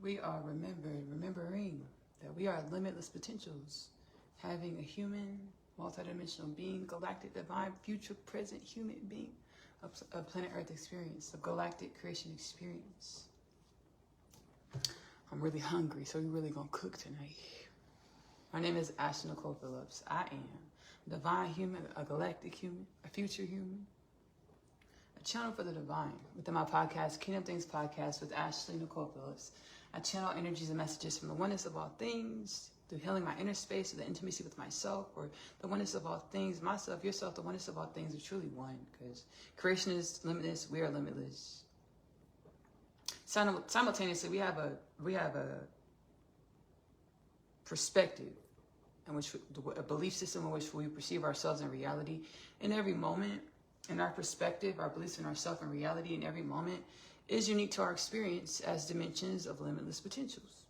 We are remembering that we are limitless potentials, having a human, multidimensional being, galactic, divine, future, present human being, a planet Earth experience, a galactic creation experience. I'm really hungry, so we're really gonna cook tonight. My name is Ashley-Nicole Phillips. I am a divine human, a galactic human, a future human, a channel for the divine. Within my podcast, Kingdom Things Podcast with Ashley-Nicole Phillips, I channel energies and messages from the oneness of all things, through healing my inner space, or the intimacy with myself, or the oneness of all things, myself, yourself, the oneness of all things are truly one, because creation is limitless, we are limitless. Simultaneously, we have a perspective in which, a belief system in which we perceive ourselves in reality in every moment, and our perspective, our beliefs in ourselves and reality in every moment is unique to our experience as dimensions of limitless potentials.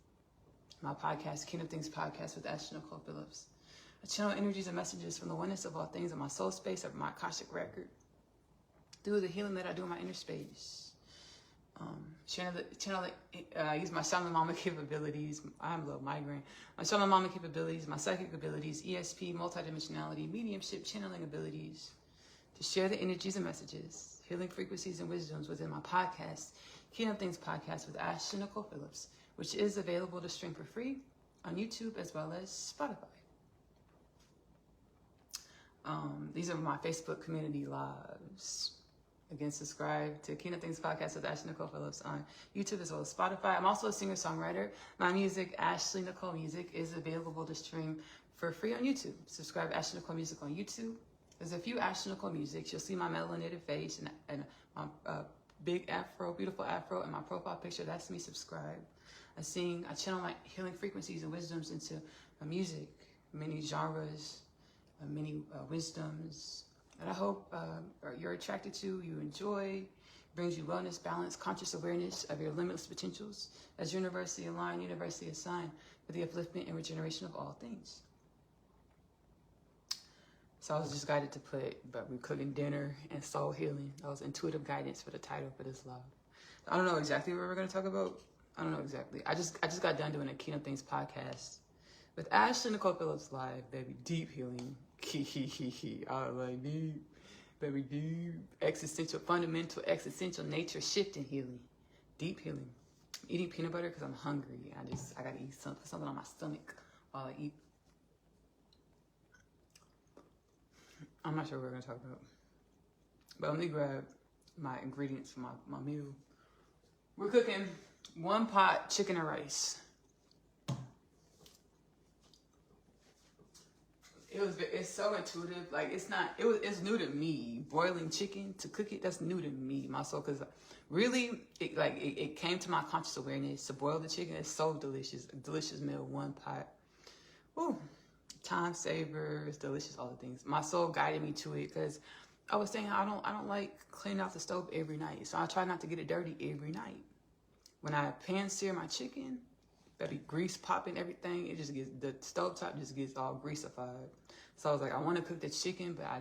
My podcast, Kingdom Things Podcast with Ashley-Nicole Phillips. I channel energies and messages from the oneness of all things in my soul space, of my Akashic record, through the healing that I do in my inner space. I use my shaman mama capabilities. I have a little migraine. My shaman mama capabilities, my psychic abilities, ESP, multidimensionality, mediumship, channeling abilities to share the energies and messages, healing frequencies and wisdoms within my podcast, Kingdom Things Podcast with Ashley-Nicole Phillips, which is available to stream for free on YouTube as well as Spotify. These are my Facebook community lives. Again, subscribe to Kingdom Things Podcast with Ashley-Nicole Phillips on YouTube as well as Spotify. I'm also a singer-songwriter. My music, Ashley-Nicole Music, is available to stream for free on YouTube. Subscribe to Ashley-Nicole Music on YouTube. There's a few Ashley-Nicole Musics. You'll see my melanated face and my big afro, beautiful afro, and my profile picture. That's me. Subscribe. I channel my healing frequencies and wisdoms into my music, many genres, many wisdoms that I hope you're attracted to, you enjoy, brings you wellness, balance, conscious awareness of your limitless potentials as universally aligned, universally assigned for the upliftment and regeneration of all things. So I was just guided to but we're cooking dinner and soul healing. That was intuitive guidance for the title for this live. I don't know exactly what we're going to talk about. I don't know exactly. I just got done doing a Kingdom Things podcast with Ashley-Nicole Phillips live, baby. Deep healing. I like deep, baby, deep. Existential, fundamental, existential nature shifting healing. Deep healing. I'm eating peanut butter because I'm hungry. I got to eat something on my stomach while I eat. I'm not sure what we're going to talk about. But let me grab my ingredients for my meal. We're cooking 1 pot chicken and rice. It's so intuitive. Like it's new to me. Boiling chicken, to cook it, that's new to me, my soul. Because really, it came to my conscious awareness to boil the chicken. It's so delicious. A delicious meal, 1 pot. Ooh, time saver. It's delicious. All the things. My soul guided me to it because I was saying I don't like cleaning off the stove every night. So I try not to get it dirty every night. When I pan sear my chicken, that be grease popping, everything, it just gets, the stovetop just gets all greasified. So I was like, I want to cook the chicken, but I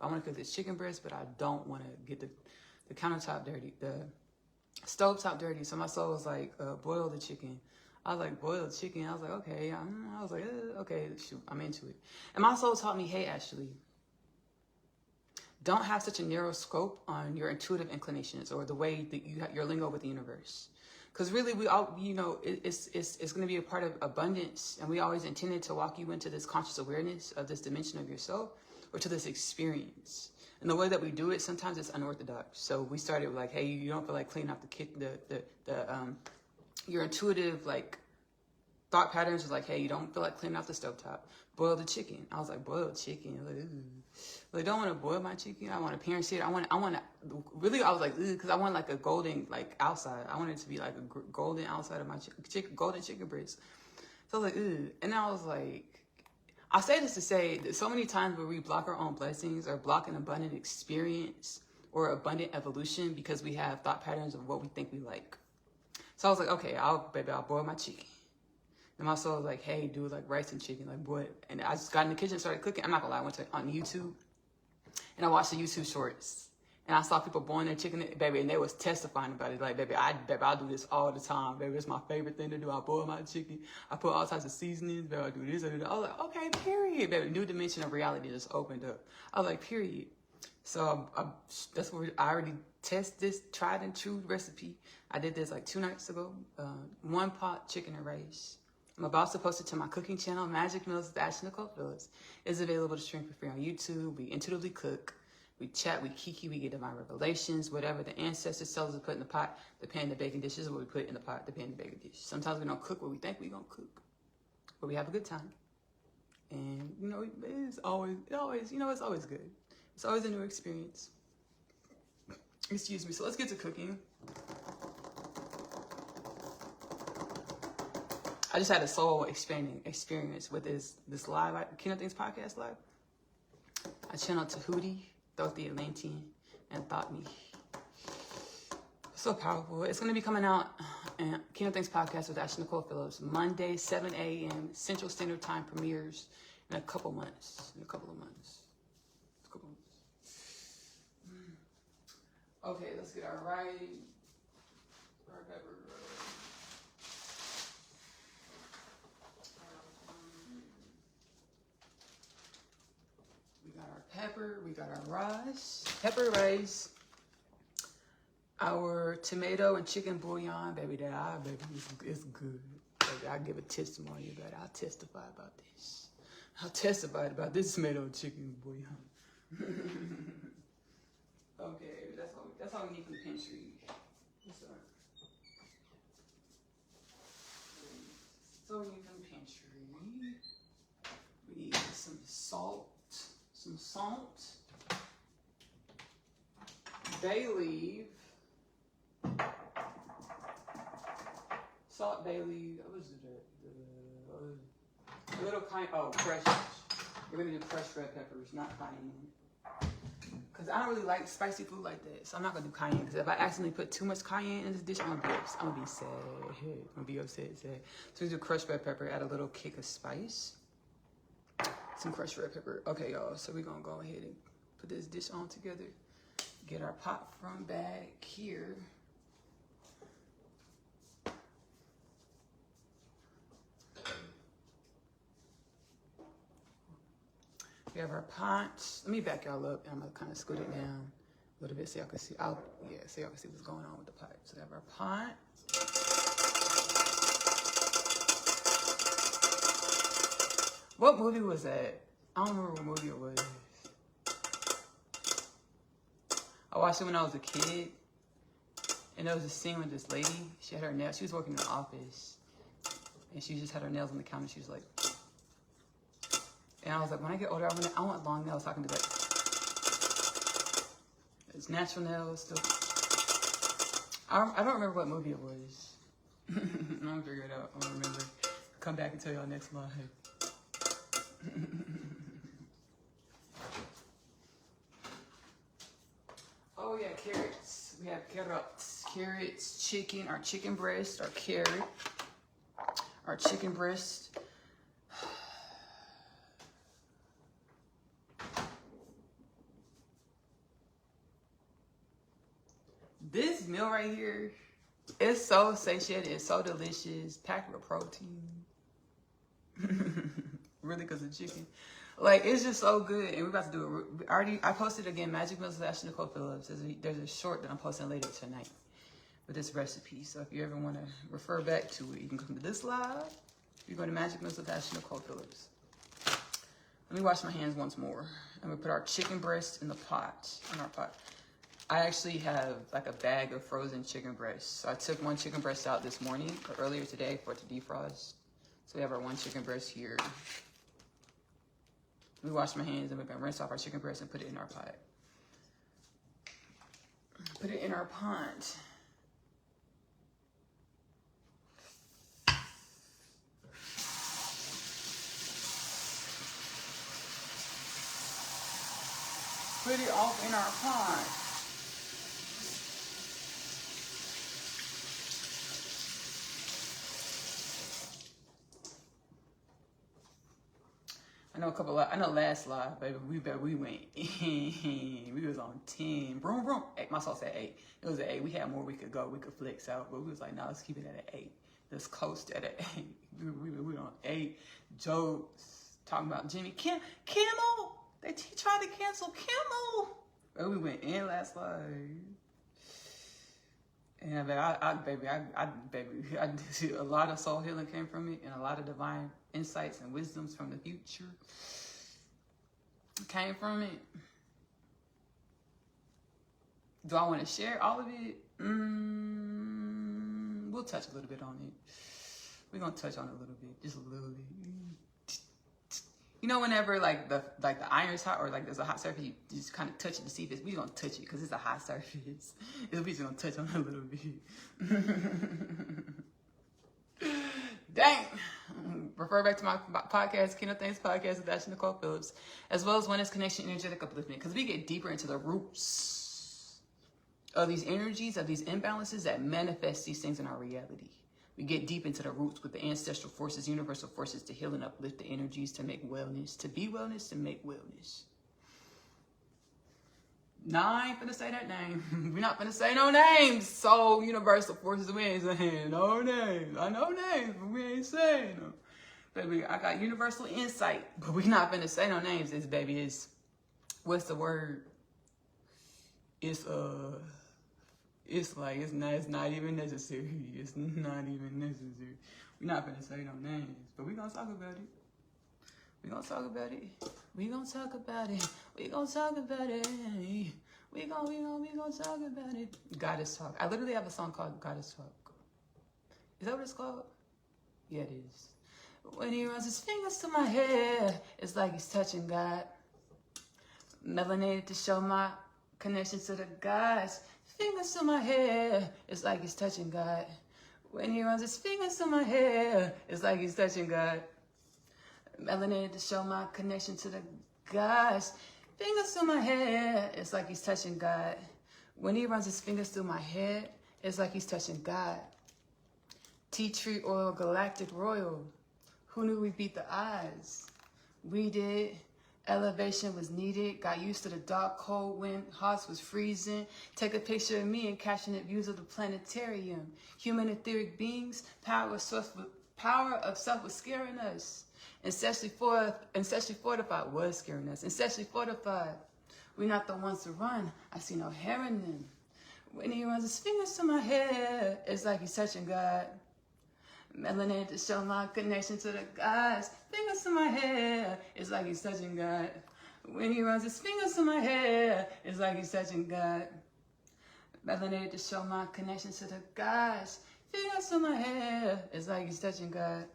want to cook this chicken breast, but I don't want to get the countertop dirty, the stovetop dirty. So my soul was like, boil the chicken. I was like, boil the chicken. I was like, okay. I was like, okay, shoot, I'm into it. And my soul taught me, hey, Ashley, don't have such a narrow scope on your intuitive inclinations or the way that you have your lingo with the universe. Because really, we all, it's going to be a part of abundance. And we always intended to walk you into this conscious awareness of this dimension of yourself or to this experience. And the way that we do it, sometimes it's unorthodox. So we started with like, hey, you don't feel like cleaning up your intuitive, like, thought patterns was like, hey, you don't feel like cleaning off the stovetop. Boil the chicken. I was like, boil chicken. Like, ooh. Like, don't want to boil my chicken. I want to pan sear. I want to, really, I was like, because I want like a golden, like, outside. I wanted it to be like a golden outside of my chicken, golden chicken breast. So I was like, ooh. And I was like, I say this to say that so many times where we block our own blessings or block an abundant experience or abundant evolution because we have thought patterns of what we think we like. So I was like, okay, I'll boil my chicken. And my soul was like, hey, do like rice and chicken, like boy. And I just got in the kitchen and started cooking. I'm not gonna lie, I went on YouTube and I watched the YouTube shorts. And I saw people boiling their chicken, baby, and they was testifying about it. Like, baby, I do this all the time. Baby, it's my favorite thing to do. I boil my chicken. I put all types of seasonings. Baby, I do this, I do that. I was like, okay, period. Baby, new dimension of reality just opened up. I was like, period. So that's where I already test this tried and true recipe. I did this like 2 nights ago. 1 pot chicken and rice. I'm about to post it to my cooking channel, Magic Meals with Ashley-Nicole. It's available to stream for free on YouTube. We intuitively cook. We chat, we kiki, we get divine revelations, whatever the ancestors tell us to put in the pot, the pan, the baking dishes is what we put in the pot, the pan, the baking dish. Sometimes we don't cook what we think we're going to cook, but we have a good time. And, you know, it's always good. It's always a new experience. Excuse me. So let's get to cooking. I just had a soul expanding experience with this live, Kingdom Things podcast live. I channeled Tahuti, thought the Atlantean, and thought me. So powerful. It's going to be coming out in Kingdom Things podcast with Ashley-Nicole Phillips. Monday, 7 a.m. Central Standard Time premieres in a couple months. Okay, let's get our right pepper. We got our pepper, we got our rice, pepper rice, our tomato and chicken bouillon, baby, it's good. Baby, I give a testimony about it. I'll testify about this. I'll testify about this tomato and chicken bouillon. Okay, that's all we need from the pantry. So we need from the pantry. We need some salt, bay leaf, salt, bay leaf. What was it? A little cayenne. Oh, crushed. We're gonna do crushed red peppers, not cayenne. Because I don't really like spicy food like that. So I'm not going to do cayenne. Because if I accidentally put too much cayenne in this dish, I'm going to be sad. I'm going to be upset. So we do crushed red pepper. Add a little kick of spice. Some crushed red pepper. Okay, y'all. So we're going to go ahead and put this dish on together. Get our pot from back here. We have our pot. Let me back y'all up. I'm gonna kind of scoot it down a little bit so y'all can see. So y'all can see what's going on with the pot. So we have our pot. What movie was that? I don't remember what movie it was. I watched it when I was a kid, and there was a scene with this lady. She had her nails. She was working in the office, and she just had her nails on the counter. She was like. And I was like, when I get older, I want long nails so I can do that. It's natural nails still. I don't remember what movie it was. I'm gonna figure it out. I'm gonna remember. Come back and tell y'all next live. Oh yeah, carrots. We have carrots, chicken, our chicken breast, our carrot, our chicken breast. This meal right here, it's so satiating, it's so delicious, packed with protein. Really, because of chicken. Like, it's just so good. And we're about to do it. I posted again, Magic Meals with Ashley-Nicole Phillips. There's a short that I'm posting later tonight with this recipe. So if you ever want to refer back to it, you can come to this live. You go to Magic Meals with Ashley-Nicole Phillips. Let me wash my hands once more. And we put our chicken breast in the pot, in our pot. I actually have like a bag of frozen chicken breasts. So I took 1 chicken breast out this morning or earlier today for it to defrost. So we have our 1 chicken breast here. We wash my hands and we're gonna rinse off our chicken breast and put it in our pot. Put it in our pot. Put it off in our pot. I know last live, baby, we went in. We was on 10. Vroom, vroom. My soul said 8. It was at 8. We had more we could go. We could flex out. But we was like, no, let's keep it at 8. Let's coast at 8. We on 8. Jokes. Talking about Jimmy. Kimmel. He tried to cancel Kimmel. But we went in last live. And baby, a lot of soul healing came from it, and a lot of divine insights and wisdoms from the future came from it. Do I want to share all of it? We'll touch a little bit on it. We're gonna touch on it a little bit, just a little bit. You know, whenever like the iron's hot, or like there's a hot surface, you just kind of touch it to see if it's. We gonna touch it because it's a hot surface. We just gonna touch on it a little bit. Dang. Refer back to my podcast, Kingdom Things Podcast with Ashley-Nicole Phillips, as well as Oneness Connection, Energetic Upliftment, because we get deeper into the roots of these energies, of these imbalances that manifest these things in our reality. We get deep into the roots with the ancestral forces, universal forces to heal and uplift the energies, to make wellness, to be wellness, to make wellness. Nah, I ain't finna say that name. We're not finna say no names. So universal forces, we ain't saying no names. I know names, but we ain't saying them. Baby, I got universal insight, but we not finna say no names. This baby is, what's the word? It's like it's not even necessary. It's not even necessary. We're not gonna say no names, but we gonna talk about it. We gonna talk about it. We gonna talk about it. We gonna talk about it. We gonna talk about it. Goddess Talk. I literally have a song called Goddess Talk. Is that what it's called? Yeah, it is. When he runs his fingers to my hair, it's like he's touching God. Melanated to show my connection to the gods. Fingers to my hair, it's like he's touching God. When he runs his fingers to my hair, it's like he's touching God. Melanated to show my connection to the gods. Fingers to my hair, it's like he's touching God. When he runs his fingers through my head, it's like he's touching God. Tea tree oil, galactic royal. Who knew we beat the odds? We did. Elevation was needed. Got used to the dark, cold wind. Hearts was freezing. Take a picture of me and caption it views of the planetarium. Human etheric beings, power of self was scaring us. Ancestrally fortified was scaring us. Ancestrally fortified. We're not the ones to run. I see no hair in them. When he runs his fingers to my hair, it's like he's touching God. Melanated to show my connection to the gods. Fingers to my hair, it's like he's touching God. When he runs his fingers to my hair, it's like he's touching God. Melanated to show my connection to the gods. Fingers to my hair, it's like he's touching God.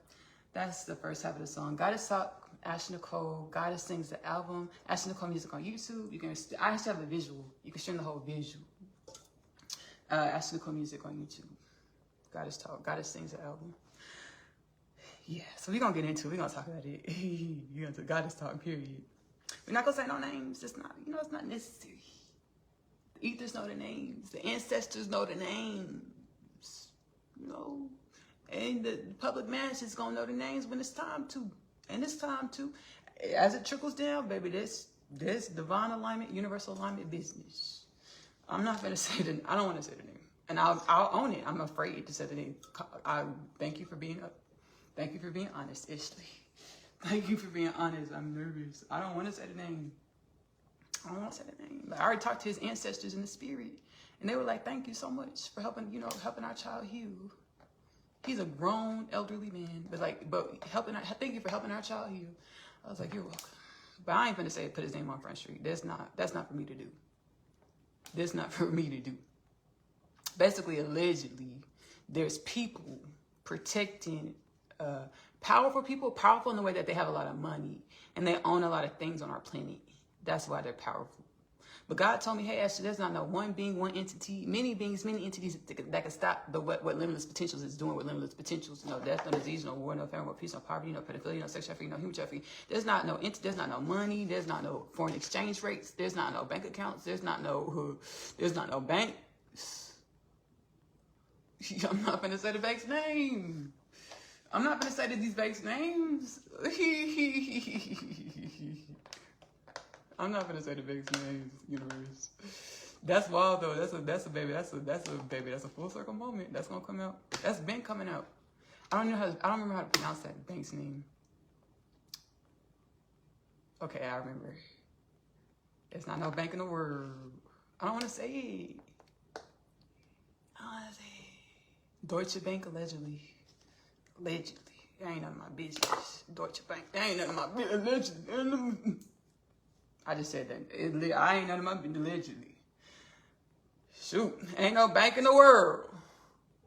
That's the first half of the song. Goddess Talk, Ashley-Nicole. Goddess Sings the album. Ashley-Nicole Music on YouTube. I actually have a visual. You can stream the whole visual. Ashley-Nicole Music on YouTube. Goddess Talk. Goddess Sings the album. Yeah, so we're going to get into it. We're going to talk about it. You're going to Goddess Talk, period. We're not going to say no names. It's not, it's not necessary. The ethers know the names. The ancestors know the names. And the public mass is going to know the names when it's time to. And it's time to. As it trickles down, baby, this divine alignment, universal alignment business. I'm not going to say I don't want to say the name. And I'll own it. I'm afraid to say the name. I thank you for being up. Thank you for being honest, Ashley. Thank you for being honest. I'm nervous. I don't want to say the name. I don't want to say the name. Like, I already talked to his ancestors in the spirit, and they were like, "Thank you so much for helping our child heal." He's a grown, elderly man, but thank you for helping our child heal. I was like, "You're welcome." But I ain't gonna say put his name on Front Street. That's not for me to do. That's not for me to do. Basically, allegedly, there's people protecting powerful people, powerful in the way that they have a lot of money and they own a lot of things on our planet. That's why they're powerful. But God told me, hey, Ashley, there's not no one being, one entity, many beings, many entities that can stop what limitless potentials is doing with limitless potentials. No death, no disease, no war, no famine, no peace, no poverty, no pedophilia, no sexual trafficking, no human trafficking. There's not no money. There's not no foreign exchange rates. There's not no bank accounts. There's not no banks. I'm not going to say the bank's name. I'm not gonna say that these banks' names. I'm not gonna say the banks' names, universe. That's wild though. That's a baby. That's a baby. That's a full circle moment. That's gonna come out. That's been coming out. I don't remember how to pronounce that bank's name. Okay, I remember. It's not no bank in the world. I don't want to say it. Deutsche Bank allegedly. Allegedly. That ain't none of my business. Deutsche Bank. That ain't none of my business. Allegedly. I just said that. I ain't none of my business. Allegedly. Shoot. Ain't no bank in the world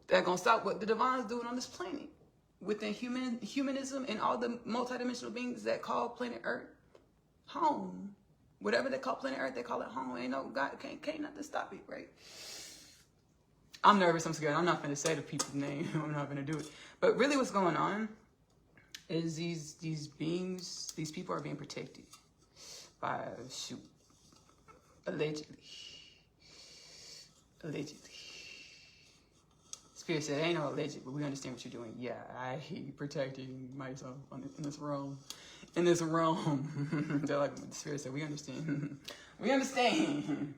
that gonna stop what the divine's doing on this planet. Within humanism and all the multidimensional beings that call planet Earth home. Whatever they call planet Earth, they call it home. Ain't no God, can't nothing stop it, right? I'm nervous, I'm scared. I'm not gonna say the people's name. I'm not gonna do it. But really what's going on is these beings, these people are being protected by, allegedly. Spirit said, ain't no alleged, but we understand what you're doing. Yeah, I hate protecting myself in this realm. In this realm. They're like, the Spirit said, we understand. We understand.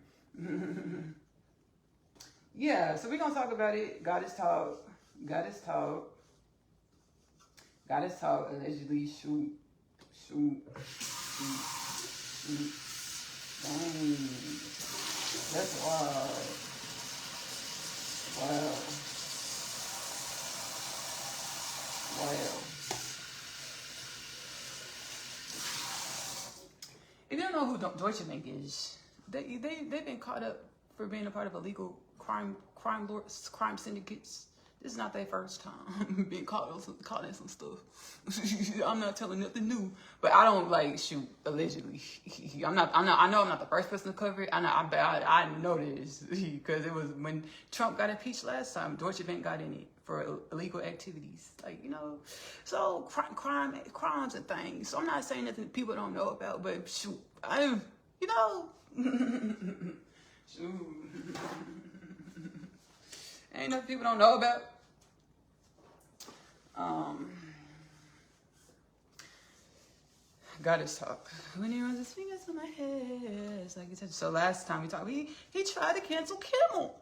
Yeah, so we're going to talk about it. Goddess talk, allegedly, shoot. Dang. That's wild. Wow. If you don't know who Deutsche Bank is, they've been caught up for being a part of illegal crime syndicates. This is not their first time being caught in some stuff. I'm not telling nothing new, but I don't allegedly. I know I'm not the first person to cover it. I know this because it was when Trump got impeached last time. Deutsche Bank got in it for illegal activities, so crimes and things. So I'm not saying nothing that people don't know about, but shoot. Ain't nothing people don't know about. Goddess talk. When he runs his fingers on my head, it's like he said. So last time we talked, he tried to cancel Kimmel.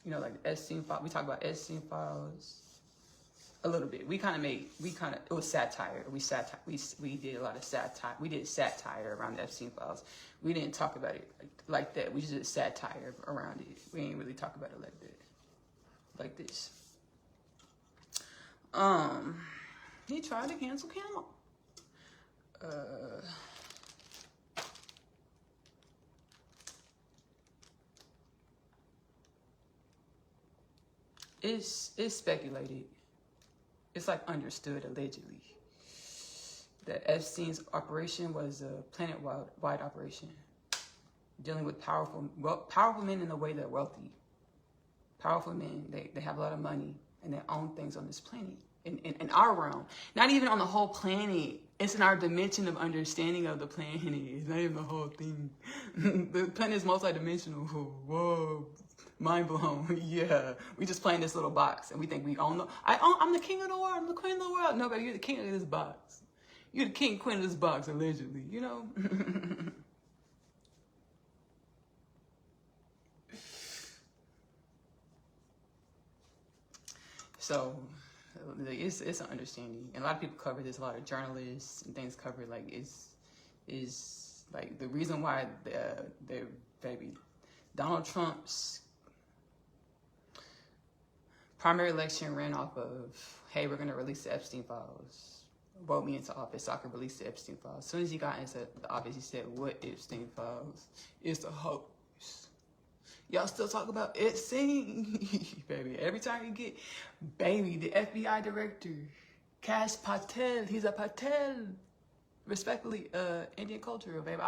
Like the Epstein file. We talked about Epstein files a little bit. It was satire. We did a lot of satire. We did satire around the Epstein files. We didn't talk about it like that. We just did satire around it. We ain't really talk about it like that. Like this. He tried to cancel Kimmel. It's speculated. It's understood allegedly that Epstein's operation was a planet-wide operation, dealing with powerful men in the way they're wealthy. Powerful men, they have a lot of money and they own things on this planet, in our realm. Not even on the whole planet. It's in our dimension of understanding of the planet. It's not even the whole thing. The planet is multidimensional. Whoa. Mind blown. Yeah. We just play in this little box and we think we own I'm the king of the world. I'm the queen of the world. No, baby, you're the king of this box. You're the king, queen of this box, allegedly. So it's an understanding, and a lot of people cover this. A lot of journalists and things cover is the reason why the baby Donald Trump's primary election ran off of, hey, we're gonna release the Epstein files. Vote me into office so I can release the Epstein files. As soon as he got into the office, he said, "What Epstein files? It's a hoax. Y'all still talk about Epstein?" Baby, every time you get, baby, the FBI director, Kash Patel, he's a Patel. Respectfully, Indian culture, baby.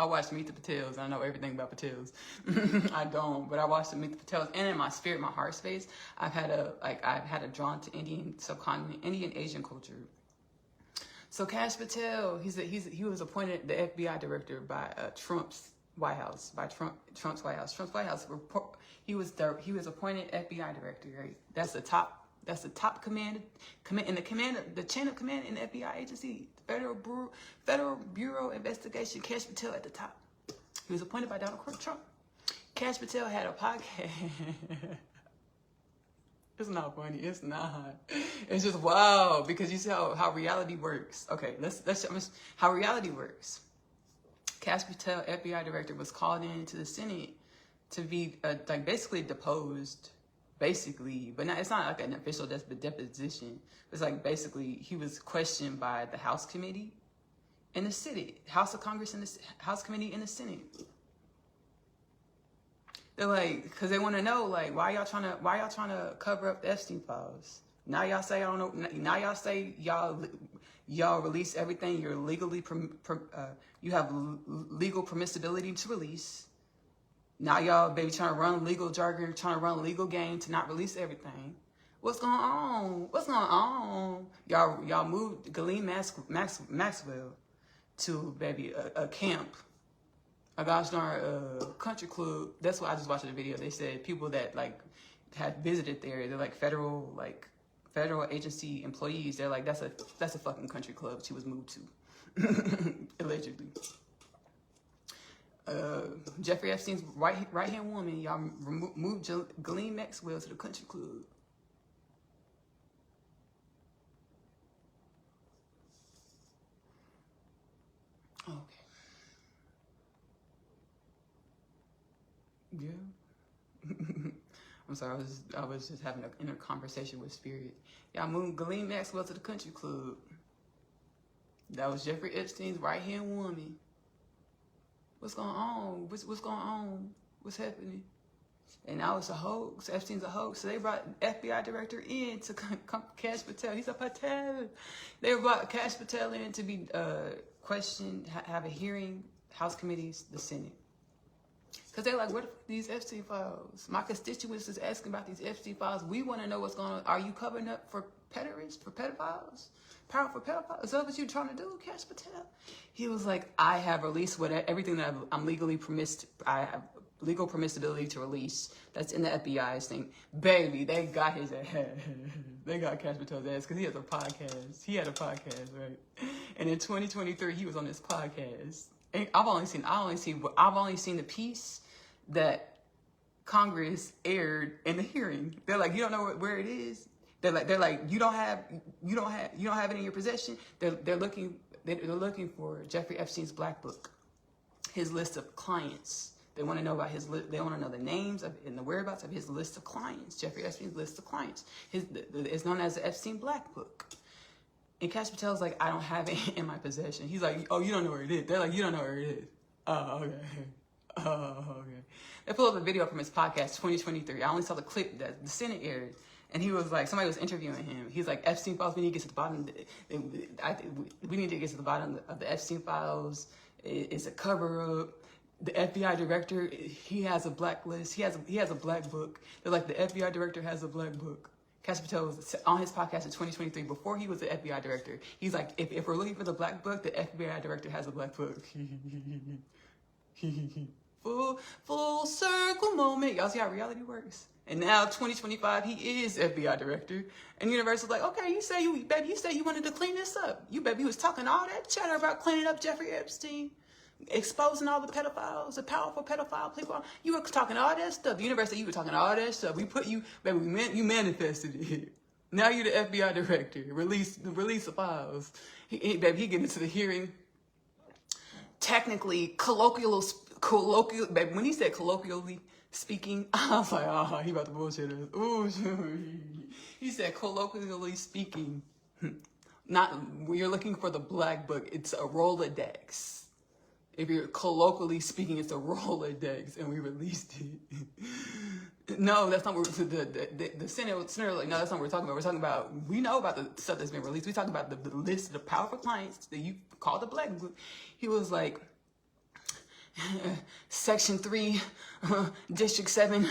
I watched Meet the Patels. I know everything about Patels. I don't, but I watched Meet the Patels, and in my spirit, my heart space, I've had a drawn to Indian subcontinent, Indian Asian culture. So Kash Patel, he was appointed the FBI director by Trump's White House, by Trump's White House. Trump's White House, he was appointed FBI director, right? That's the top command in the chain of command in the FBI agency, Federal Bureau of Investigation. Kash Patel at the top. He was appointed by Donald Trump. Kash Patel had a podcast. It's not funny. It's not. It's just wow, because you see how reality works. Okay, let's how reality works. Kash Patel, FBI director, was called into the Senate to be like basically deposed, basically, but it's not like an official deposition. It's like basically he was questioned by the House committee in the Senate, House of Congress and the House committee in the Senate. They're like, because they want to know, like, why y'all trying to cover up the Epstein files? Now y'all say I don't know. Now y'all say y'all release everything you're legally you have legal permissibility to release. Now y'all baby trying to run legal jargon, trying to run legal game to not release everything. What's going on? What's going on? Y'all moved Ghislaine Maxwell to baby a camp. A gosh darn country club. That's what I just watched the video. They said people that like had visited there, they're like federal agency employees. They're like, that's a fucking country club she was moved to. Allegedly. Jeffrey Epstein's right hand woman, y'all moved Ghislaine Maxwell to the country club. Okay. Yeah. I'm sorry, I was just having an inner conversation with spirit. Y'all moved Ghislaine Maxwell to the country club. That was Jeffrey Epstein's right-hand woman. What's going on? What's going on? What's happening? And now it's a hoax. Epstein's a hoax. So they brought FBI director in to come Kash Patel. He's a Patel. They brought Kash Patel in to be questioned, have a hearing, House committees, the Senate. Because they're like, what are these Epstein files? My constituents is asking about these Epstein files. We want to know what's going on. Are you covering up for pederasts, for pedophiles? Powerful pedophiles? Is that what you're trying to do, Kash Patel? He was like, I have released everything that I'm legally I have legal permissibility to release. That's in the FBI's thing. Baby, they got his ass. They got Kash Patel's ass because he has a podcast. He had a podcast, right? And in 2023, he was on this podcast. And I've only seen the piece that Congress aired in the hearing. They're like, you don't know where it is. They're like, you don't have it in your possession. They're looking for Jeffrey Epstein's black book, his list of clients. They want to know about they want to know the names and the whereabouts of his list of clients. Jeffrey Epstein's list of clients. It's known as the Epstein Black Book. And Kash Patel's like, I don't have it in my possession. He's like, oh, you don't know where it is. They're like, you don't know where it is. Oh, okay. Oh, okay. They pulled up a video from his podcast, 2023. I only saw the clip that the Senate aired. And he was like, somebody was interviewing him. He's like, Epstein files, we need to get to the bottom. We need to get to the bottom of the Epstein files. It's a cover-up. The FBI director, he has a blacklist. He has a black book. They're like, the FBI director has a black book. Kash Patel was on his podcast in 2023, before he was the FBI director. He's like, if we're looking for the black book, the FBI director has a black book. Full circle moment. Y'all see how reality works? And now 2025, he is FBI director. And Universal's like, okay, you say you wanted to clean this up. You was talking all that chatter about cleaning up Jeffrey Epstein, exposing all the pedophiles, the powerful pedophile people. You were talking all that stuff. The universe said you were talking all that stuff. We put you, baby, you manifested it. Now you're the FBI director. Release the files. He get into the hearing. Technically, colloquial, baby, when he said colloquially speaking, I was like, oh, he about to bullshit us. Ooh, he said colloquially speaking. Not when you're looking for the black book, it's a Rolodex. If you're colloquially speaking, it's a Rolodex, and we released it. No, that's not what the Senate like, no, that's not what we're talking about. We're talking about, we know about the stuff that's been released. We talking about the list of the powerful clients that you call the black book. He was like, Section 3, District 7.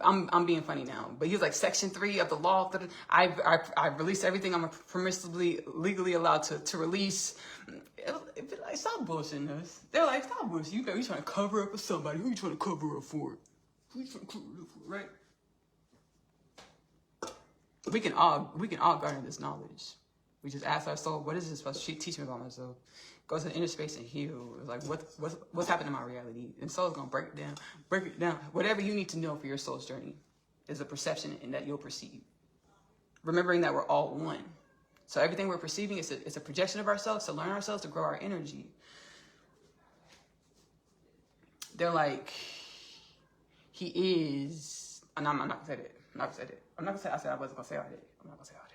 I'm being funny now, but he was like Section 3 of the law. I've released everything I'm permissibly, legally allowed to release. It like, stop bullshitting us. They're like, stop bullshitting. You trying to cover up for somebody. Who you trying to cover up for? Who you trying to cover up for, right? We can all garner this knowledge. We just ask our soul, what is this supposed to teach me about myself? Go to the inner space and heal. It's like, what's happening in my reality? And soul's gonna break it down. Whatever you need to know for your soul's journey is a perception and that you'll perceive. Remembering that we're all one. So everything we're perceiving is a projection of ourselves to learn ourselves, to grow our energy. They're like, he is, and I'm not gonna say that. I'm not gonna say that. I'm not gonna say, I said I wasn't gonna say all that. I'm not gonna say all that.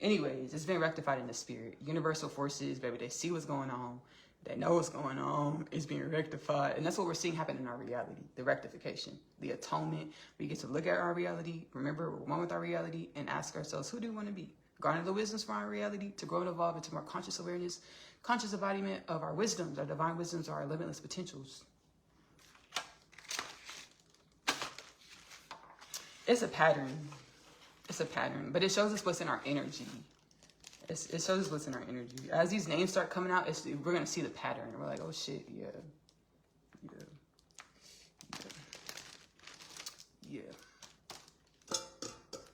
Anyways, it's been rectified in the spirit. Universal forces, baby, they see what's going on. They know what's going on. It's being rectified. And that's what we're seeing happen in our reality, the rectification, the atonement. We get to look at our reality, remember we're one with our reality, and ask ourselves, who do we want to be? Garner the wisdoms from our reality to grow and evolve into more conscious awareness, conscious embodiment of our wisdoms, our divine wisdoms, our limitless potentials. It's a pattern. It's a pattern, but it shows us what's in our energy. It shows us what's in our energy. As these names start coming out, we're going to see the pattern. We're like, oh shit, yeah.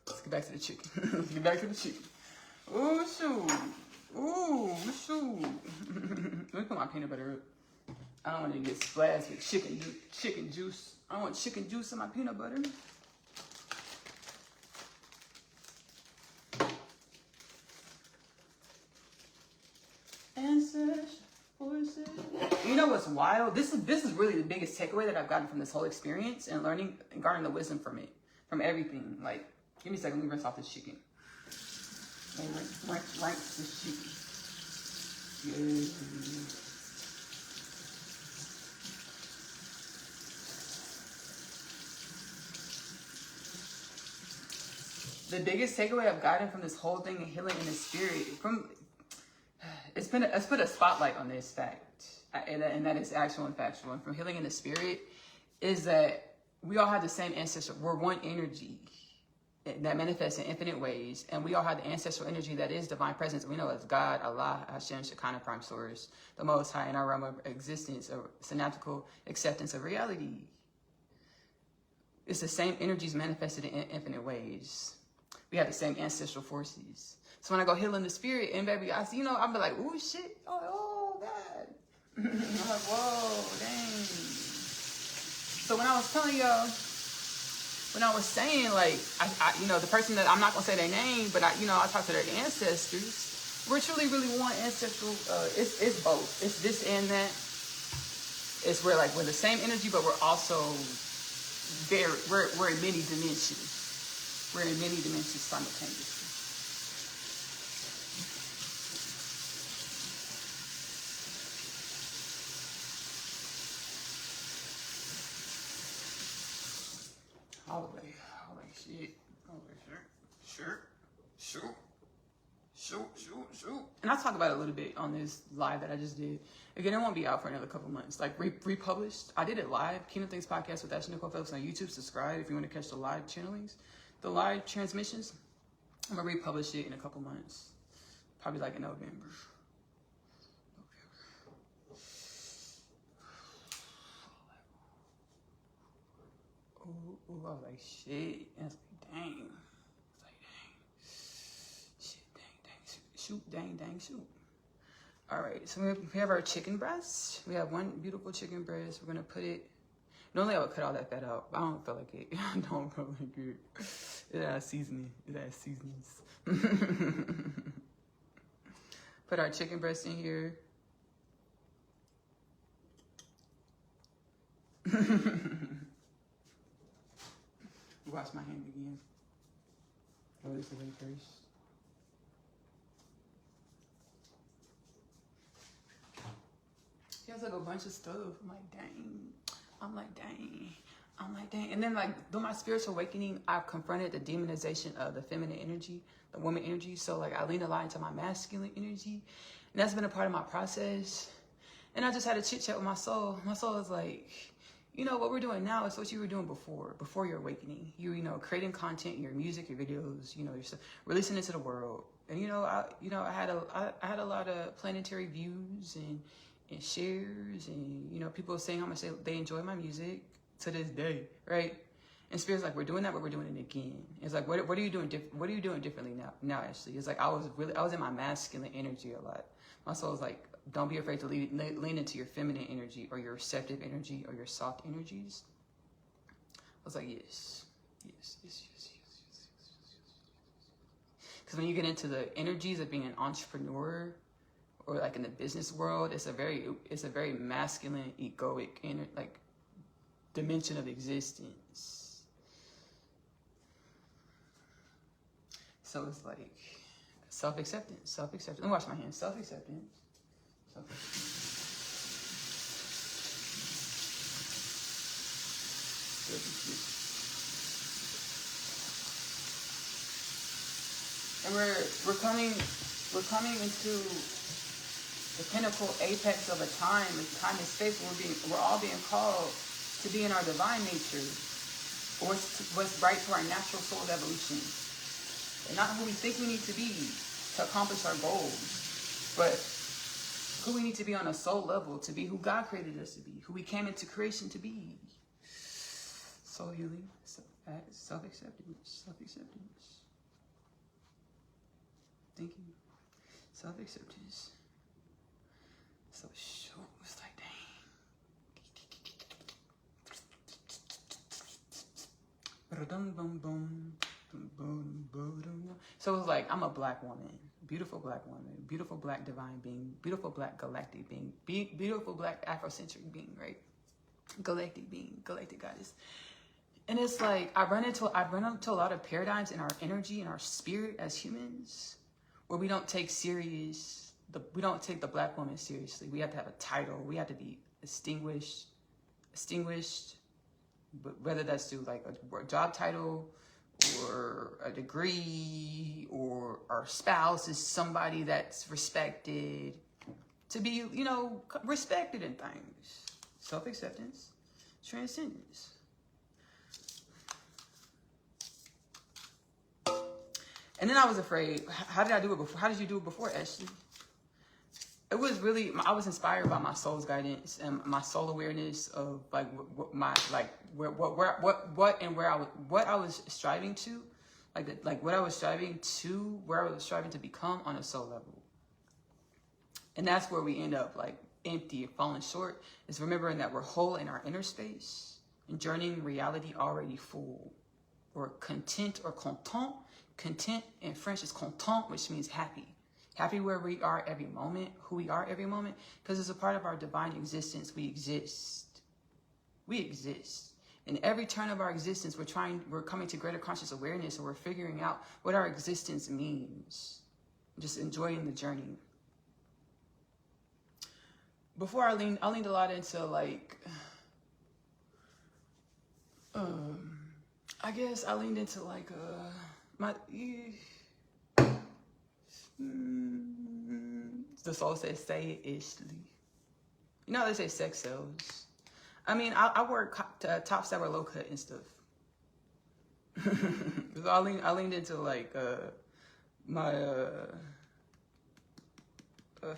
Let's get back to the chicken. Oh, shoot. Ooh, shoot. Let me put my peanut butter up. I don't want to get splashed with chicken juice. I don't want chicken juice in my peanut butter. You know what's wild? This is really the biggest takeaway that I've gotten from this whole experience and learning and garnering the wisdom from it, from everything. Like, give me a second, let me rinse off this chicken. Rinse this chicken. Yeah. The biggest takeaway I've gotten from this whole thing and healing in the spirit, it's put a spotlight on this fact, and that is actual and factual. And from healing in the spirit, is that we all have the same ancestor. We're one energy that manifests in infinite ways, and we all have the ancestral energy that is divine presence. We know as God, Allah, Hashem, Shekinah, Prime Source, the Most High in our realm of existence, or synaptical acceptance of reality. It's the same energies manifested in infinite ways. We have the same ancestral forces. So when I go heal in the spirit, and baby, I see, I'll be like, oh shit, oh God. I'm like, whoa, dang. So when I was telling y'all, when I was saying, like, I the person that, I'm not gonna say their name, but I talk to their ancestors. We're truly really one ancestral. It's both. It's this and that. It's where like we're the same energy, but we're also we're in many dimensions. We're in many dimensions simultaneously. Shoot. And I'll talk about it a little bit on this live that I just did. Again, it won't be out for another couple months. Like republished. I did it live. Kingdom Things podcast with Ashley-Nicole folks on YouTube. Subscribe if you want to catch the live channelings, the live transmissions. I'm gonna republish it in a couple months. Probably like in November. Ooh, I was like, shit. And I was like, dang. Shoot. All right, so we have our chicken breast. We have one beautiful chicken breast. We're gonna put it. Normally I would cut all that fat out, but I don't feel like it. I don't feel like it. It has seasoning. It has seasonings. Put our chicken breast in here. Wash my hand again. Throw this away first. He has like a bunch of stuff. I'm like, dang. And then like through my spiritual awakening, I've confronted the demonization of the feminine energy, the woman energy. So like I lean a lot into my masculine energy. And that's been a part of my process. And I just had a chit chat with my soul. My soul was like, you know, what we're doing now is what you were doing before your awakening. You know, creating content, your music, your videos, you know, releasing it to the world. And I had a lot of planetary views and shares, and you know, people saying how much they enjoy my music to this day, right? And Spirit's like, we're doing that, but we're doing it again. It's like, what are you doing? What are you doing differently now, Ashley? It's like I was in my masculine energy a lot. My soul's like, don't be afraid to lean into your feminine energy or your receptive energy or your soft energies. I was like, yes. Because when you get into the energies of being an entrepreneur or like in the business world, it's a very masculine, egoic, like dimension of existence. So it's like self-acceptance. Let me wash my hands. Self-acceptance. And we're coming into the pinnacle apex of a time and space where we're all being called to be in our divine nature, or what's right for our natural soul evolution. And not who we think we need to be to accomplish our goals, but who we need to be on a soul level, to be who God created us to be, who we came into creation to be. Soul healing, self-acceptance. Thank you. Self-acceptance. So sure, it's like, dang. So it was like, I'm a black woman, beautiful black divine being, beautiful black galactic being, beautiful black Afrocentric being, right? Galactic being, galactic goddess. And it's like, I run into a lot of paradigms in our energy and our spirit as humans, where we don't take the black woman seriously. We have to have a title. We have to be distinguished, but whether that's through like a job title or a degree, or our spouse is somebody that's respected, to be, you know, respected in things. Self-acceptance, transcendence. And then I was afraid, how did I do it before? How did you do it before, Ashley? It was really, I was inspired by my soul's guidance and my soul awareness of like what I was striving to, where I was striving to become on a soul level. And that's where we end up like empty and falling short, is remembering that we're whole in our inner space and journeying reality already full, or content or content. Content in French is content, which means happy. Happy where we are every moment, who we are every moment, because it's a part of our divine existence. We exist. In every turn of our existence, we're coming to greater conscious awareness, and we're figuring out what our existence means. Just enjoying the journey. Before I leaned a lot into like, I guess I leaned into like the soul says, say it, Ashley. You know how they say sex sells. I mean, I wear tops that were low cut and stuff. So I leaned into like my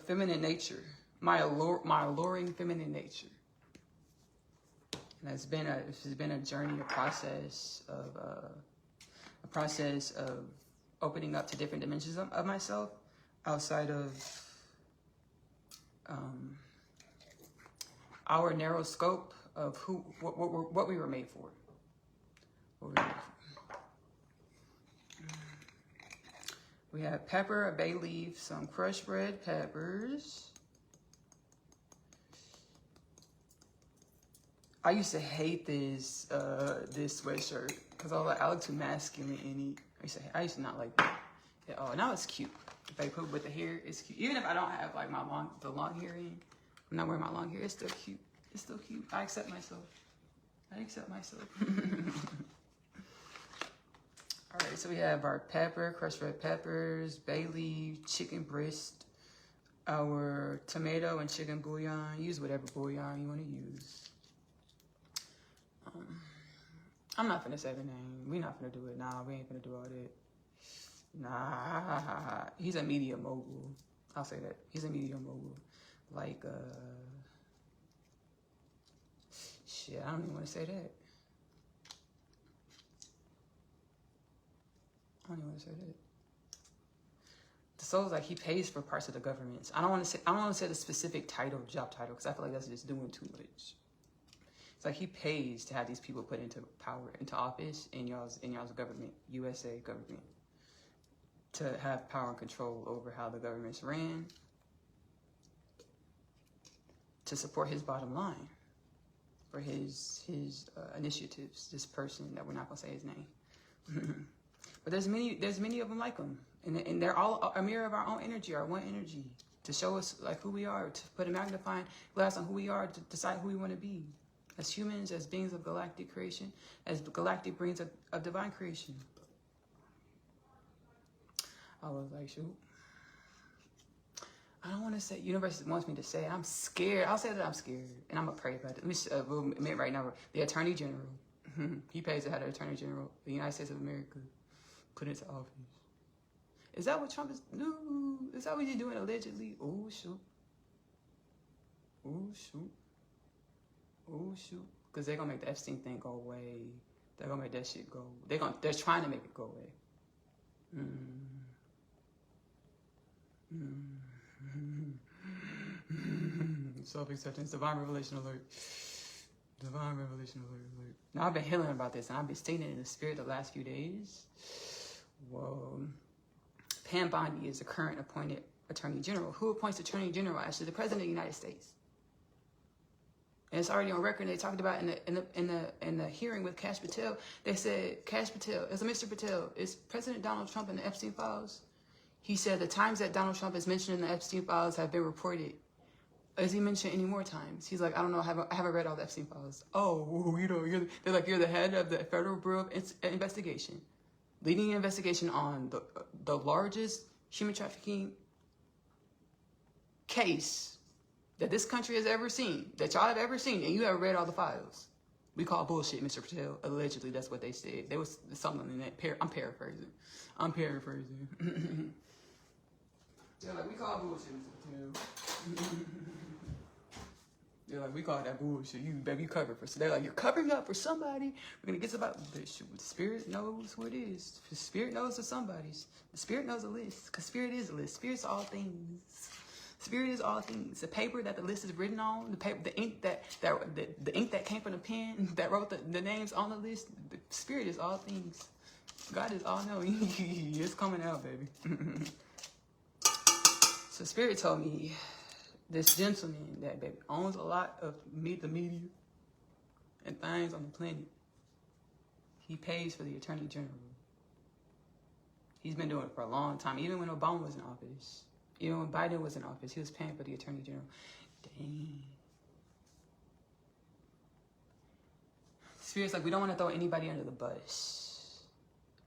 feminine nature, my alluring feminine nature. And it's been a journey, a process of opening up to different dimensions of myself outside of our narrow scope of what we were made for. We have pepper, a bay leaf, some crushed red peppers. I used to hate this sweatshirt because I look too masculine in it. I used to not like that at all. Now it's cute. If I put it with the hair, it's cute. Even if I don't have like the long hair in, I'm not wearing my long hair. It's still cute. It's still cute. I accept myself. All right, so we have our pepper, crushed red peppers, bay leaf, chicken breast, our tomato and chicken bouillon. Use whatever bouillon you want to use. I'm not finna say the name. We not finna do it. Nah, we ain't finna do all that. Nah, he's a media mogul. I'll say that. He's a media mogul. Like, shit, I don't even want to say that. I don't even want to say that. The soul's like he pays for parts of the governments. I don't want to say the specific title, job title, because I feel like that's just doing too much. It's like he pays to have these people put into power, into office in y'all's government, USA government, to have power and control over how the government's ran, to support his bottom line, for his initiatives. This person that we're not gonna say his name, but there's many of them like him, and they're all a mirror of our own energy, our one energy, to show us like who we are, to put a magnifying glass on who we are, to decide who we want to be. As humans, as beings of galactic creation, as galactic beings of divine creation. I was like, shoot. I don't want to say, universe wants me to say, I'm scared. I'll say that I'm scared. And I'm going to pray about it. We'll admit right now, the Attorney General. He pays to have the Attorney General, the United States of America, put into office. Is that what Trump is? No. Is that what he's doing allegedly? Oh, shoot. Oh, shoot. Oh shoot, because they're gonna make the Epstein thing go away. They're gonna make that shit go. They're trying to make it go away. Self-acceptance, divine revelation alert. Divine revelation alert. Now I've been healing about this, and I've been stating it in the spirit the last few days. Whoa. Pam Bondi is the current appointed Attorney General. Who appoints Attorney General? Actually, the President of the United States. And it's already on record. They talked about in the hearing with Kash Patel. They said Kash Patel, it's a Mr. Patel, is President Donald Trump in the Epstein files? He said the times that Donald Trump is mentioned in the Epstein files have been reported. Is he mentioned any more times? He's like, I don't know. I haven't read all the Epstein files. Oh, they're like, you're the head of the Federal Bureau of Investigation, leading an investigation on the largest human trafficking case that this country has ever seen, that y'all have ever seen, and you haven't read all the files. We call bullshit, Mr. Patel. Allegedly, that's what they said. There was something in that. I'm paraphrasing. They're like, we call bullshit, Mr. Patel. They're like, we call that bullshit. You better be covered for. So they're like, you're covering up for somebody. We're gonna get about the spirit knows who it is. The spirit knows the somebody's. The spirit knows a list, because spirit is a list. Spirit's all things. Spirit is all things. The paper that the list is written on, the ink the ink that came from the pen that wrote the names on the list. The spirit is all things. God is all knowing. It's coming out, baby. So spirit told me this gentleman that baby owns a lot of the media and things on the planet. He pays for the Attorney General. He's been doing it for a long time, even when Obama was in office. Even when Biden was in office, he was paying for the Attorney General. Dang. Spirit's like, we don't want to throw anybody under the bus.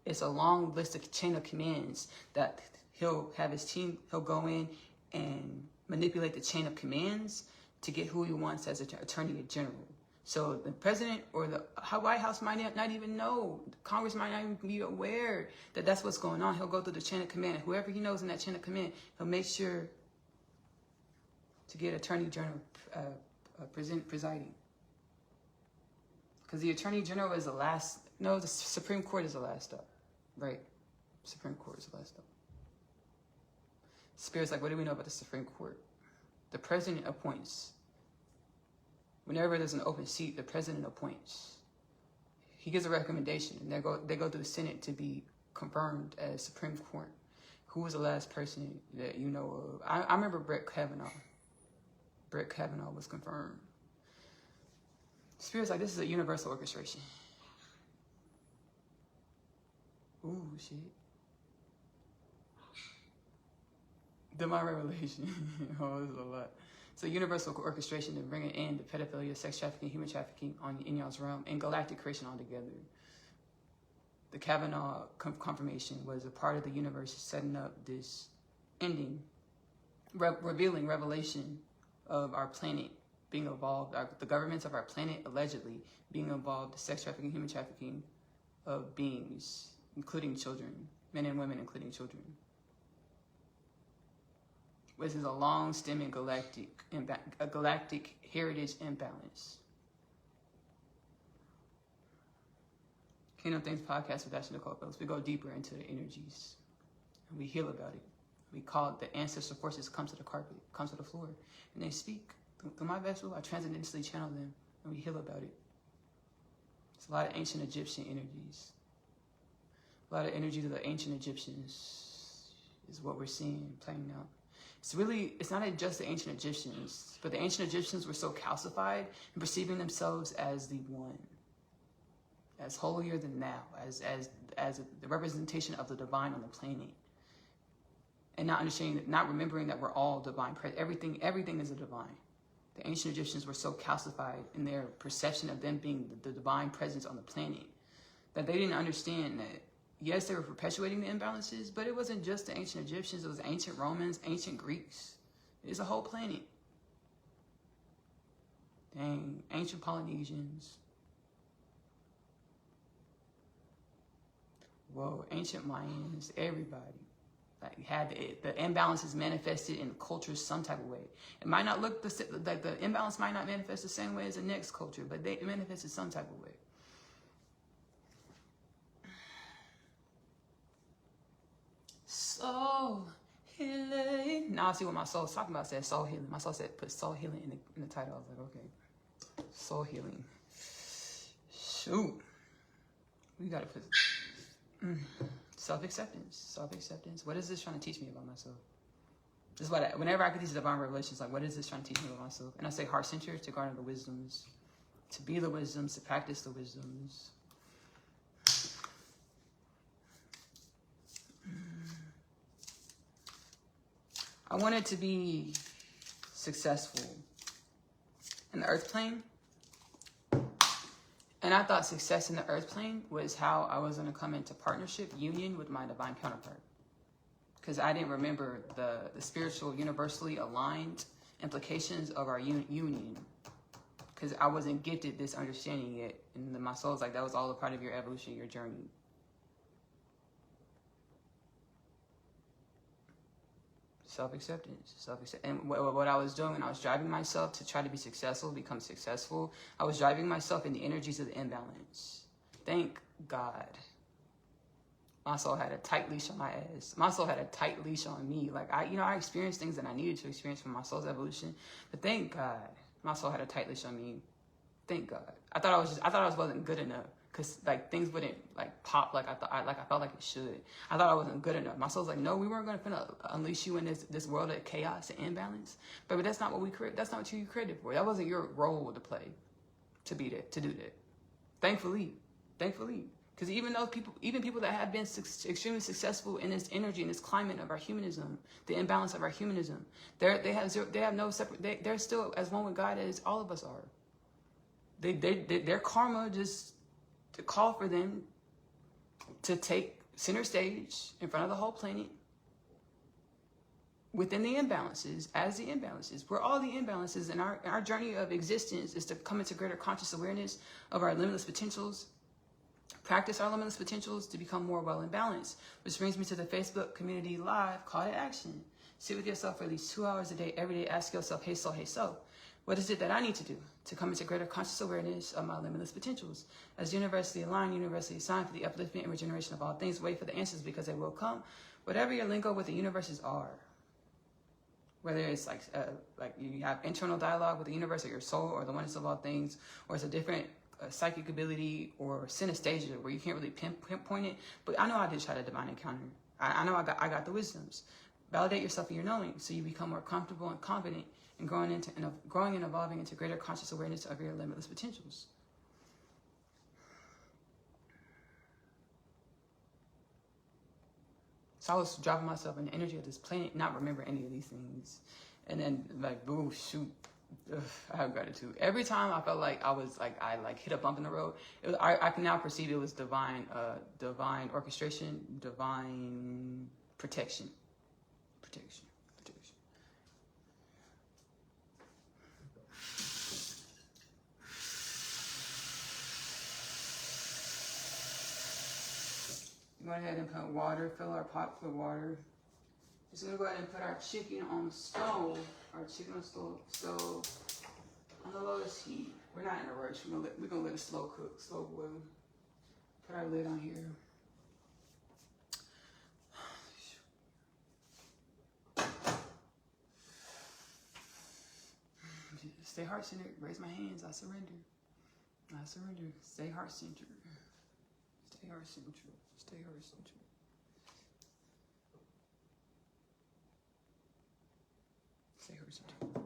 It's a long list of chain of commands that he'll have his team, he'll go in and manipulate the chain of commands to get who he wants as Attorney General. So the president or the White House might not even know. Congress might not even be aware that that's what's going on. He'll go through the chain of command. Whoever he knows in that chain of command, he'll make sure to get Attorney General presiding. Because the Attorney General is the last. No, the Supreme Court is the last stop, right? Supreme Court is the last stop. Spirit's like, what do we know about the Supreme Court? The president appoints. Whenever there's an open seat, the president appoints. He gives a recommendation, and they go to the Senate to be confirmed as Supreme Court. Who was the last person that you know of? I remember Brett Kavanaugh. Brett Kavanaugh was confirmed. Spirit's like, this is a universal orchestration. Ooh, shit. Divine revelation. Oh, this is a lot. So universal orchestration to bring it in the pedophilia, sex trafficking, human trafficking in y'all's realm, and galactic creation altogether. The Kavanaugh confirmation was a part of the universe setting up this ending revealing revelation of our planet being evolved, the governments of our planet allegedly being involved in sex trafficking, human trafficking of beings, including children, men and women, including children. Which is a long-stemming galactic heritage imbalance. Kingdom Things podcast with Ashley-Nicole. We go deeper into the energies, and we heal about it. We call it the ancestor forces come to the carpet, come to the floor, and they speak. Through my vessel, I transcendentally channel them, and we heal about it. It's a lot of ancient Egyptian energies. A lot of energies of the ancient Egyptians is what we're seeing playing out. It's not just the ancient Egyptians, but the ancient Egyptians were so calcified and perceiving themselves as the one, as holier than thou, as the representation of the divine on the planet. And not understanding, not remembering that we're all divine. Everything is a divine. The ancient Egyptians were so calcified in their perception of them being the divine presence on the planet that they didn't understand that, yes, they were perpetuating the imbalances, but it wasn't just the ancient Egyptians. It was ancient Romans, ancient Greeks. It's a whole planet. Dang, ancient Polynesians. Whoa, ancient Mayans, everybody. Like had the imbalances manifested in cultures some type of way. It might not look like the imbalance might not manifest the same way as the next culture, but they manifested some type of way. Soul healing. Now I see what my soul's talking about. It said soul healing. My soul said put soul healing in the title. I was like, okay, soul healing. Shoot, we gotta put. Self-acceptance. What is this trying to teach me about myself? This is what whenever I get these divine revelations, like, what is this trying to teach me about myself? And I say heart-centered, to garner the wisdoms, to be the wisdoms, to practice the wisdoms. I wanted to be successful in the earth plane. And I thought success in the earth plane was how I was going to come into partnership, union with my divine counterpart. Because I didn't remember the spiritual, universally aligned implications of our union. Because I wasn't gifted this understanding yet. And my soul's like, that was all a part of your evolution, your journey. Self-acceptance. And what I was doing when I was driving myself to try to be successful, become successful, I was driving myself in the energies of the imbalance. Thank God. My soul had a tight leash on my ass. My soul had a tight leash on me. Like, I experienced things that I needed to experience from my soul's evolution. But thank God, my soul had a tight leash on me. Thank God. I thought I wasn't good enough. Because, like, things wouldn't, like, pop like I felt like it should. I thought I wasn't good enough. My soul's like, no, we weren't going to unleash you in this world of chaos and imbalance. But that's not what we created. That's not what you created for. That wasn't your role to play, to be that, to do that. Thankfully. Because even people that have been extremely successful in this energy, in this climate of our humanism, the imbalance of our humanism, they have no separate, they're still as one with God as all of us are. Their karma just to call for them to take center stage in front of the whole planet within the imbalances, as the imbalances. We're all the imbalances, and our journey of existence is to come into greater conscious awareness of our limitless potentials, practice our limitless potentials to become more well in balance, which brings me to the Facebook community live call to action. Sit with yourself for at least 2 hours a day, every day. Ask yourself, hey soul, what is it that I need to do to come into greater conscious awareness of my limitless potentials? As universally aligned, universally assigned for the upliftment and regeneration of all things, wait for the answers because they will come. Whatever your lingo with the universes are, whether it's like you have internal dialogue with the universe or your soul or the oneness of all things, or it's a different psychic ability or synesthesia where you can't really pinpoint it. But I know I did try to divine encounter. I know I got the wisdoms. Validate yourself in your knowing so you become more comfortable and confident and growing and evolving into greater conscious awareness of your limitless potentials. So I was dropping myself in the energy of this planet, not remember any of these things. And then like, boo, shoot, I have gratitude. Every time I felt like I hit a bump in the road, I can now perceive it was divine orchestration, divine protection. Go ahead and put water, fill our pot with water. Just gonna go ahead and put our chicken on the stove. Our chicken on the stove on the lowest heat. We're not in a rush. We're gonna let it slow cook, slow boil. Put our lid on here. Stay heart centered. Raise my hands. I surrender. I surrender. Stay heart centered. Stay heart centered. Stay heart centered. Stay heart centered.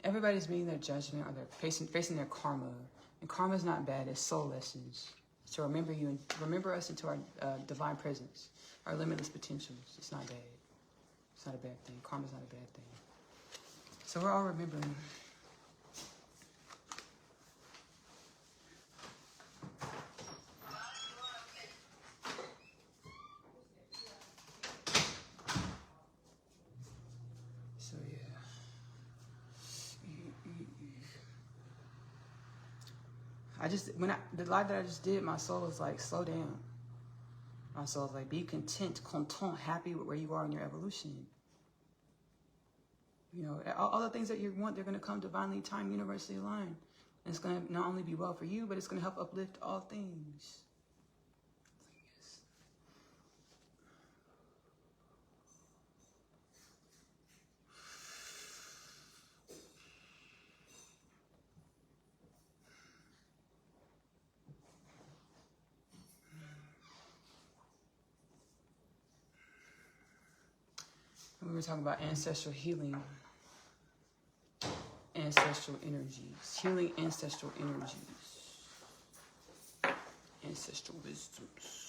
Everybody's meeting their judgment or they're facing their karma. And karma is not bad. It's soul lessons. So remember us into our divine presence, our limitless potentials. It's not bad. It's not a bad thing. Karma's not a bad thing. So we're all remembering. So yeah. The live that I just did, my soul was like, slow down. My soul was like, be content, happy with where you are in your evolution. You know, all the things that you want, they're going to come divinely timed, universally aligned. And it's going to not only be well for you, but it's going to help uplift all things. We were talking about ancestral healing, ancestral energies, healing ancestral energies, ancestral wisdoms.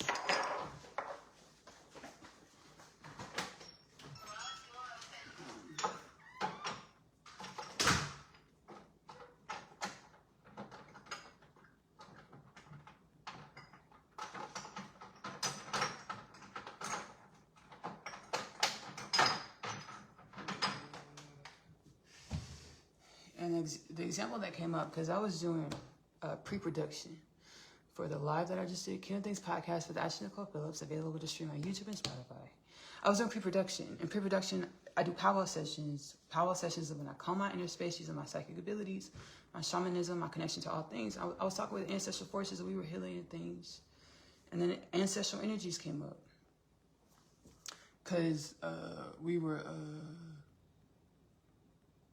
And the example that came up, because I was doing pre-production for the live that I just did, Kingdom Things podcast with Ashley-Nicole Phillips, available to stream on YouTube and Spotify. I was doing pre-production. In pre-production, I do powwow sessions. Powwow sessions is when I calm my inner space using my psychic abilities, my shamanism, my connection to all things. I was talking with ancestral forces and we were healing things. And then ancestral energies came up. Because we were...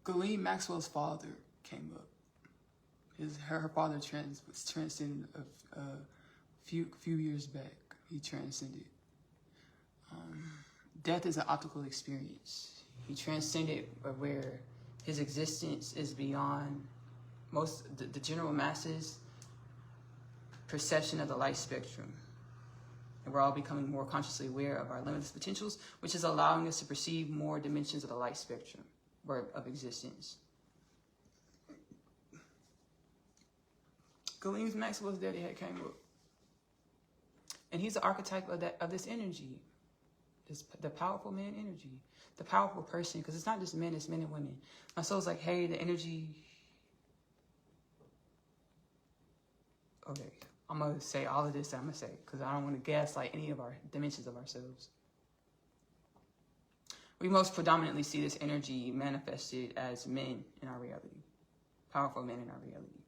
Ghislaine Maxwell's father came up. Her father was transcended a few years back. He transcended. Death is an optical experience. He transcended where his existence is beyond the general masses' perception of the light spectrum. And we're all becoming more consciously aware of our limitless potentials, which is allowing us to perceive more dimensions of the light spectrum of existence. Ghislaine Maxwell's daddy had came up. And he's the archetype of this energy. The powerful man energy. The powerful person. Because it's not just men, it's men and women. My soul's like, hey, the energy... Okay, I'm going to say all of this that I'm going to say. Because I don't want to gaslight any of our dimensions of ourselves. We most predominantly see this energy manifested as men in our reality. Powerful men in our reality.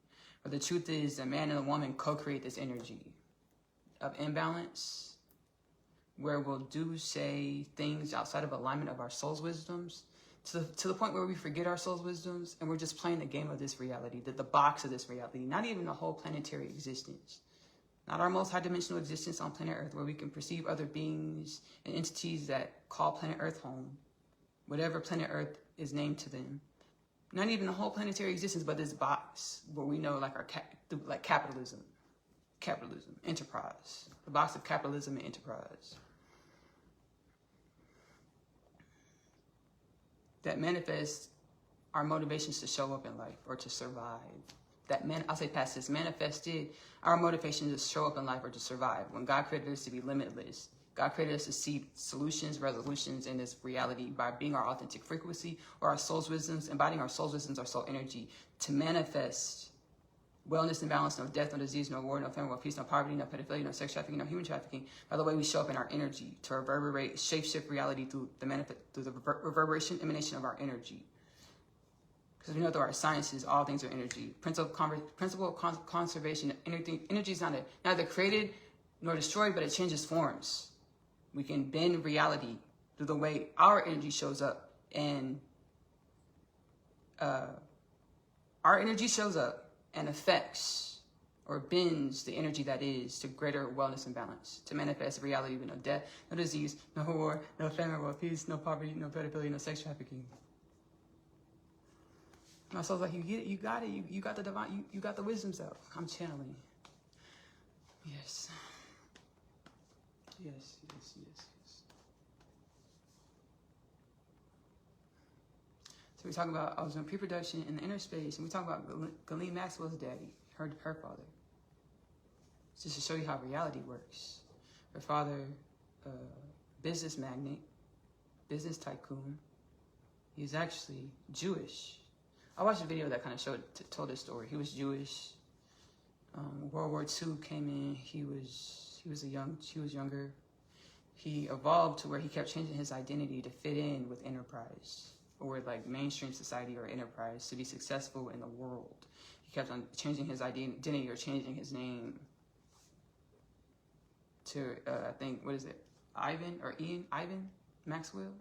But the truth is, a man and a woman co-create this energy of imbalance, where we'll say things outside of alignment of our soul's wisdoms, to the point where we forget our soul's wisdoms, and we're just playing the game of this reality, the box of this reality, not even the whole planetary existence. Not our most high-dimensional existence on planet Earth, where we can perceive other beings and entities that call planet Earth home, whatever planet Earth is named to them. Not even the whole planetary existence, but this box where we know like capitalism, enterprise, the box of capitalism and enterprise. That manifests our motivations to show up in life or to survive. I'll say past tense, manifested our motivation to show up in life or to survive. When God created us to be limitless, God created us to see solutions, resolutions in this reality by being our authentic frequency or our soul's wisdoms, embodying our soul's wisdoms, our soul energy to manifest wellness and balance, no death, no disease, no war, no famine, no peace, no poverty, no pedophilia, no sex trafficking, no human trafficking, by the way we show up in our energy to reverberate, shape-shift reality through the reverberation, emanation of our energy. Because we know through our sciences, all things are energy. Principle of conservation, energy is neither created nor destroyed, but it changes forms. We can bend reality through the way our energy shows up. And our energy shows up and affects or bends the energy that is to greater wellness and balance, to manifest reality with no death, no disease, no war, no famine, no peace, no poverty, no pedophilia, no sex trafficking. My soul's like, you get it, you got it, you got the divine, you got the wisdoms out. I'm channeling. Yes. Yes. So we talk about, I was doing pre-production in the inner space, and we talk about Ghislaine Maxwell's daddy, her father. Just to show you how reality works. Her father, business magnate, business tycoon. He's actually Jewish. I watched a video that kind of told his story. He was Jewish. World War II came in. He was younger. He evolved to where he kept changing his identity to fit in with enterprise, or like mainstream society or enterprise, to be successful in the world. He kept on changing his identity or changing his name to, I think, what is it? Ivan Maxwell?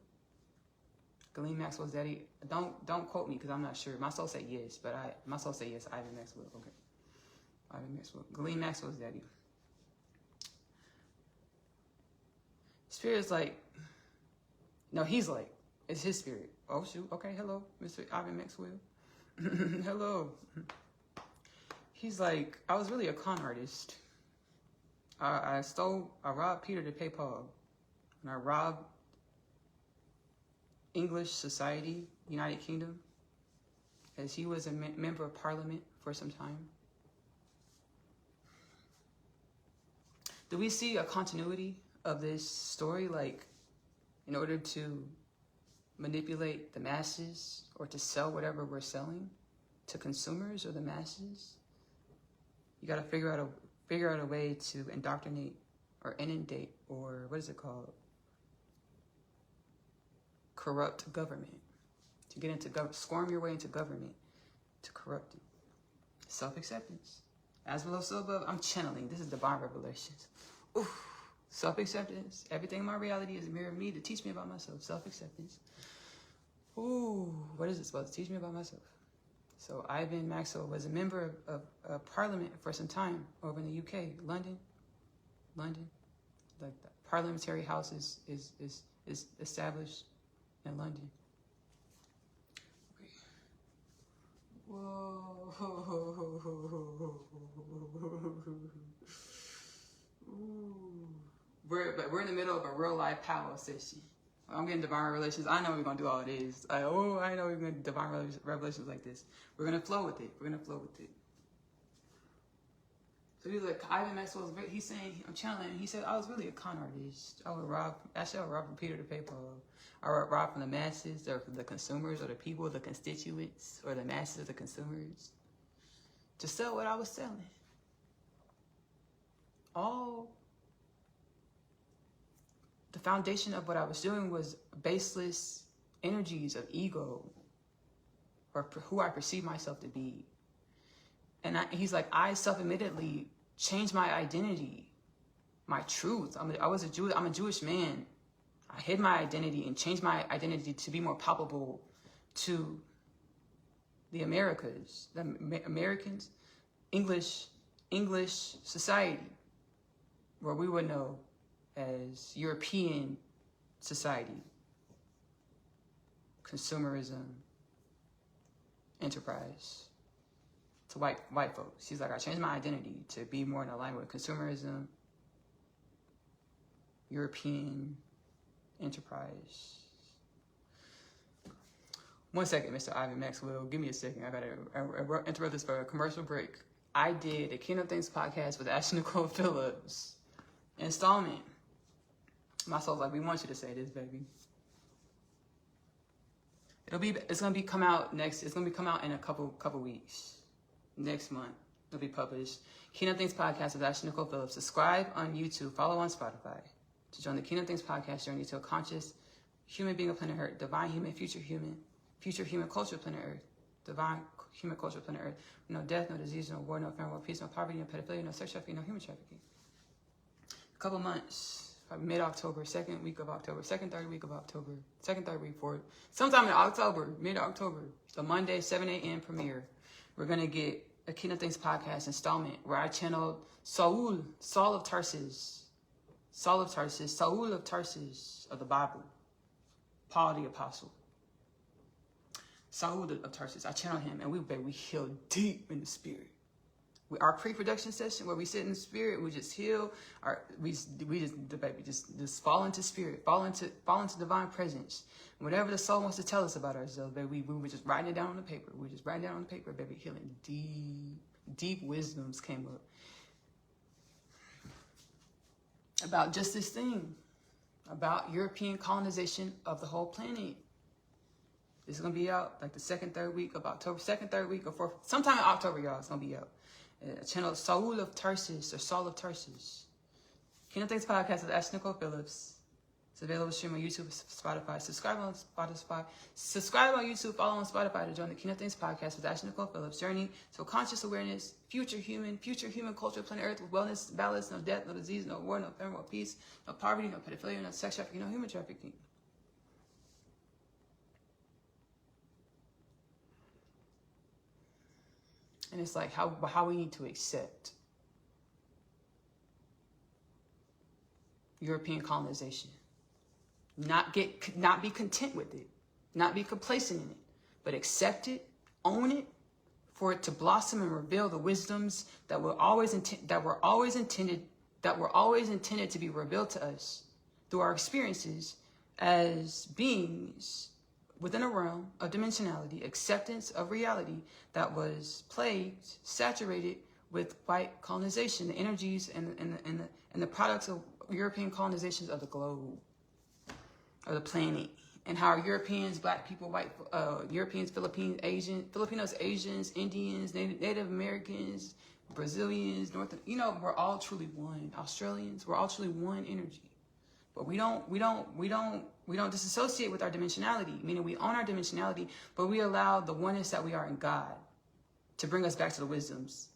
Ghislaine Maxwell's daddy. Don't quote me because I'm not sure. My soul said yes, but my soul said yes, Ivan Maxwell. Okay. Ivan Maxwell. Ghislaine Maxwell's daddy. Spirit's like, no, he's like, it's his spirit. Oh, shoot. Okay, hello, Mr. Ivan Maxwell. Hello. He's like, I was really a con artist. I robbed Peter to pay Paul. And I robbed English society, United Kingdom, as he was a member of parliament for some time. Do we see a continuity of this story? Like, in order to manipulate the masses or to sell whatever we're selling to consumers or the masses, you got to figure out a way to indoctrinate or inundate, or what is it called? Corrupt government. To get into squirm your way into government, to corrupt it. Self-acceptance. As below, so above. I'm channeling. This is divine revelations. Oof. Self-acceptance. Everything in my reality is a mirror of me to teach me about myself. Self-acceptance. Ooh, what is it supposed to teach me about myself? So Ivan Maxwell was a member of parliament for some time over in the UK, London. Like the parliamentary house is established in London. Okay. Whoa. Ooh. We're in the middle of a real life powwow session. I'm getting divine revelations. I know we're going to do all it is. I know we're going to do divine revelations like this. We're going to flow with it. So he's like, Ivan Maxwell's, he's saying, I'm channeling, he said, I was really a con artist. I would rob from Peter to pay Paul. I would rob from the masses, or from the consumers, or the people, the constituents, or the masses of the consumers, to sell what I was selling. All the foundation of what I was doing was baseless energies of ego, or who I perceive myself to be. And he's like, I self-admittedly changed my identity, my truth. I'm a Jewish man. I hid my identity and changed my identity to be more palpable to the Americas, the Americans, English society, where we would know as European society, consumerism, enterprise, to white folks. He's like, I changed my identity to be more in alignment with consumerism, European enterprise. 1 second, Mr. Ivan Maxwell. Give me a second. I gotta interrupt this for a commercial break. I did a Kingdom Things podcast with Ashley-Nicole Phillips installment My soul's like, we want you to say this, baby. It's gonna be come out in a couple weeks. Next month, it'll be published. Kingdom Things Podcast with Ashley-Nicole Phillips. Subscribe on YouTube, follow on Spotify to join the Kingdom Things Podcast journey to a conscious human being of planet Earth, divine human, future human culture of planet Earth, divine human culture of planet Earth. No death, no disease, no war, no famine, no peace, no poverty, no pedophilia, no sex trafficking, no human trafficking. A couple months, mid-October, second, third week of October, fourth, sometime in October, mid-October, the Monday, 7 a.m. premiere. We're going to get a Kingdom Things Podcast installment where I channeled Saul of Tarsus of the Bible, Paul the Apostle. Saul of Tarsus, I channeled him, and we heal deep in the spirit. Our pre-production session where we sit in the spirit, we just heal. We just fall into spirit, fall into divine presence. Whatever the soul wants to tell us about ourselves, baby, we were just writing it down on the paper. We were just writing it down on the paper, baby. Healing deep wisdoms came up about just this thing, about European colonization of the whole planet. This is gonna be out like the third week of October, sometime in October, y'all. It's gonna be out. Channel Saul of Tarsus. Kingdom Things Podcast with Ashley-Nicole Phillips. It's available stream on YouTube, Spotify. Subscribe on YouTube, follow on Spotify to join the Kingdom Things Podcast with Ashley-Nicole Phillips. Journey to conscious awareness, future human culture, planet Earth with wellness, balance, no death, no disease, no war, no famine, no peace, no poverty, no pedophilia, no sex trafficking, no human trafficking. And it's like how we need to accept European colonization. Not be content with it, not be complacent in it, but accept it, own it, for it to blossom and reveal the wisdoms that were always intended to be revealed to us through our experiences as beings within a realm of dimensionality, acceptance of reality that was plagued, saturated with white colonization, the energies and the products of European colonizations of the globe, of the planet, and how Europeans, Black people, Europeans, Filipinos, Asians, Indians, Native Americans, Brazilians, we're all truly one. Australians, we're all truly one energy. But we don't disassociate with our dimensionality, meaning we own our dimensionality, but we allow the oneness that we are in God to bring us back to the wisdoms.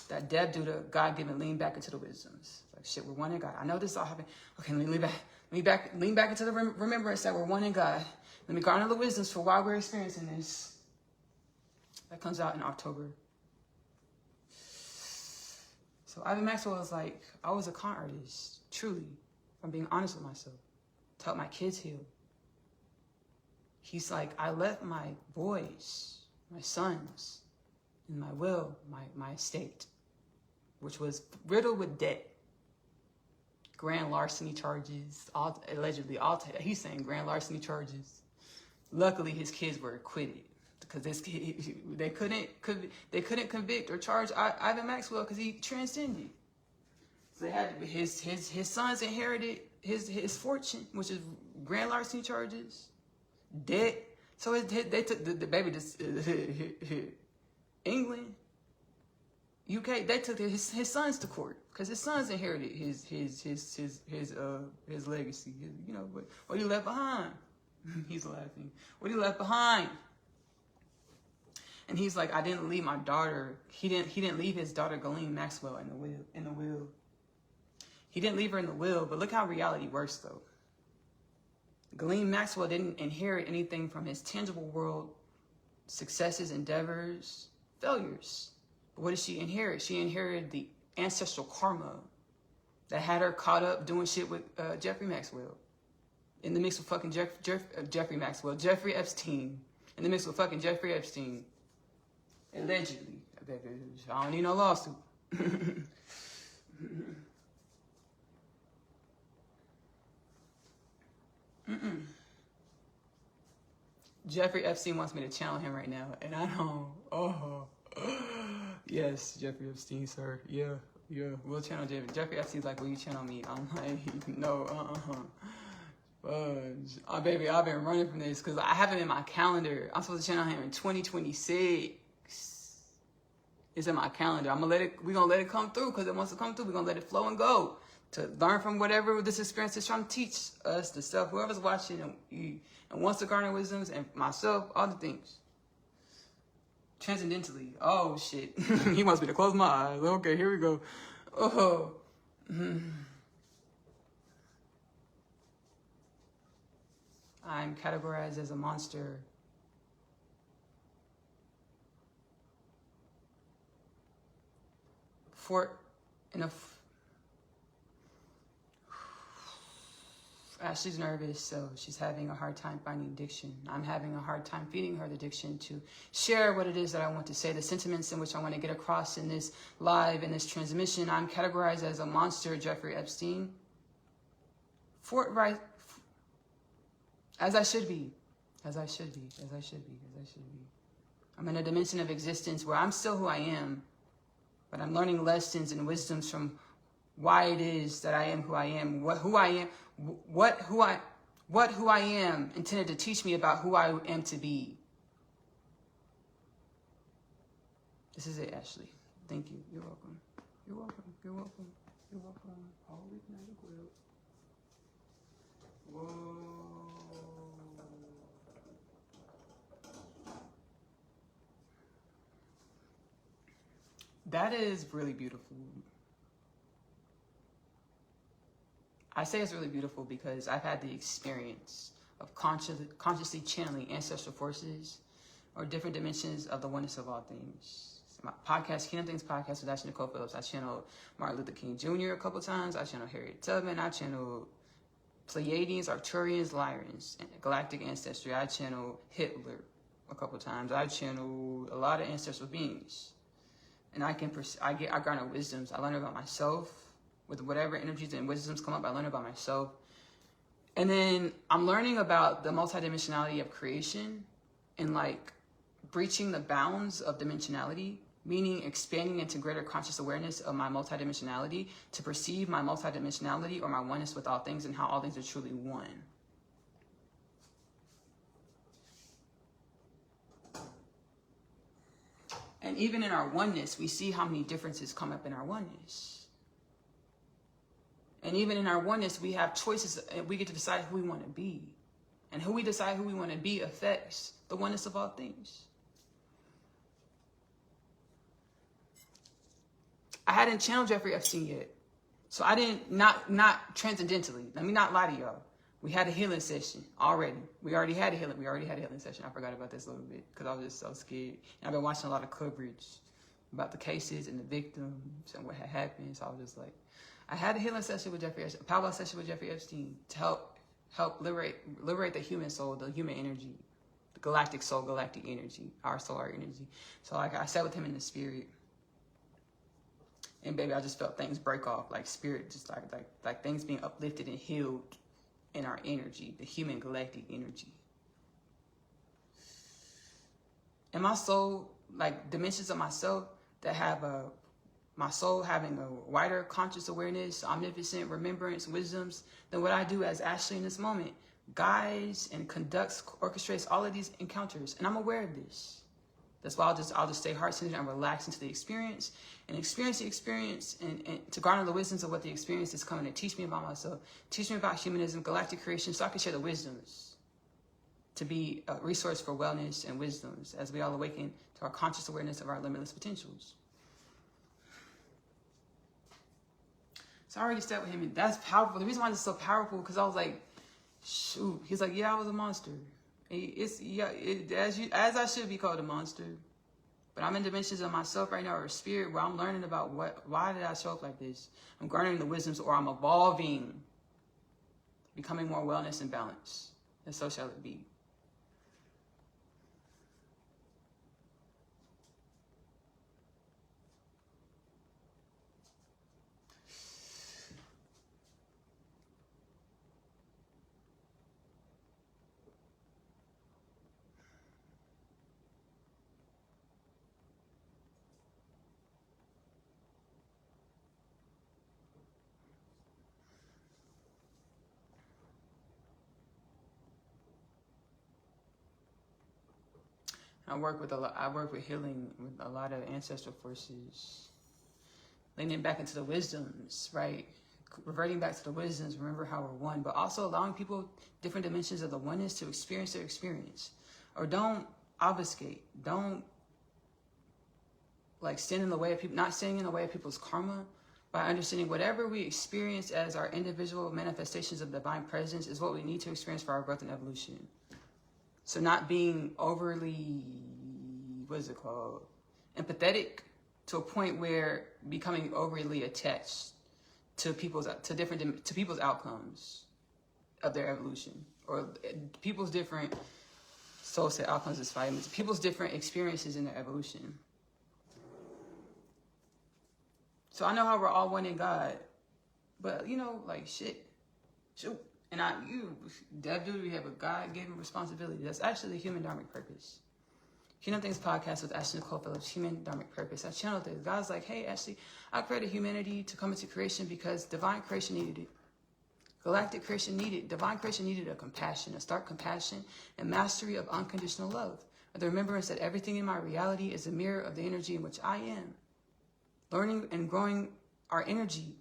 That Deb do the God-given lean back into the wisdoms. Like, shit, we're one in God. I know this all happened. Okay, let me lean back into the remembrance that we're one in God. Let me garner the wisdoms for why we're experiencing this. That comes out in October. So Ivan Maxwell is like, I was a con artist, truly. I'm being honest with myself, to help my kids heal. He's like, I left my boys, my sons, in my will, my estate, which was riddled with debt, grand larceny charges, he's saying grand larceny charges. Luckily, his kids were acquitted because they couldn't convict or charge Ivan Maxwell because he transcended. So they had his sons inherited his fortune, which is grand larceny charges, debt. So they took the baby to England, UK. They took his sons to court because his sons inherited his legacy. What he left behind. He's laughing. What he left behind. And he's like, I didn't leave my daughter. He didn't leave his daughter Ghislaine Maxwell in the will. He didn't leave her in the will, but look how reality works, though. Ghislaine Maxwell didn't inherit anything from his tangible world, successes, endeavors, failures. But what did she inherit? She inherited the ancestral karma that had her caught up doing shit with Jeffrey Maxwell. In the mix with fucking Jeffrey Epstein. In the mix with fucking Jeffrey Epstein. Allegedly. I don't need no lawsuit. Jeffrey Epstein wants me to channel him right now, and I don't. Yes, Jeffrey Epstein, sir. Yeah. Yeah, we'll channel Jeffrey. Jeffrey Epstein's like, will you channel me? I'm like, no, fudge. Oh, baby, I've been running from this because I have it in my calendar. I'm supposed to channel him in 2026. It's in my calendar. We're gonna let it come through because it wants to come through. We're gonna let it flow and go to learn from whatever this experience is trying to teach us, the stuff, whoever's watching and wants to garner wisdoms, and myself, all the things. Transcendentally. Oh, shit. He wants me to close my eyes. Okay, here we go. Oh. I'm categorized as a monster. Ashley's nervous, so she's having a hard time finding diction. I'm having a hard time feeding her the diction to share what it is that I want to say, the sentiments in which I want to get across in this live, in this transmission. I'm categorized as a monster, Jeffrey Epstein. As I should be. As I should be. As I should be. As I should be. I'm in a dimension of existence where I'm still who I am, but I'm learning lessons and wisdoms from why it is that I am who I am, what who I am intended to teach me about who I am to be. This is it, Ashley. Thank you. You're welcome. You're welcome. You're welcome. You're welcome. Holy Menljkua. Whoa. That is really beautiful. I say it's really beautiful because I've had the experience of consciously channeling ancestral forces or different dimensions of the oneness of all things. So my podcast, Kingdom Things podcast with Ashley-Nicole Phillips, I channeled Martin Luther King Jr. a couple times. I channeled Harriet Tubman. I channeled Pleiadians, Arcturians, Lyrians, galactic ancestry. I channeled Hitler a couple times. I channeled a lot of ancestral beings. And I garner wisdoms. I learn about myself. With whatever energies and wisdoms come up, I learn about myself. And then I'm learning about the multidimensionality of creation and like breaching the bounds of dimensionality, meaning expanding into greater conscious awareness of my multidimensionality to perceive my multidimensionality or my oneness with all things and how all things are truly one. And even in our oneness, we see how many differences come up in our oneness. And even in our oneness, we have choices, and we get to decide who we want to be. And who we decide who we want to be affects the oneness of all things. I hadn't channeled Jeffrey Epstein yet. So I didn't, not transcendentally. Let me not lie to y'all. We had a healing session already. We already had a healing session. I forgot about this a little bit because I was just so scared. And I've been watching a lot of coverage about the cases and the victims and what had happened. So I was just like, I had a healing session with Jeffrey Epstein, a powwow session with Jeffrey Epstein to help liberate the human soul, the human energy, the galactic soul, galactic energy, our soul, our energy. So like I sat with him in the spirit, and baby, I just felt things break off, like spirit, just like things being uplifted and healed in our energy, the human galactic energy. And my soul, like dimensions of myself that have my soul having a wider conscious awareness, omnipotent remembrance, wisdoms, than what I do as Ashley in this moment, guides and conducts, orchestrates all of these encounters. And I'm aware of this. That's why I'll just stay heart-centered and relax into the experience and experience the experience and to garner the wisdoms of what the experience is coming to teach me about myself, teach me about humanism, galactic creation, so I can share the wisdoms to be a resource for wellness and wisdoms as we all awaken to our conscious awareness of our limitless potentials. So I already stepped with him, and that's powerful. The reason why it's so powerful, because I was like, shoot. He's like, yeah, I was a monster. As I should be called a monster. But I'm in dimensions of myself right now, or spirit, where I'm learning about why did I show up like this? I'm garnering the wisdoms, or I'm evolving, becoming more wellness and balance. And so shall it be. I work with healing with a lot of ancestral forces, leaning back into the wisdoms, right? Reverting back to the wisdoms, remember how we're one, but also allowing people different dimensions of the oneness to experience their experience. Or don't obfuscate, don't like stand in the way of people, not standing in the way of people's karma, by understanding whatever we experience as our individual manifestations of divine presence is what we need to experience for our growth and evolution. So not being overly, what is it called, empathetic to a point where becoming overly attached to people's outcomes of their evolution, or people's different soul set outcomes is fine. People's different experiences in their evolution. So I know how we're all one in God, but you know, like shoot. And Dev duty, we have a God-given responsibility. That's actually the human dharmic purpose. Kingdom Things podcast with Ashley-Nicole Phillips, human dharmic purpose. I channeled this. God's like, hey, Ashley, I created humanity to come into creation because divine creation needed it. Galactic creation needed, divine creation needed a compassion, a stark compassion and mastery of unconditional love. The remembrance that everything in my reality is a mirror of the energy in which I am. Learning and growing our energy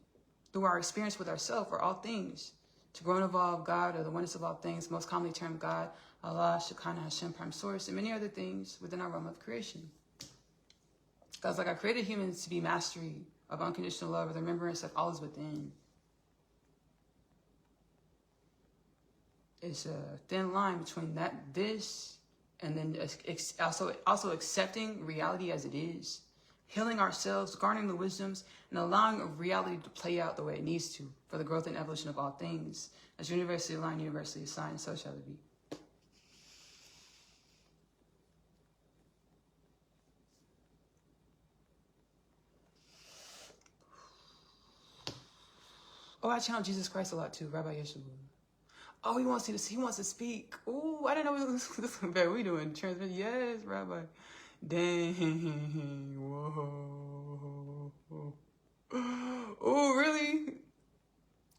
through our experience with ourselves or all things. To grow and evolve God, or the oneness of all things, most commonly termed God, Allah, Shekinah, Hashem, Prime Source, and many other things within our realm of creation. God's like, I created humans to be mastery of unconditional love, or the remembrance of all is within. It's a thin line between this, and then also accepting reality as it is. Healing ourselves, garnering the wisdoms, and allowing reality to play out the way it needs to for the growth and evolution of all things. As universally aligned, universally assigned, so shall it be. Oh, I channel Jesus Christ a lot too, Rabbi Yeshua. Oh, he wants to speak. Oh, I didn't know this was bad. We doing transmit. Yes, Rabbi. Dang. Whoa. Oh, really?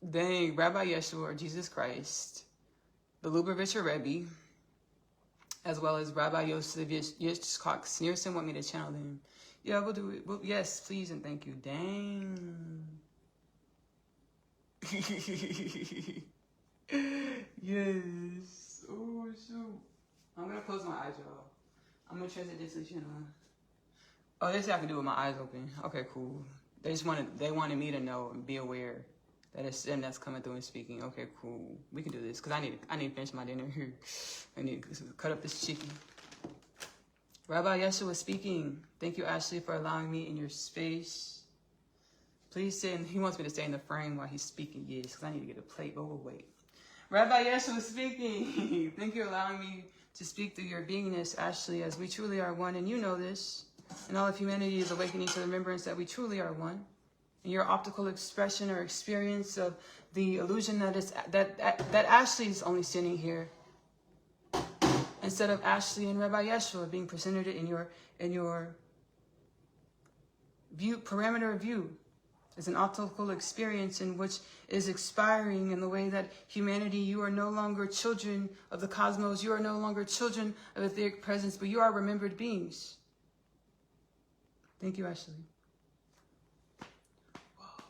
Dang. Rabbi Yeshua or Jesus Christ, the Lubavitcher Rebbe, as well as Rabbi Yitzchak Sneerson want me to channel them. Yeah, we'll do it. Yes, please and thank you. Dang. Yes. Oh, shoot. I'm going to close my eyes, y'all. I'm going to transit this channel. Oh, this I can do with my eyes open. Okay, cool. They wanted me to know and be aware that it's them that's coming through and speaking. Okay, cool. We can do this because I need to finish my dinner here. I need to cut up this chicken. Rabbi Yeshua speaking. Thank you, Ashley, for allowing me in your space. Please sit. He wants me to stay in the frame while he's speaking. Yes, because I need to get a plate. Oh, wait. Rabbi Yeshua speaking. Thank you for allowing me to speak through your beingness, Ashley, as we truly are one, and you know this. And all of humanity is awakening to the remembrance that we truly are one. And your optical expression or experience of the illusion that Ashley is only standing here, instead of Ashley and Rabbi Yeshua being presented in your view, parameter of view. Is an optical experience in which is expiring in the way that humanity, you are no longer children of the cosmos, you are no longer children of etheric presence, but you are remembered beings. Thank you, Ashley. Whoa.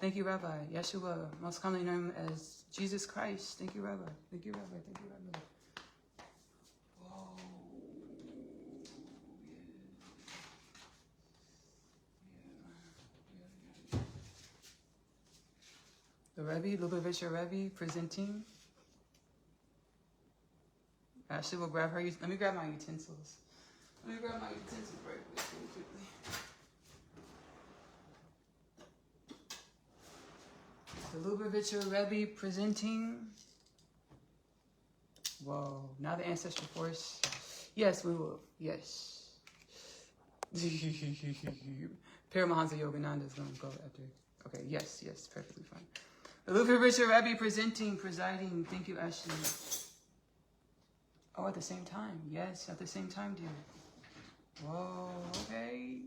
Thank you, Rabbi Yeshua, most commonly known as Jesus Christ. Thank you, Rabbi. Thank you, Rabbi. Thank you, Rabbi. The Rebbe, Lubavitcher Rebbe, presenting. Ashley will grab her. Let me grab my utensils. Right quickly. The Lubavitcher Rebbe presenting. Whoa, now the ancestral force. Yes, we will. Yes. Paramahansa Yogananda is going to go after. Okay, yes, perfectly fine. The Lubavitcher Rebbe presiding. Thank you, Ashley. Oh, at the same time. Yes, at the same time, dear. Whoa, okay.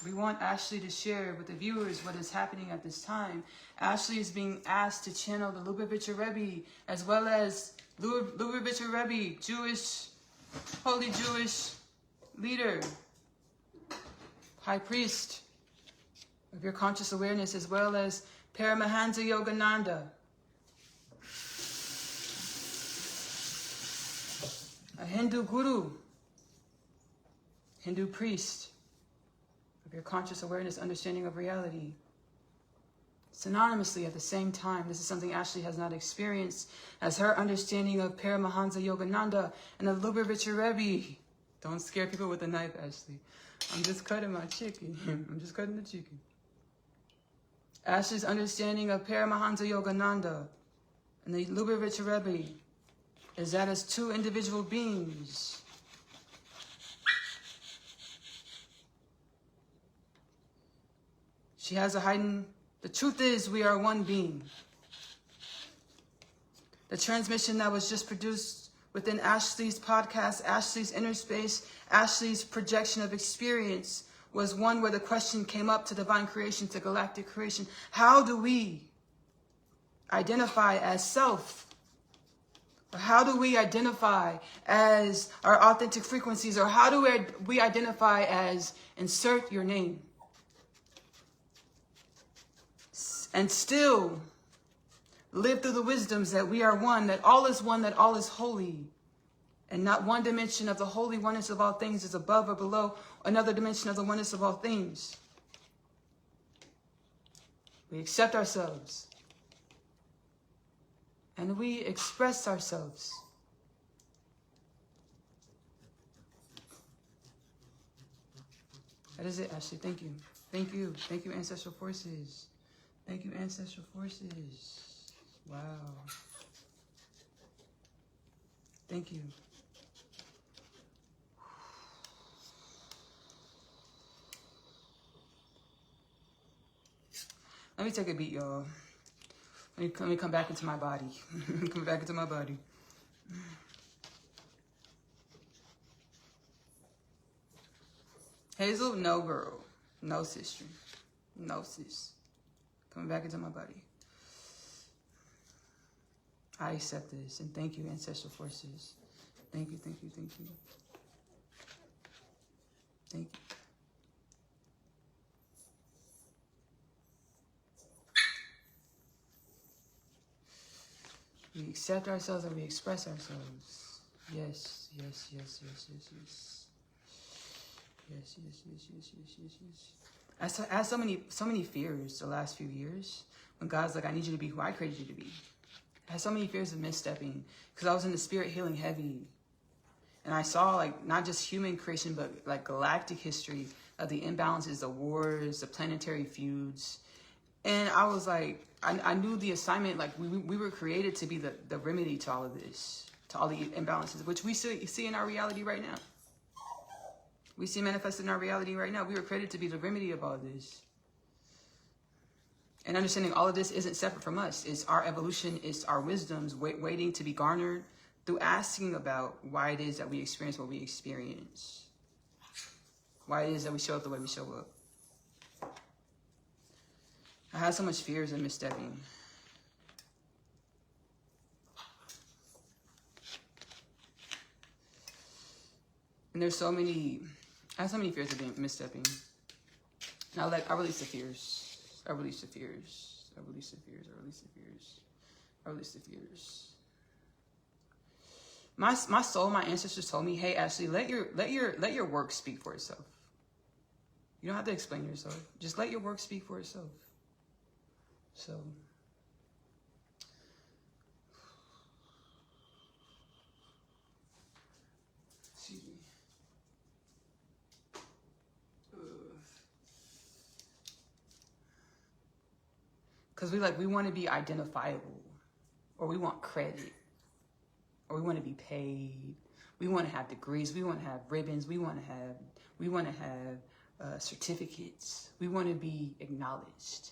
We want Ashley to share with the viewers what is happening at this time. Ashley is being asked to channel the Lubavitcher Rebbe, as well as Lubavitcher Rebbe, Jewish, holy Jewish leader, high priest of your conscious awareness, as well as Paramahansa Yogananda, a Hindu guru, Hindu priest of your conscious awareness, understanding of reality. Synonymously at the same time, this is something Ashley has not experienced, as her understanding of Paramahansa Yogananda and the Lubavitcher Rebbe. Don't scare people with a knife, Ashley. I'm just cutting my chicken. I'm just cutting the chicken. Ashley's understanding of Paramahansa Yogananda and the Lubavitcher Rebbe is that as two individual beings. She has a heightened... The truth is, we are one being. The transmission that was just produced within Ashley's podcast, Ashley's inner space, Ashley's projection of experience, was one where the question came up to divine creation, to galactic creation. How do we identify as self? Or how do we identify as our authentic frequencies? Or how do we identify as insert your name? And still live through the wisdoms that we are one, that all is holy. And not one dimension of the holy oneness of all things is above or below another dimension of the oneness of all things. We accept ourselves. And we express ourselves. That is it, Ashley. Thank you. Thank you. Thank you, ancestral forces. Thank you, ancestral forces. Wow. Thank you. Let me take a beat, y'all. Let me come back into my body. Come back into my body. Hazel, no girl. No sister. No sis. Coming back into my body. I accept this. And thank you, ancestral forces. Thank you, thank you, thank you. Thank you. We accept ourselves and we express ourselves. Yes, yes, yes, yes, yes, yes. Yes, yes, yes, yes, yes, yes, yes. I had so many fears the last few years when God's like, I need you to be who I created you to be. I had so many fears of misstepping because I was in the spirit healing heavy. And I saw like not just human creation, but like galactic history of the imbalances, the wars, the planetary feuds. And I was like, I knew the assignment, like we were created to be the remedy to all of this, to all the imbalances, which we see in our reality right now. We see manifested in our reality right now. We were created to be the remedy of all this. And understanding all of this isn't separate from us. It's our evolution, it's our wisdoms waiting to be garnered through asking about why it is that we experience what we experience. Why it is that we show up the way we show up. I had so much fears of misstepping. And there's so many... I have so many fears of being misstepping. Now, like, I release the fears. I release the fears. I release the fears. I release the fears. I release the fears. My soul, my ancestors told me, hey, Ashley, let your work speak for itself. You don't have to explain yourself. Just let your work speak for itself. So... Because we want to be identifiable, or we want credit, or we want to be paid. We want to have degrees. We want to have ribbons. We want to have certificates. We want to be acknowledged.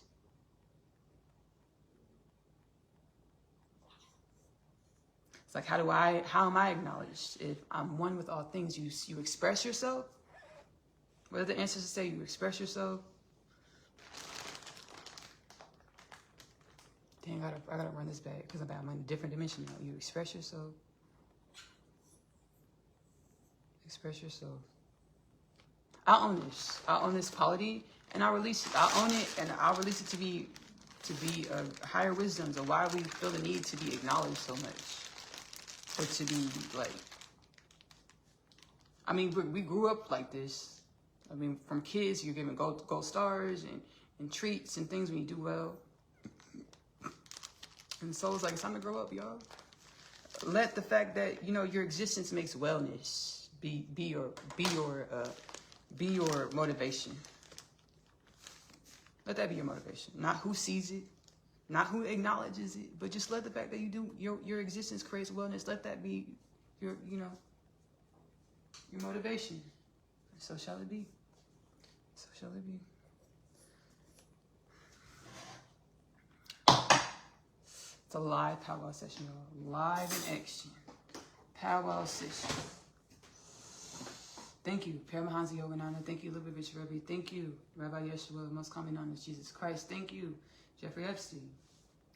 It's like, how am I acknowledged? If I'm one with all things, you express yourself. What did the ancestors say? You express yourself. Dang, I gotta run this back because I'm in a different dimension now. You express yourself. Express yourself. I own this. I own this quality, and I release it. I own it, and I'll release it to be higher wisdoms of why we feel the need to be acknowledged so much, or to be like. I mean, we grew up like this. I mean, from kids, you're given gold stars and treats and things when you do well. And so it's like, it's time to grow up, y'all. Let the fact that, you know, your existence makes wellness be your motivation. Let that be your motivation. Not who sees it, not who acknowledges it, but just let the fact that you do your existence creates wellness. Let that be your, you know, your motivation. So shall it be. So shall it be. It's a live powwow session, y'all. Live in action. Powwow session. Thank you, Paramahansa Yogananda. Thank you, Rebbe. Thank you, Rabbi Yeshua, most commonly known as Jesus Christ. Thank you, Jeffrey Epstein.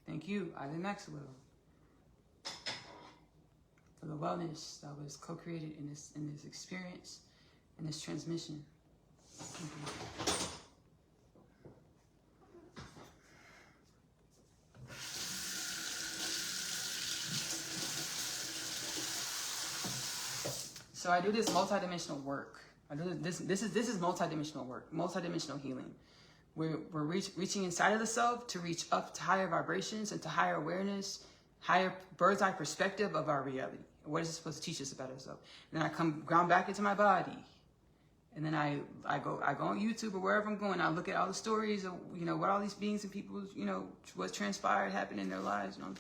Thank you, Isaac Maxwell, for the wellness that was co-created in this experience, in this transmission. Thank you. So I do this multidimensional work. I do this is multidimensional work, multidimensional healing. We're reaching inside of the self to reach up to higher vibrations and to higher awareness, higher bird's eye perspective of our reality. What is it supposed to teach us about ourselves? And then I come ground back into my body. And then I go on YouTube or wherever I'm going. I look at all the stories of, you know, what all these beings and people, you know, what transpired, happened in their lives, you know.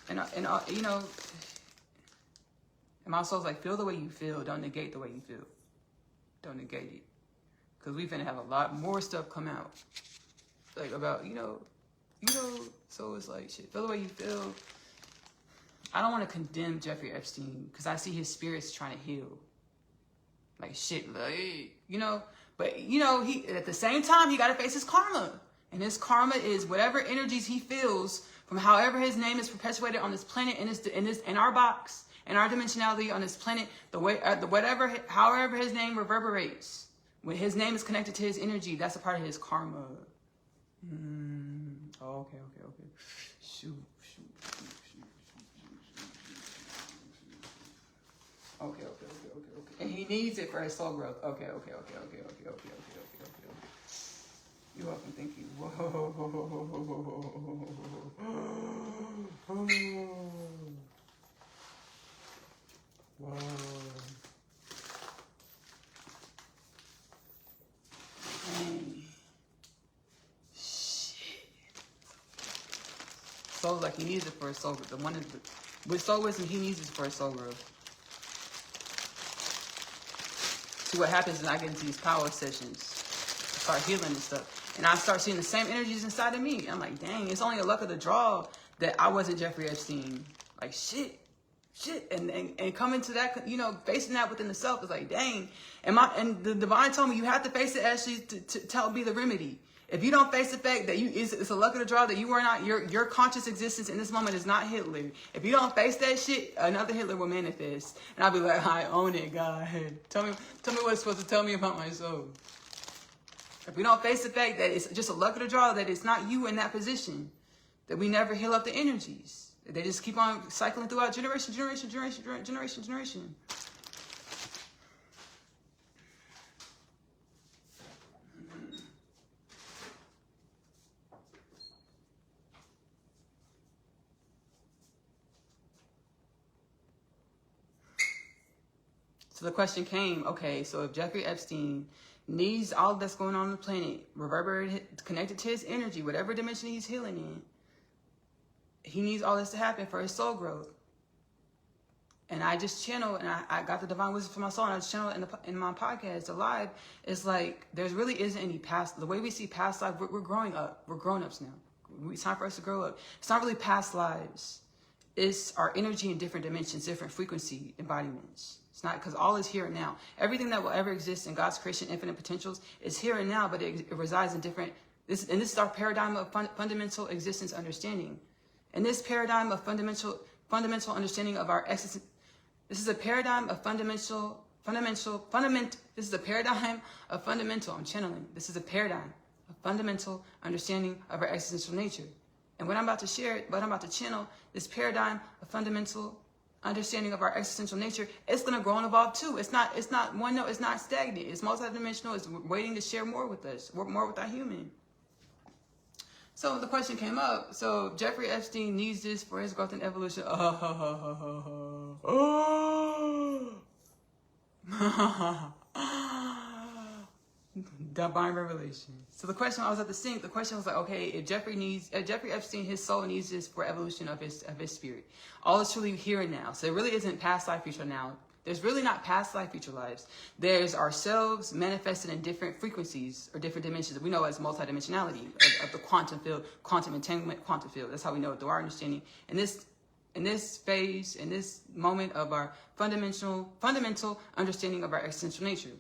And you know, and my soul's like, feel the way you feel. Don't negate the way you feel. Don't negate it. Because we finna have a lot more stuff come out. Like about, you know, so it's like, shit, feel the way you feel. I don't want to condemn Jeffrey Epstein because I see his spirit's trying to heal. Like, shit, like, you know. But, you know, he at the same time, he got to face his karma. And his karma is whatever energies he feels from however his name is perpetuated on this planet, in our box, in our dimensionality on this planet, however his name reverberates. When his name is connected to his energy, that's a part of his karma. Oh, okay. Shoot. Okay. And he needs it for his soul growth. Okay. You're welcome. Thank you. Whoa. Shit. Soul's like he needs it for his soul growth. With soul wisdom, he needs it for his soul growth. See what happens when I get into these power sessions. I start healing and stuff. And I start seeing the same energies inside of me. I'm like, dang, it's only a luck of the draw that I wasn't Jeffrey Epstein. Like, shit. And coming to that, you know, facing that within the self is like, dang. And the divine told me you have to face it, Ashley, to be the remedy. If you don't face the fact that it's a luck of the draw that you are not, your conscious existence in this moment is not Hitler. If you don't face that shit, another Hitler will manifest. And I'll be like, I own it, God. Tell me what's supposed to tell me about my soul. If we don't face the fact that it's just a luck of the draw, that it's not you in that position, that we never heal up the energies. They just keep on cycling throughout generation. So the question came, okay, so if Jeffrey Epstein needs all that's going on the planet, reverberated, connected to his energy, whatever dimension he's healing in, he needs all this to happen for his soul growth. And I just channel, and I got the divine wisdom for my soul, and I just channel in my podcast, Alive. It's like, there really isn't any past. The way we see past life, we're growing up. We're grown-ups now. It's time for us to grow up. It's not really past lives. It's our energy in different dimensions, different frequency embodiments. It's not, because all is here and now. Everything that will ever exist in God's creation, infinite potentials, is here and now, but it resides in different This is our paradigm of fundamental existence understanding. And this paradigm of fundamental understanding of our existence, this is a paradigm of fundamental, this is a paradigm of fundamental, I'm channeling. This is a paradigm of fundamental understanding of our existential nature. And what I'm about to share, what I'm about to channel, this paradigm of fundamental understanding of our existential nature, it's going to grow and evolve too. It's not one note, it's not stagnant. It's multidimensional. It's waiting to share more with us, more with our human. So the question came up. So Jeffrey Epstein needs this for his growth and evolution. Divine revelation. So the question, I was at the sink. The question was like, okay, if Jeffrey Epstein, his soul needs this for evolution of his spirit. All is truly here and now. So it really isn't past life, future now. There's really not past life, future lives. There's ourselves manifested in different frequencies or different dimensions that we know as multidimensionality of the quantum field, quantum entanglement, quantum field. That's how we know it through our understanding. In this phase, in this moment of our fundamental understanding of our existential nature.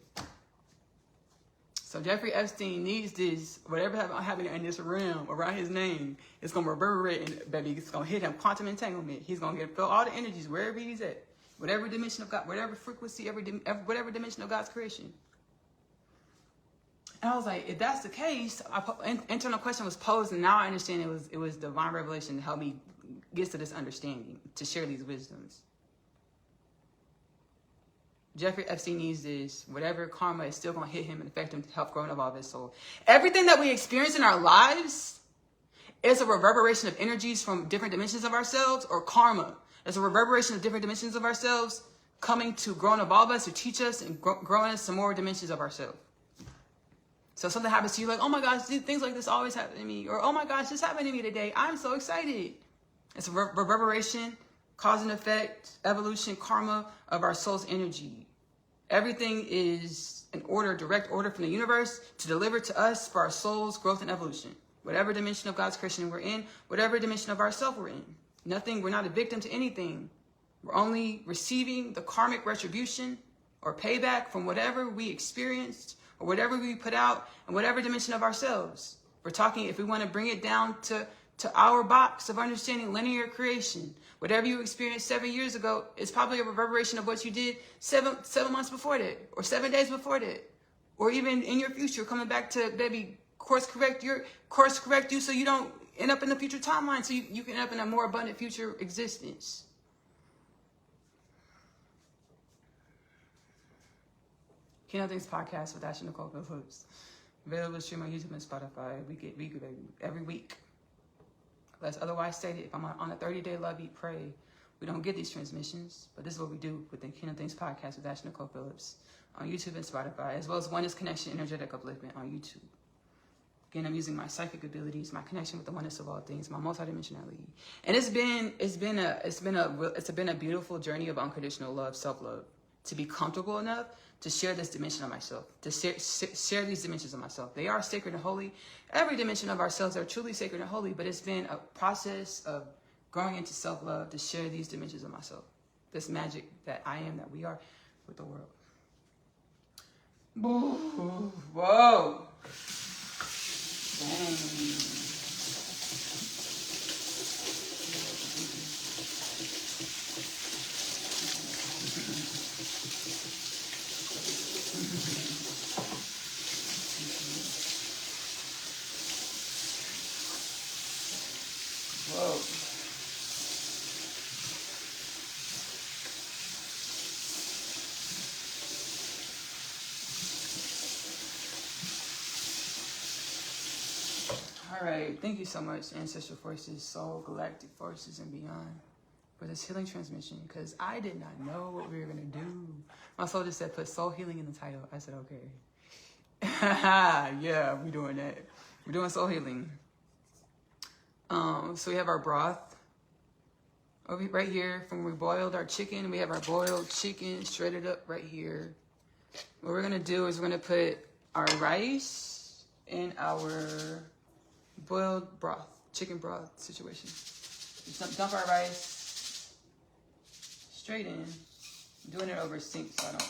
So Jeffrey Epstein needs this, whatever happening in this realm around his name, it's going to reverberate and baby, it's going to hit him, quantum entanglement. He's going to feel all the energies wherever he's at. Whatever dimension of God, whatever frequency, whatever dimension of God's creation. And I was like, if that's the case, internal question was posed, and now I understand it was divine revelation to help me get to this understanding, to share these wisdoms. Jeffrey Epstein needs this. Whatever karma is still going to hit him and affect him to help grow and evolve his soul. Everything that we experience in our lives is a reverberation of energies from different dimensions of ourselves, or karma. It's a reverberation of different dimensions of ourselves coming to grow and evolve us, to teach us and grow us some more dimensions of ourselves. So something happens to you like, oh my gosh, things like this always happen to me. Or, oh my gosh, this happened to me today. I'm so excited. It's a reverberation, cause and effect, evolution, karma of our soul's energy. Everything is an order, direct order from the universe to deliver to us for our soul's growth and evolution. Whatever dimension of God's creation we're in, whatever dimension of ourself we're in. Nothing, we're not a victim to anything. We're only receiving the karmic retribution or payback from whatever we experienced or whatever we put out in whatever dimension of ourselves. We're talking, if we want to bring it down to our box of understanding linear creation, whatever you experienced 7 years ago is probably a reverberation of what you did seven months before that, or 7 days before that, or even in your future, coming back to baby course correct you so you don't end up in the future timeline, so you can end up in a more abundant future existence. Keynote Things Podcast with Ashley-Nicole Phillips. Available to stream on YouTube and Spotify every week. Unless otherwise stated, if I'm on a 30-day love, eat, pray, we don't get these transmissions, but this is what we do with the Keynote Things Podcast with Ashley-Nicole Phillips on YouTube and Spotify, as well as Oneness Connection, Energetic Upliftment on YouTube. Again, I'm using my psychic abilities, my connection with the oneness of all things, my multidimensionality, and it's been a beautiful journey of unconditional love, self-love, to be comfortable enough to share this dimension of myself, to share these dimensions of myself. They are sacred and holy. Every dimension of ourselves are truly sacred and holy, but it's been a process of growing into self-love to share these dimensions of myself, this magic that I am, that we are, with the world. Whoa. Dang. Whoa. All right, thank you so much, ancestral forces, soul, galactic forces, and beyond, for this healing transmission, because I did not know what we were going to do. My soul just said, put soul healing in the title. I said, okay. Yeah, we're doing that. We're doing soul healing. So we have our broth over right here from when we boiled our chicken. We have our boiled chicken shredded up right here. What we're going to do is we're going to put our rice in our boiled broth, chicken broth situation. Just dump our rice straight in. I'm doing it over sink so I don't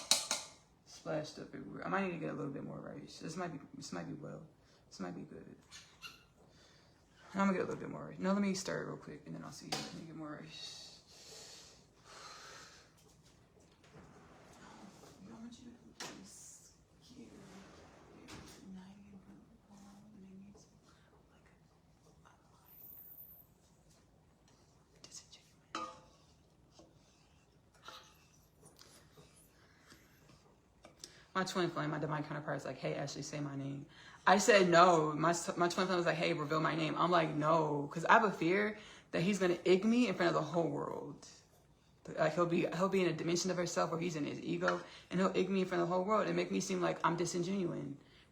splash stuff everywhere. I might need to get a little bit more rice. This might be well. This might be good. I'm gonna get a little bit more rice. No, let me stir it real quick and then I'll see you. Let me get more rice. My twin flame, my divine counterpart, is like, hey, Ashley, say my name. I said no. My twin flame was like, hey, reveal my name. I'm like, no, because I have a fear that he's gonna egg me in front of the whole world. Like he'll be in a dimension of himself where he's in his ego, and he'll egg me in front of the whole world and make me seem like I'm disingenuous.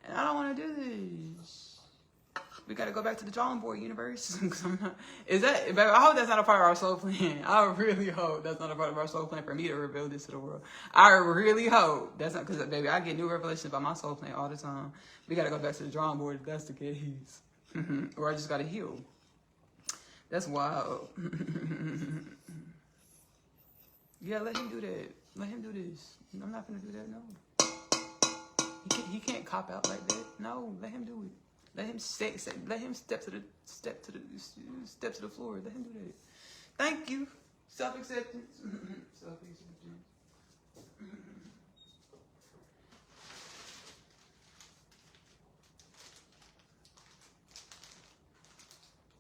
And I don't want to do this. We got to go back to the drawing board, universe. Is that? Baby, I hope that's not a part of our soul plan. I really hope that's not a part of our soul plan for me to reveal this to the world. I really hope that's not, because baby, I get new revelations about my soul plan all the time. We got to go back to the drawing board if that's the case, or I just got to heal. That's wild. Yeah, let him do that. Let him do this. I'm not gonna do that. No, he can't cop out like that. No, let him do it. Let him let him step to the floor. Let him do that. Thank you. Self-acceptance. Self-acceptance.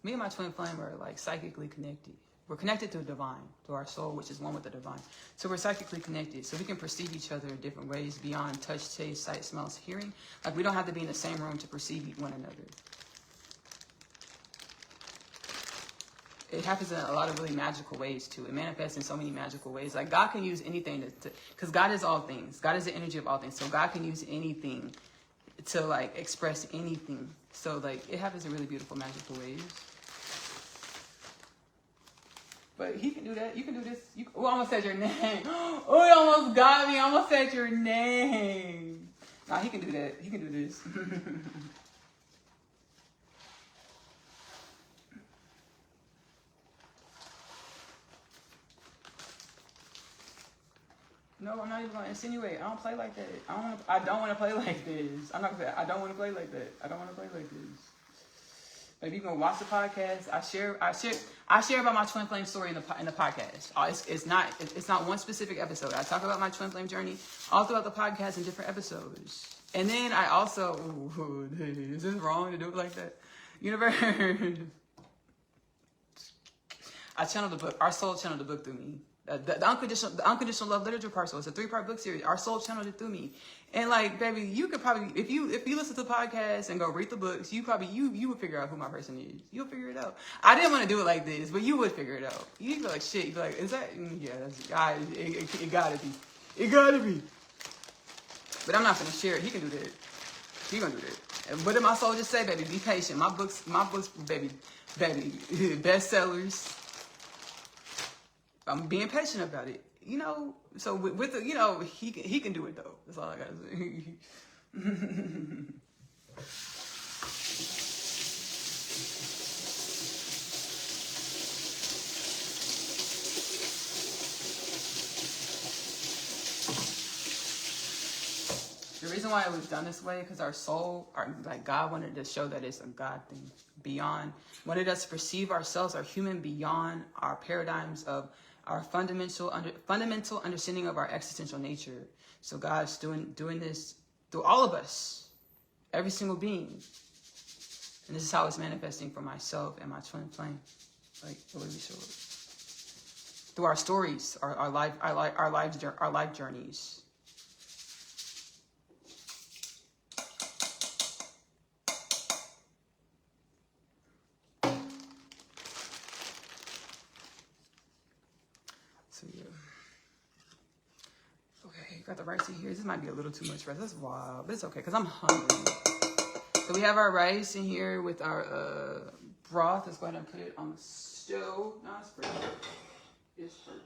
Me and my twin flame are like psychically connected. We're connected to the divine, to our soul, which is one with the divine. So we're psychically connected. So we can perceive each other in different ways beyond touch, taste, sight, smells, hearing. Like we don't have to be in the same room to perceive one another. It happens in a lot of really magical ways too. It manifests in so many magical ways. Like God can use anything because God is all things. God is the energy of all things. So God can use anything to like express anything. So like it happens in really beautiful, magical ways. But he can do that. You can do this. Oh, I almost said your name. Oh, you almost got me. I almost said your name. Nah, he can do that. He can do this. No, I'm not even going to insinuate. I don't play like that. I don't want to play like this. I'm not going to say I don't want to play like that. I don't want to play like this. If you can watch the podcast, I share about my twin flame story in the podcast. It's not one specific episode. I talk about my twin flame journey all throughout the podcast in different episodes. And then I also, is this wrong to do it like that? Universe. I channeled the book. Our soul channeled the book through me. The Unconditional Love Literature Parcel. It's a 3-part book series. Our soul channeled it through me. And like, baby, you could probably, if you listen to the podcast and go read the books, you would figure out who my person is. You'll figure it out. I didn't want to do it like this, but you would figure it out. You'd be like, shit. You'd be like, is that? Yeah, it gotta be. It gotta be. But I'm not gonna share it. He can do that. He gonna do that. And what did my soul just say, baby? Be patient. My books, baby, bestsellers. I'm being patient about it, you know. So with the, you know, he can do it though. That's all I gotta say. The reason why it was done this way, because our soul, like God wanted to show that it's a God thing, beyond, wanted us to perceive ourselves, our human, beyond our paradigms of our fundamental understanding of our existential nature. So God's doing this through all of us, every single being. And this is how it's manifesting for myself and my twin flame, like the way we show it. Through our stories, our life journeys. So yeah. Okay, got the rice in here. This might be a little too much rice. That's wild, but it's okay because I'm hungry. So we have our rice in here with our broth. Let's go ahead and put it on the stove. No, it's perfect. It's perfect.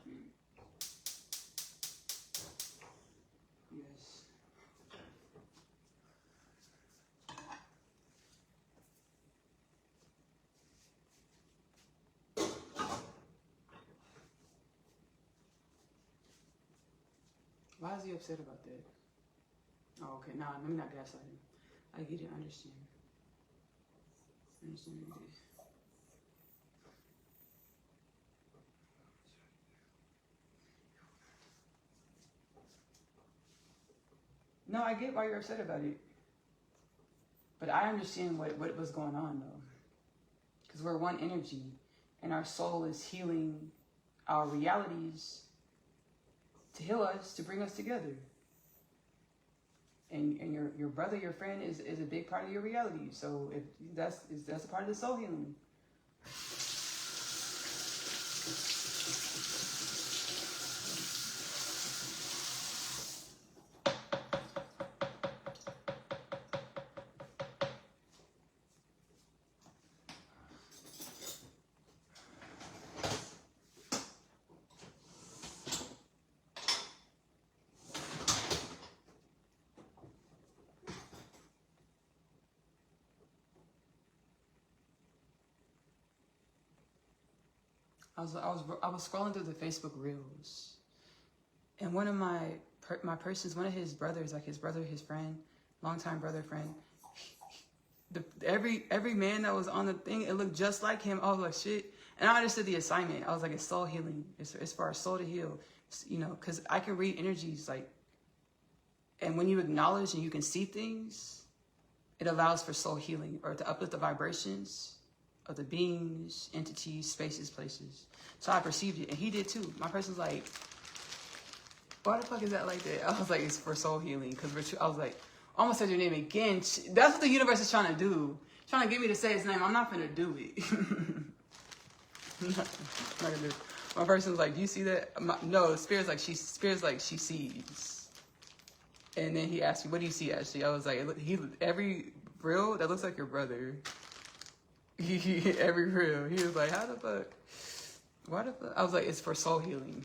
Yes. Why is he upset about that? Oh, okay. No, let me not gaslight him. I get it. I understand. I understand what it is. No, I get why you're upset about it. But I understand what was going on, though. Because we're one energy, and our soul is healing our realities to heal us, to bring us together. And your brother, your friend, is a big part of your reality. So if that's a part of the soul healing. I was scrolling through the Facebook reels, and one of my persons, one of his brothers, like his friend, longtime brother friend, every man that was on the thing, it looked just like him. I was like, shit, and I understood the assignment. I was like, it's soul healing. It's for our soul to heal, you know, because I can read energies, like, and when you acknowledge and you can see things, it allows for soul healing or to uplift the vibrations of the beings, entities, spaces, places. So I perceived it, and he did too. My person's like, why the fuck is that like that? I was like, it's for soul healing, because I was like, I almost said your name again. That's what the universe is trying to do. Trying to get me to say his name. I'm not gonna do it. I'm not gonna do it. My person's like, do you see that? No, Spirit's like she sees. And then he asked me, what do you see, Ashley? I was like, every reel that looks like your brother. Every real, he was like, how the fuck? Why the fuck? I was like, it's for soul healing,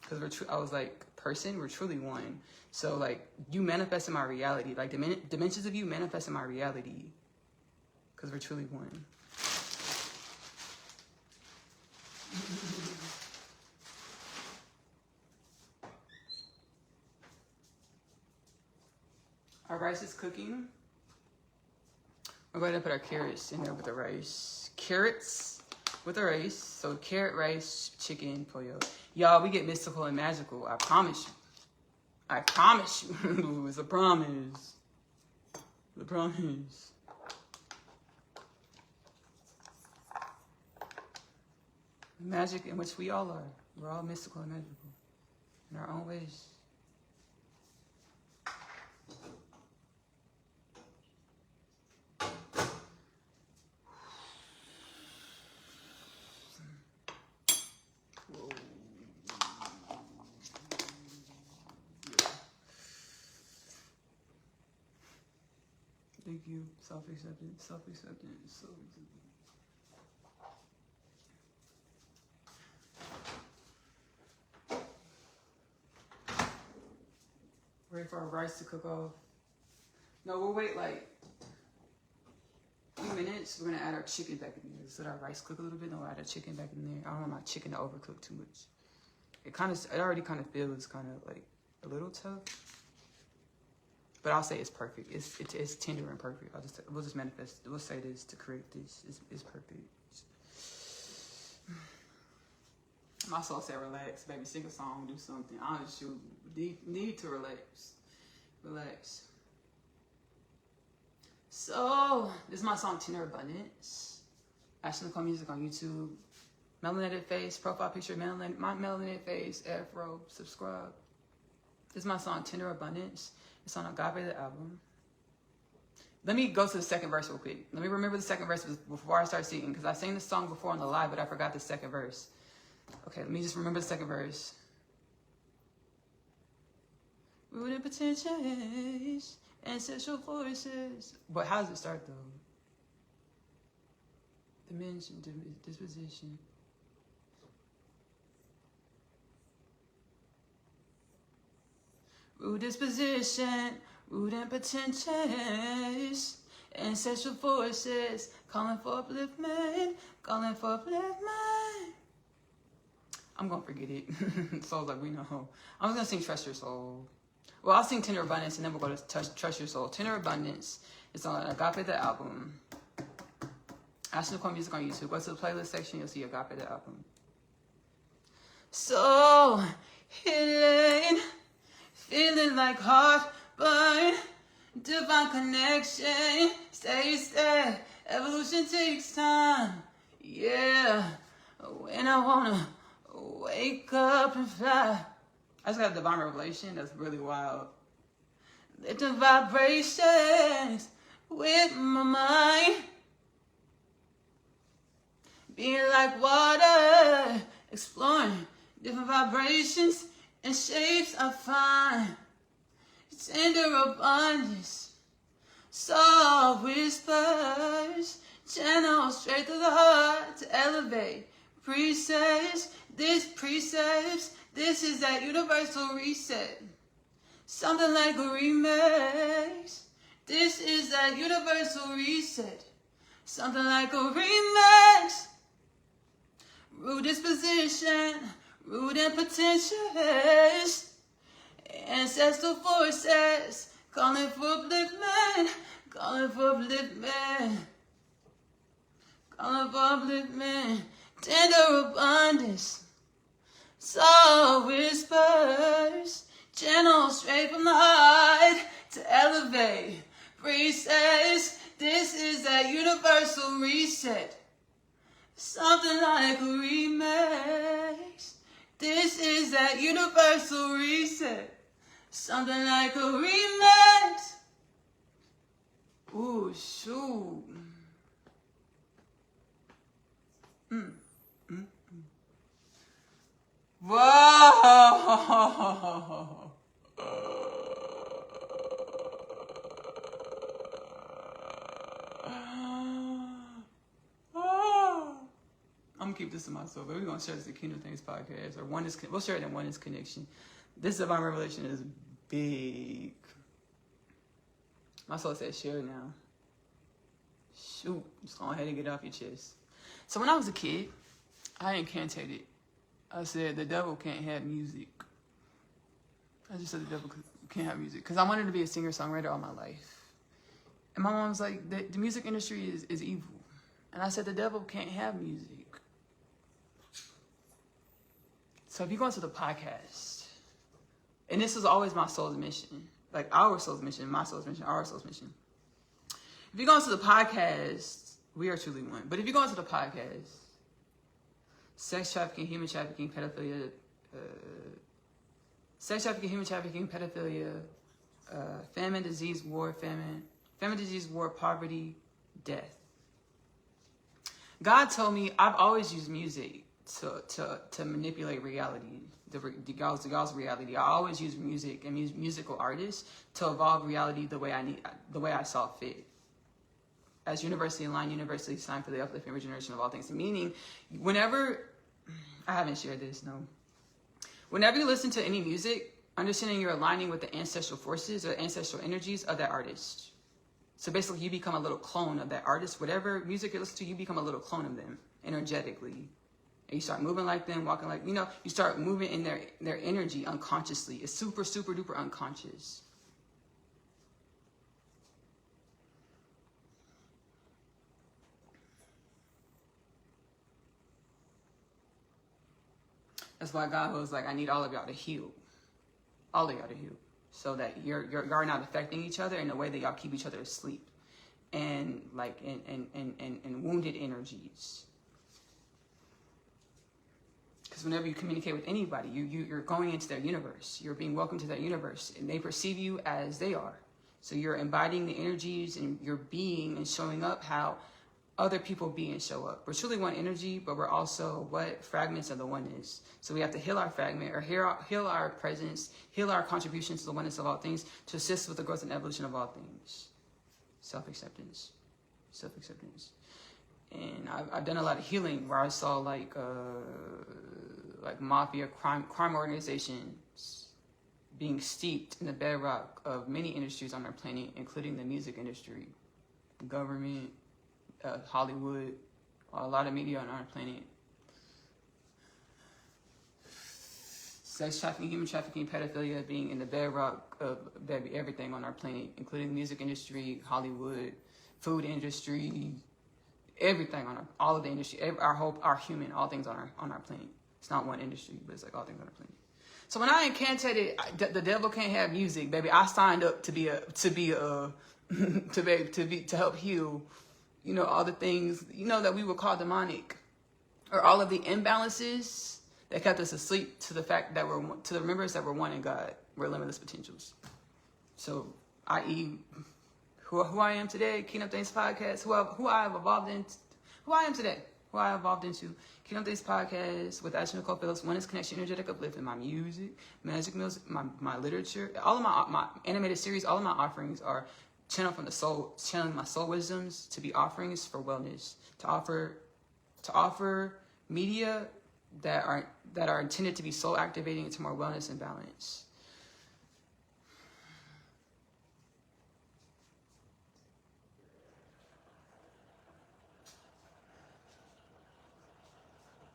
because I was like, we're truly one. So like, you manifest in my reality, like dimensions of you manifest in my reality, because we're truly one. Our rice is cooking. We're going to put our carrots in there with the rice. Carrots with the rice. So carrot, rice, chicken, pollo. Y'all, we get mystical and magical. I promise you. I promise you. It's a promise. The promise. Magic in which we all are. We're all mystical and magical in our own ways. Thank you. Self-acceptance, self-acceptance, self-acceptance. Ready for our rice to cook off. No, we'll wait like a few minutes. We're gonna add our chicken back in there. So that our rice cook a little bit. No, we'll add our chicken back in there. I don't want my chicken to overcook too much. It already kind of feels kind of like a little tough. But I'll say it's perfect. It's tender and perfect. We'll just manifest. We'll say this to create this. It's perfect. My soul said, "Relax, baby. Sing a song, do something. Honestly, you need to relax. Relax." So this is my song, Tender Abundance. Ashley-Nicole music on YouTube. Melanated face, profile picture, my melanated face, afro. Subscribe. This is my song, Tender Abundance. It's on Agape, the album. Let me go to the second verse real quick. Let me remember the second verse before I start singing, because I sang this song before on the live, but I forgot the second verse. Okay, let me just remember the second verse. Rooted potentials, ancestral forces. But how does it start though? Dimension, disposition. Root disposition, root and potentials, ancestral forces, calling for upliftment, calling for upliftment. I'm gonna forget it. Soul's like, we know. I'm just gonna sing Trust Your Soul. Well, I'll sing Tender Abundance and then we'll go to Trust Your Soul. Tender Abundance is on Agape, the album. Ashley-Nicole music on YouTube. Go to the playlist section, you'll see Agape, the album. So, healing. Feeling like heart burn. Divine connection, stay. Evolution takes time. Yeah, when I wanna wake up and fly. I just got a divine revelation that's really wild. Lifting vibrations with my mind. Being like water, exploring different vibrations and shapes I find. Tender abundance, soft whispers, channel straight to the heart to elevate. Precepts, this is that universal reset. Something like a remix. This is that universal reset. Something like a remix. Root disposition, root and potentials. Ancestral forces, calling for upliftment, calling for upliftment, calling for upliftment. Tender abundance, soft whispers, channel straight from the heart to elevate. Precepts, this is that universal reset. Something like a remix. This is that universal reset. Something like a remix. Ooh, shoot. Whoa. I'm gonna keep this to myself, but we're gonna share this at Kingdom Things podcast or Oneness. We'll share it in Oneness Connection. This divine revelation is big. My soul said share now. Shoot, just go ahead and get it off your chest. So when I was a kid, I incantated. I said the devil can't have music. I just said the devil can't have music because I wanted to be a singer-songwriter all my life. And my mom was like, the music industry is evil. And I said the devil can't have music. So if you go into the podcast, and this was always my soul's mission, like our soul's mission, my soul's mission, our soul's mission. If you go into the podcast, we are truly one. But if you go into the podcast, sex trafficking, human trafficking, pedophilia, famine, disease, war, poverty, death. God told me I've always used music to manipulate reality, the God's reality. I always use music and musical artists to evolve reality the way I saw fit. As universally aligned, universally designed for the uplift and regeneration of all things. Meaning, whenever, I haven't shared this, no. Whenever you listen to any music, understanding you're aligning with the ancestral forces or ancestral energies of that artist. So basically, you become a little clone of that artist. Whatever music you listen to, you become a little clone of them energetically. And you start moving like them, walking like, you start moving in their energy unconsciously. It's super, super duper unconscious. That's why God was like, I need all of y'all to heal. All of y'all to heal. So that you're not affecting each other in the way that y'all keep each other asleep. And like in wounded energies. Because whenever you communicate with anybody, you're going into their universe. You're being welcomed to that universe. And they perceive you as they are. So you're embodying the energies and you're being and showing up how other people be and show up. We're truly one energy, but we're also fragments of the oneness. So we have to heal our fragment or heal our presence, heal our contributions to the oneness of all things to assist with the growth and evolution of all things. Self-acceptance. And I've done a lot of healing where I saw like mafia crime organizations being steeped in the bedrock of many industries on our planet, including the music industry, government, Hollywood, a lot of media on our planet. Sex trafficking, human trafficking, pedophilia being in the bedrock of everything on our planet, including the music industry, Hollywood, food industry, everything on all of the industry, our human, all things on our planet. It's not one industry, but it's like all things on our planet. So when I incantated, the devil can't have music, baby. I signed up to help heal, you know, all the things, you know, that we would call demonic, or all of the imbalances that kept us asleep to the fact that to the remembrance that we're one in God. We're limitless potentials. So, i.e., who I am today, Kingdom Things Podcast, who I have evolved into, who I am today, who I evolved into, Kingdom Things Podcast with Ashley-Nicole, Oneness, Connection, Energetic Upliftment, my music, magic music, my literature, all of my animated series, all of my offerings are channeled from the soul, channeling my soul wisdoms to be offerings for wellness, to offer media that are intended to be soul activating into more wellness and balance.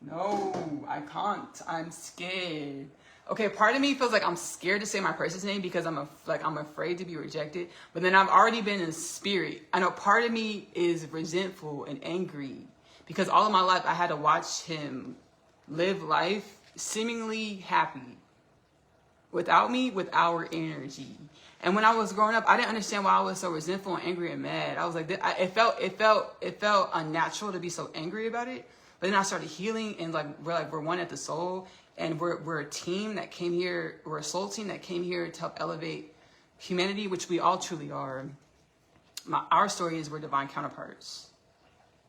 No, I can't. I'm scared. Okay, part of me feels like I'm scared to say my person's name because I'm afraid to be rejected. But then I've already been in spirit. I know part of me is resentful and angry because all of my life I had to watch him live life seemingly happy without me, with our energy. And when I was growing up, I didn't understand why I was so resentful and angry and mad. I was like, it felt unnatural to be so angry about it. But then I started healing, and we're one at the soul, and we're a team that came here. We're a soul team that came here to help elevate humanity, which we all truly are. Our story is we're divine counterparts.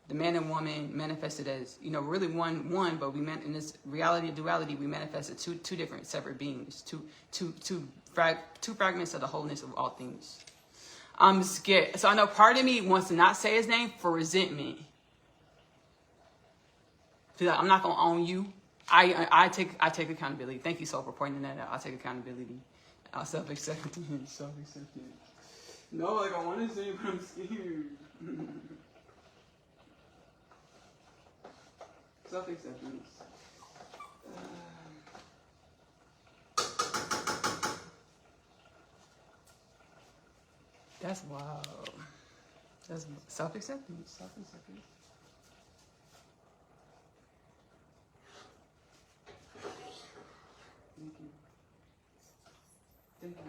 The man and woman manifested as, you know, really one, but we meant in this reality of duality, we manifested two different separate beings, two fragments of the wholeness of all things. I'm scared. So I know part of me wants to not say his name for resentment. Like, I'm not gonna own you. I take accountability. Thank you, Soul, for pointing that out. I'll take accountability. I'll self-acceptance. No, like I want to say, but I'm scared. Self-acceptance. That's wild. That's self-acceptance. Self-acceptance. Thank you. Thank you.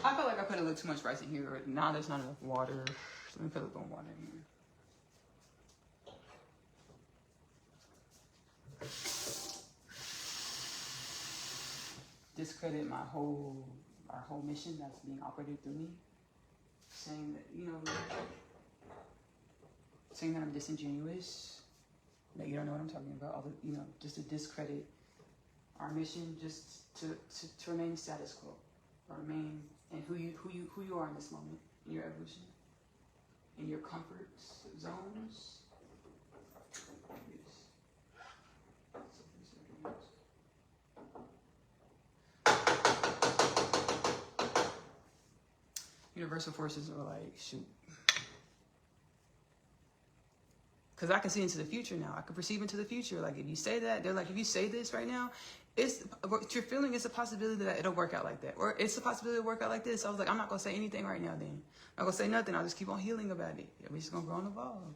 I felt like I put a little too much rice in here. Now there's not enough water. So let me put a little water in here. Discredit our whole mission that's being operated through me. Saying that, you know, saying that I'm disingenuous, that you don't know what I'm talking about, all the, you know, just to discredit our mission, just to remain status quo, or remain in who you are in this moment, in your evolution, in your comfort zones. Universal forces are like, shoot. Because I can see into the future now. I can perceive into the future. Like, if you say that, they're like, if you say this right now, it's what you're feeling is a possibility that it'll work out like that. Or it's a possibility to work out like this. So I was like, I'm not going to say anything right now then. I'm not going to say nothing. I'll just keep on healing about it. We're just going to grow and evolve.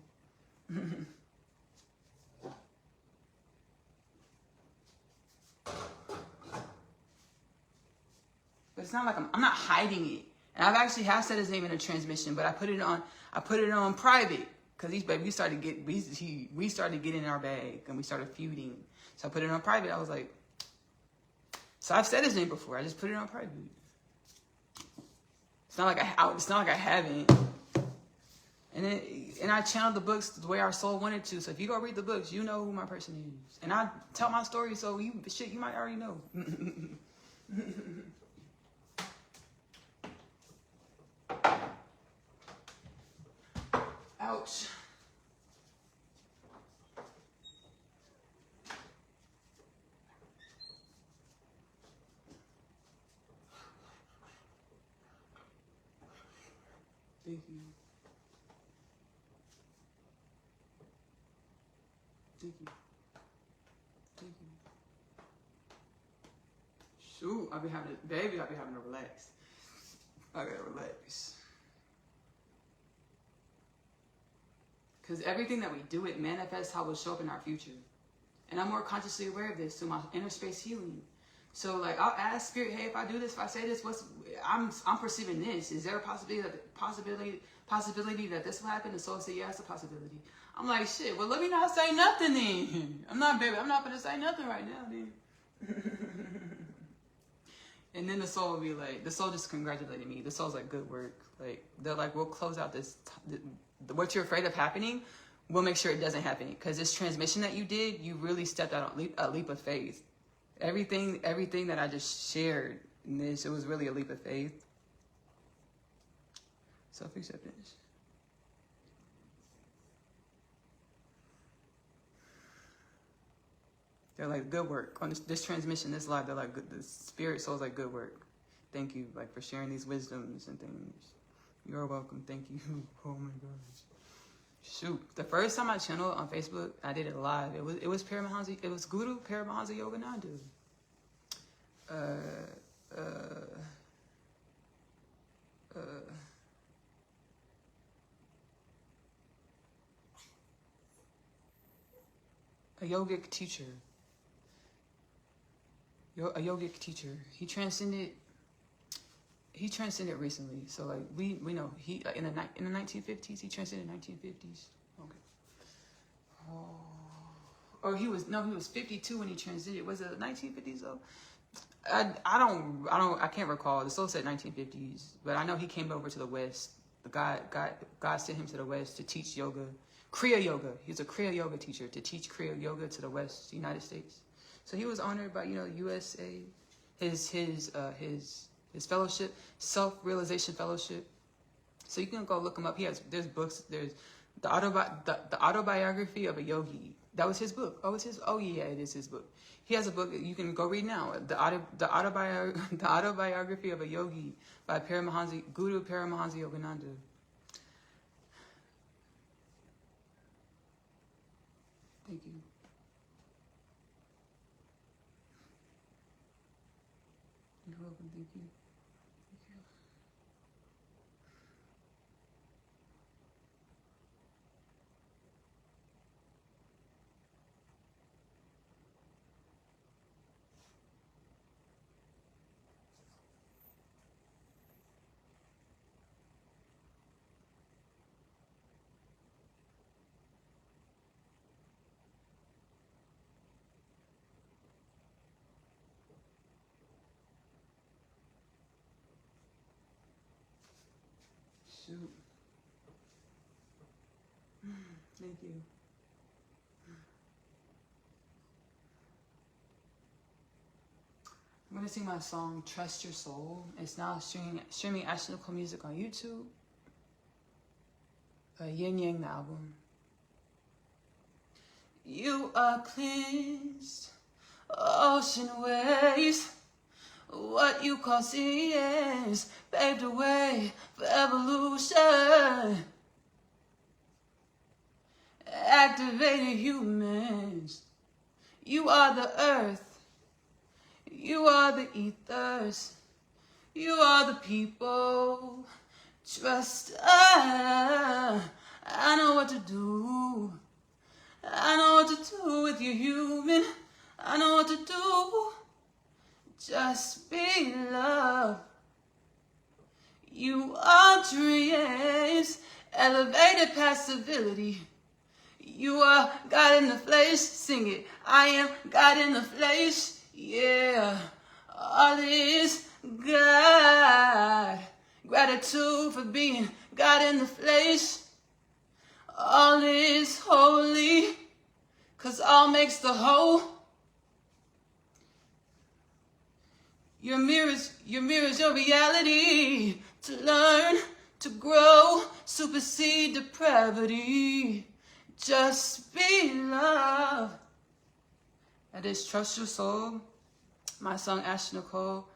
But it's not like I'm not hiding it. And I've actually have said his name in a transmission, but I put it on private because we started getting in our bag and we started feuding. So I put it on private. I was like, so I've said his name before. I just put it on private. It's not like I haven't. And I channeled the books the way our soul wanted to. So if you go read the books, you know who my person is. And I tell my story, so you might already know. Ouch. Thank you. Thank you. Thank you. Shoot, I've been having to relax. I gotta relax. Because everything that we do, it manifests how it will show up in our future. And I'm more consciously aware of this through my inner space healing. So like I'll ask Spirit, hey, if I do this, if I say this, I'm perceiving this. Is there a possibility that this will happen? The soul say, yeah, it's a possibility. I'm like, shit, well let me not say nothing then. I'm not gonna say nothing right now then. And then the soul will be like, the soul just congratulated me. The soul's like, good work. Like they're like, we'll close out this what you're afraid of happening, we'll make sure it doesn't happen. Because this transmission that you did, you really stepped out on a leap of faith. Everything that I just shared in this, it was really a leap of faith. Self-acceptance. They're like, good work. On this transmission, this live, they're like, the spirit soul's like, good work. Thank you, like, for sharing these wisdoms and things. You're welcome. Thank you. Oh my gosh. Shoot. The first time I channeled on Facebook, I did it live. It was Paramahansa. It was Guru Paramahansa Yogananda. A yogic teacher. A yogic teacher. He transcended recently. So like we know he in the 1950s, he transcended 1950s. Okay. Or he was 52 when he transcended. Was it the 1950s though? I can't recall. The soul said 1950s, but I know he came over to the West. God sent him to the West to teach yoga, Kriya Yoga. He's a Kriya Yoga teacher to teach Kriya Yoga to the West, United States. So he was honored by USA, his fellowship, self-realization fellowship. So you can go look him up. There's books. There's the autobiography of a yogi. That was his book. It is his book. He has a book you can go read now. The autobiography of a yogi by Guru Paramahansa Yogananda. Thank you. You're welcome. Thank you. Shoot. Thank you. I'm going to sing my song, Trust Your Soul. It's now streaming Ashley-Nicole music on YouTube. Yin Yang, the album. You are cleansed, ocean waves. What you call seas paved the way for evolution. Activated humans. You are the earth. You are the ethers. You are the people. Trust I know what to do. I know what to do with you, human. I know what to do. Just be love. You are dreams, elevated past civility. You are God in the flesh. Sing it. I am God in the flesh. Yeah. All is God. Gratitude for being God in the flesh. All is holy, 'cause all makes the whole. Your mirrors your reality. To learn, to grow, supersede depravity. Just be love. That is Trust Your Soul. My song, Ashley-Nicole.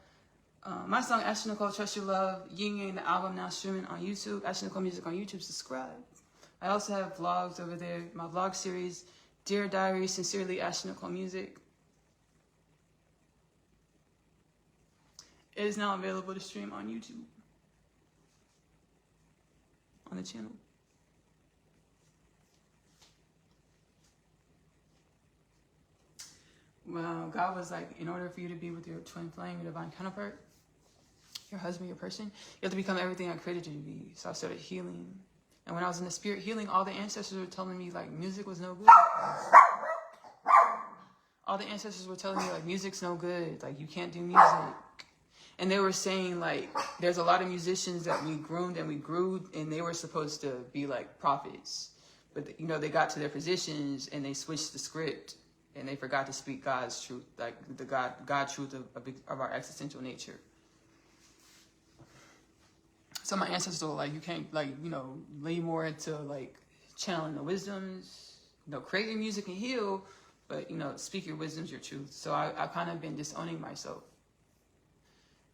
Trust Your Love. Yin Yang, the album now streaming on YouTube. Ashley-Nicole music on YouTube. Subscribe. I also have vlogs over there. My vlog series, Dear Diary, Sincerely Ashley-Nicole Music. It is now available to stream on YouTube. On the channel. well, God was like, in order for you to be with your twin flame, your divine counterpart, your husband, your person, you have to become everything I created you to be. So I started healing. And when I was in the spirit healing, all the ancestors were telling me like music was no good. All the ancestors were telling me like music's no good. Like you can't do music. And they were saying like there's a lot of musicians that we groomed and we grew, and they were supposed to be like prophets. But you know, they got to their positions and they switched the script and they forgot to speak God's truth, like the God truth of our existential nature. So my ancestors were like, you can't, like, you know, lean more into like channeling the wisdoms, you know, creating music and heal, but you know, speak your wisdoms, your truth. So I kind of been disowning myself.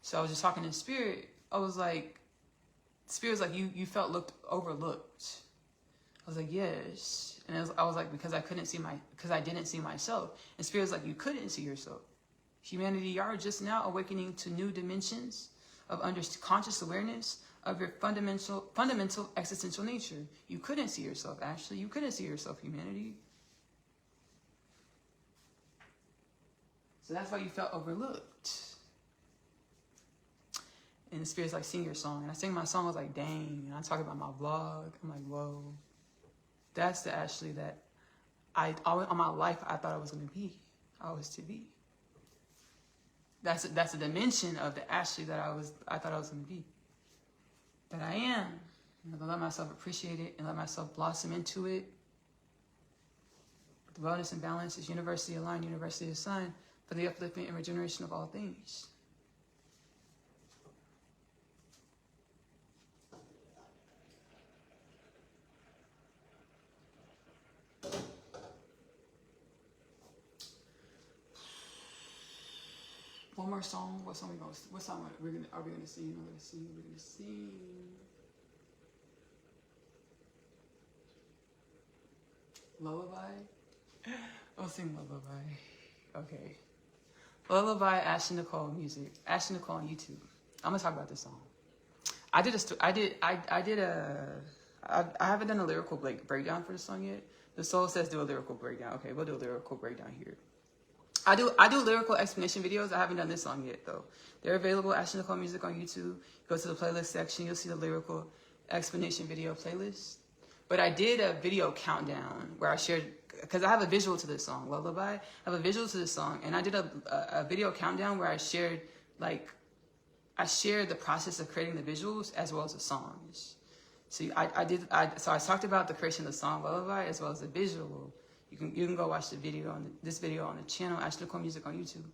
So I was just talking in spirit. I was like, spirit's like, you felt overlooked. I was like, yes. And I was like, because I didn't see myself. And spirit's like, you couldn't see yourself. Humanity, you are just now awakening to new dimensions of conscious awareness of your fundamental existential nature. You couldn't see yourself, Ashley. You couldn't see yourself, humanity. So that's why you felt overlooked. And the spirit's like, sing your song. And I sing my song, I was like, dang. And I talk about my vlog. I'm like, whoa. That's the Ashley that all my life I thought I was going to be. I was to be. That's a dimension of the Ashley that I thought I was going to be. That I am. I'm going to let myself appreciate it and let myself blossom into it. The wellness and balance is universally aligned, universally assigned for the upliftment and regeneration of all things. One more song. What song are we gonna sing? We're gonna sing. Lullaby? We'll sing Lullaby. Okay. Lullaby, Ashley-Nicole music. Ashley-Nicole on YouTube. I'm gonna talk about this song. I haven't done a lyrical breakdown for the song yet. The soul says do a lyrical breakdown. Okay, we'll do a lyrical breakdown here. I do lyrical explanation videos. I haven't done this song yet though. They're available, Ashley-Nicole music on YouTube. Go to the playlist section, you'll see the lyrical explanation video playlist. But I did a video countdown where I shared, because I have a visual to this song, Lullaby. I have a visual to this song, and I did a video countdown where I shared the process of creating the visuals as well as the songs. So I talked about the creation of the song Lullaby as well as the visual. You can go watch this video on the channel, Ashley-Nicole music on YouTube.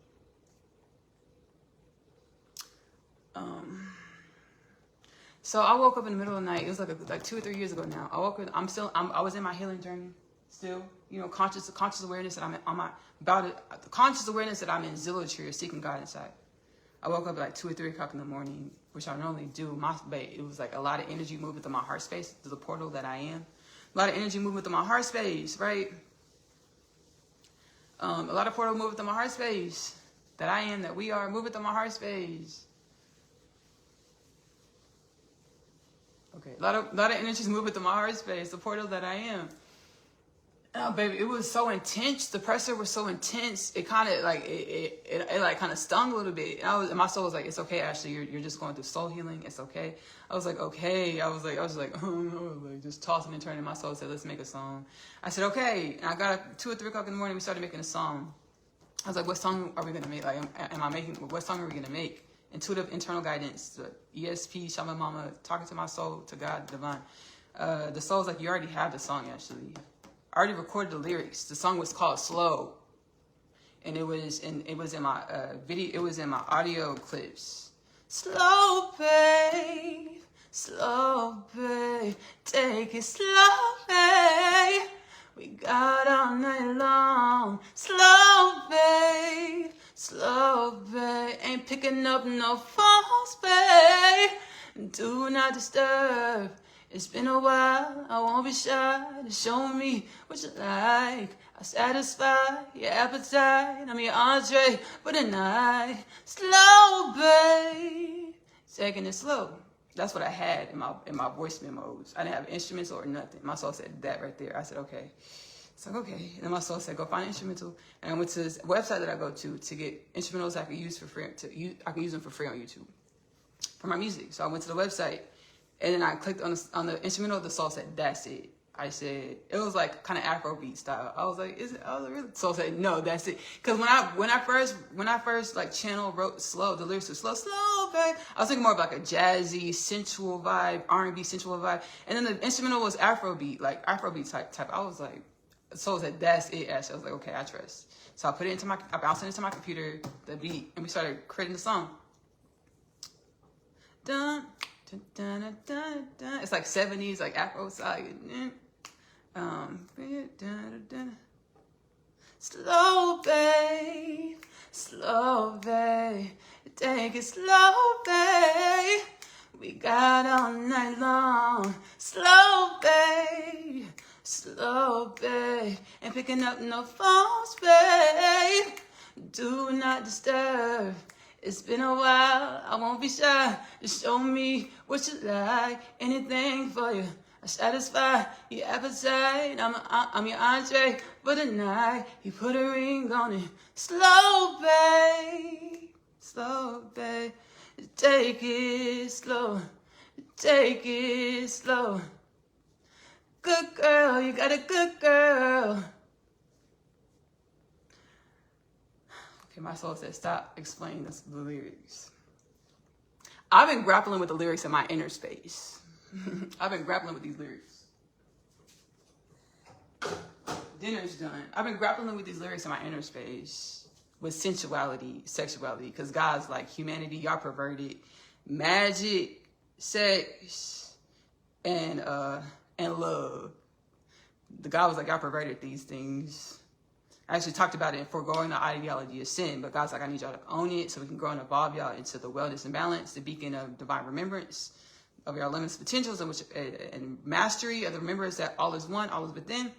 So I woke up in the middle of the night. It was like 2 or 3 years ago now. I woke up. I was in my healing journey still. You know, conscious awareness that conscious awareness that I'm in Zillow or seeking God inside. I woke up at like 2 or 3 o'clock in the morning, which I normally do. It was like a lot of energy movement through my heart space, to the portal that I am. A lot of energy movement through my heart space, right? A lot of portal movement through my heart space. That I am, that we are, moving through my heart space. Okay, a lot of energies moving through my heart space, the portal that I am. Oh, baby, it was so intense. The pressure was so intense. It kind of like it kind of stung a little bit. And my soul was like, "It's okay, Ashley. You're just going through soul healing. It's okay." I was like, "Okay." I was like, oh no, like just tossing and turning. My soul said, "Let's make a song." I said, "Okay." And I got up 2 or 3 o'clock in the morning. We started making a song. I was like, "What song are we gonna make? Like, what song are we gonna make?" Intuitive internal guidance, the ESP, Shaman Mama, talking to my soul, to God, divine. The soul's like, you already have the song, actually. I already recorded the lyrics. The song was called Slow, and it was in my video. It was in my audio clips. Slow, babe, take it slow, babe. We got all night long. Slow, babe. Ain't picking up no phones, babe. Do not disturb. It's been a while. I won't be shy to show me what you like. I'll satisfy your appetite. I'm your entree for the night. Slow, babe. Taking it slow. That's what I had in my voice memos. I didn't have instruments or nothing. My soul said that right there. I said, okay. It's like, okay. And then my soul said, go find an instrumental. And I went to this website that I go to get instrumentals I could use for free. I could use them for free on YouTube for my music. So I went to the website, and then I clicked on the instrumental. The soul said, that's it. I said, it was like kind of Afrobeat style. I was like, is it? I was like, really? Soul said, no, that's it. Because when I first like wrote slow, the lyrics were slow, babe. I was thinking more of like a jazzy, sensual vibe, R&B sensual vibe. And then the instrumental was Afrobeat, like Afrobeat type. I was like, Soul said, that's it, Ashley. I was like, okay, I trust. So I bounced it into my computer, the beat, and we started creating the song. Dun, dun, dun, dun, dun, dun. It's like 70s, like Afro style. Slow, babe, take it slow, babe. We got all night long. Slow, babe, ain't picking up no phones, babe. Do not disturb. It's been a while, I won't be shy. Just show me what you like, anything for you. I satisfy your appetite. I'm your entree for the night. You put a ring on it. Slow, babe. Take it slow. Good girl, you got a good girl. Okay, my soul said, stop explaining the lyrics. I've been grappling with the lyrics in my inner space. I've been grappling with these lyrics. Dinner's done. I've been grappling with these lyrics in my inner space with sensuality, sexuality, because God's like, humanity, y'all perverted. Magic, sex, and love. The God was like, y'all perverted these things. I actually talked about it in Foregoing the Ideology of Sin, but God's like, I need y'all to own it so we can grow and evolve y'all into the wellness and balance, the beacon of divine remembrance of your limitless potentials and mastery of the remembrance that all is one, all is within.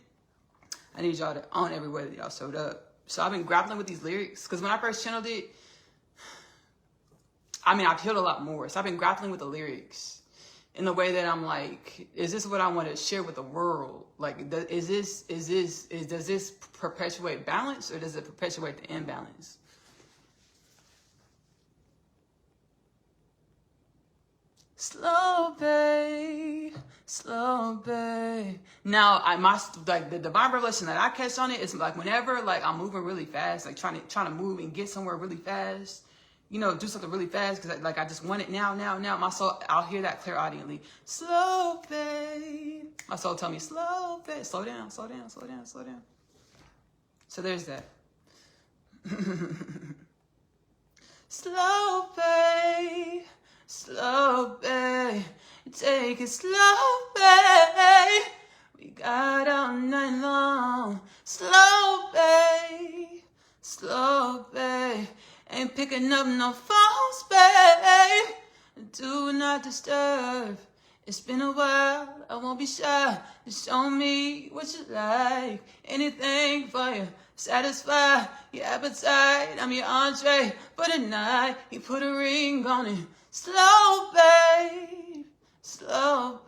I need y'all to own every way that y'all showed up. So I've been grappling with these lyrics because when I first channeled it, I've healed a lot more. So I've been grappling with the lyrics in the way that I'm like, is this what I want to share with the world? Like, does this perpetuate balance or does it perpetuate the imbalance? Slow, babe. Now, the divine revelation that I catch on it is like whenever like I'm moving really fast, like trying to move and get somewhere really fast, do something really fast because I just want it now. My soul, I'll hear that clairaudiently. Slow, babe. My soul tell me, slow, babe. Slow down. So there's that. Slow, babe. Take it slow, babe. We got all night long. Slow, babe. Ain't picking up no phones, babe. Do not disturb. It's been a while, I won't be shy. Just show me what you like. Anything for you. Satisfy your appetite. I'm your entree for the night. You put a ring on it. Slow,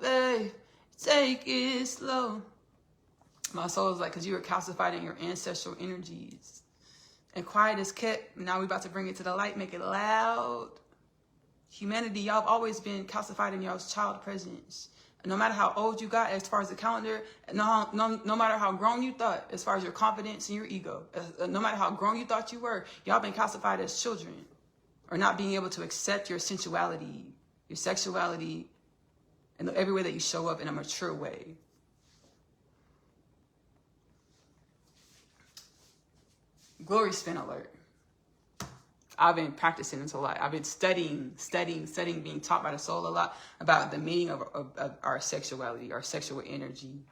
babe. Take it slow. My soul is like, because you were calcified in your ancestral energies. And quiet is kept. Now we're about to bring it to the light, make it loud. Humanity, y'all have always been calcified in y'all's child presence. And no matter how old you got as far as the calendar, no matter how grown you thought as far as your confidence and your ego, no matter how grown you thought you were, y'all been calcified as children. Or not being able to accept your sensuality, your sexuality, and every way that you show up in a mature way. Glory spin alert. I've been practicing this a lot. I've been studying, being taught by the soul a lot about the meaning of our sexuality, our sexual energy.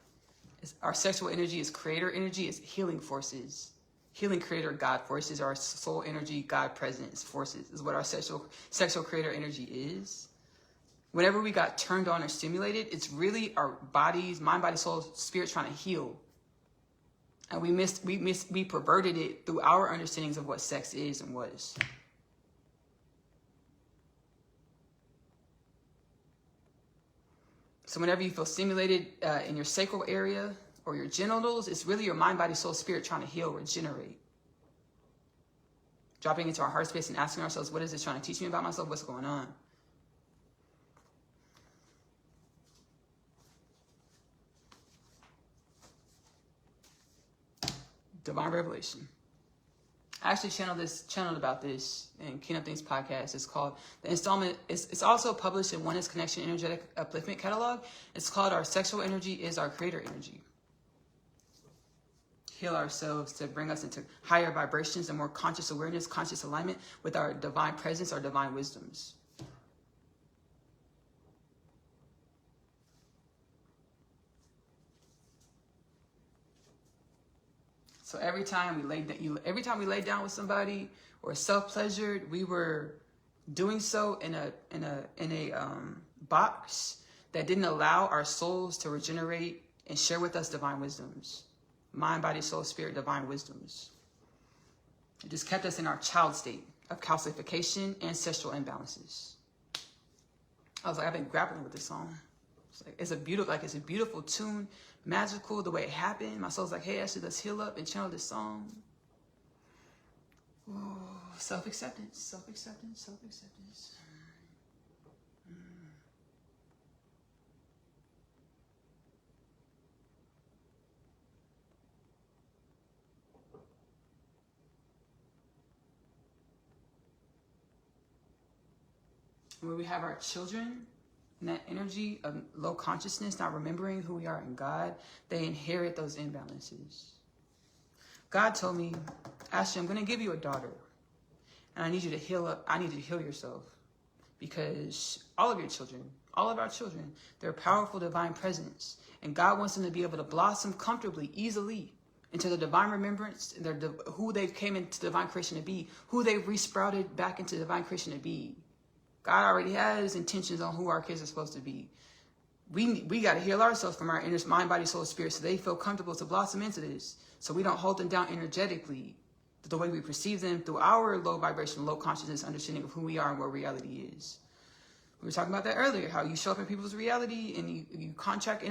Our sexual energy is creator energy, it's healing forces. Healing creator God forces, our soul energy, God presence forces is what our sexual creator energy is. Whenever we got turned on or stimulated, it's really our bodies, mind, body, soul, spirit trying to heal. And we perverted it through our understandings of what sex is and was. So whenever you feel stimulated in your sacral area or your genitals. It's really your mind, body, soul, spirit trying to heal, regenerate. Dropping into our heart space and asking ourselves, what is this trying to teach me about myself? What's going on? Divine revelation. I actually channeled about this in Kingdom Things podcast. It's called The Installment. It's also published in Oneness Connection Energetic Upliftment Catalog. It's called Our Sexual Energy is Our Creator Energy. Heal ourselves to bring us into higher vibrations and more conscious awareness, conscious alignment with our divine presence, our divine wisdoms. So every time we laid down with somebody or self-pleasured, we were doing so in a box that didn't allow our souls to regenerate and share with us divine wisdoms. Mind, body, soul, spirit, divine wisdoms. It just kept us in our child state of calcification, ancestral imbalances. I was like, I've been grappling with this song. It's a beautiful tune, magical the way it happened. My soul's like, hey, Ashley, let's heal up and channel this song. Ooh, self-acceptance, self-acceptance, self-acceptance. When we have our children, and that energy of low consciousness, not remembering who we are in God, they inherit those imbalances. God told me, Ashley, I'm going to give you a daughter. And I need you to heal up. I need you to heal yourself. Because all of your children, all of our children, they're a powerful divine presence. And God wants them to be able to blossom comfortably, easily, into the divine remembrance, who they came into divine creation to be, who they've resprouted back into divine creation to be. God already has intentions on who our kids are supposed to be. We got to heal ourselves from our inner mind, body, soul, spirit, so they feel comfortable to blossom into this. So we don't hold them down energetically, the way we perceive them through our low vibration, low consciousness, understanding of who we are and what reality is. We were talking about that earlier, how you show up in people's reality and you contract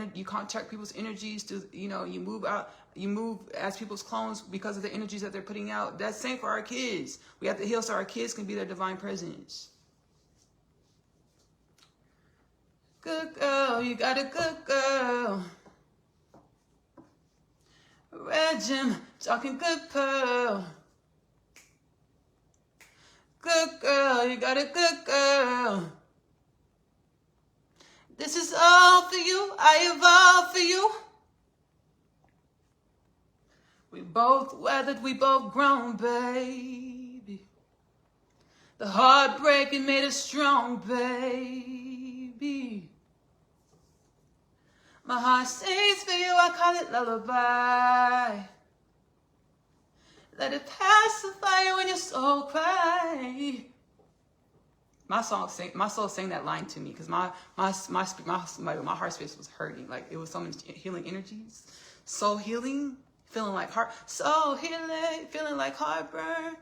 people's energies to, you move as people's clones because of the energies that they're putting out. That's same for our kids. We have to heal so our kids can be their divine presence. Good girl, you got a good girl. Red Jim, talking good pearl. Good girl, you got a good girl. This is all for you, I evolved for you. We both weathered, we both grown, baby. The heartbreaking made us strong, baby. My heart sings for you, I call it lullaby. Let it pacify you when your soul cry. My soul sang that line to me because my heart space was hurting. Like it was so many healing energies. Soul healing, feeling like soul healing, feeling like heartburn.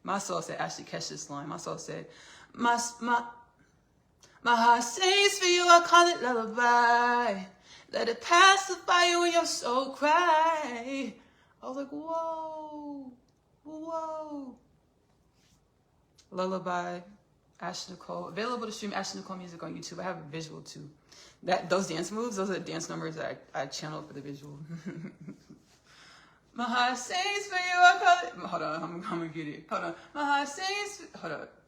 My soul said, Ashley, catch this line. My soul said, my heart sings for you, I call it lullaby. Let it pacify you when your soul cry. I was like, whoa, whoa. Lullaby, Ashley-Nicole. Available to stream Ashley-Nicole music on YouTube. I have a visual too. Those dance moves, those are the dance numbers that I channeled for the visual. My heart sings for you, I call it. Hold on, I'm gonna get it. Hold on. My heart sings. Hold up.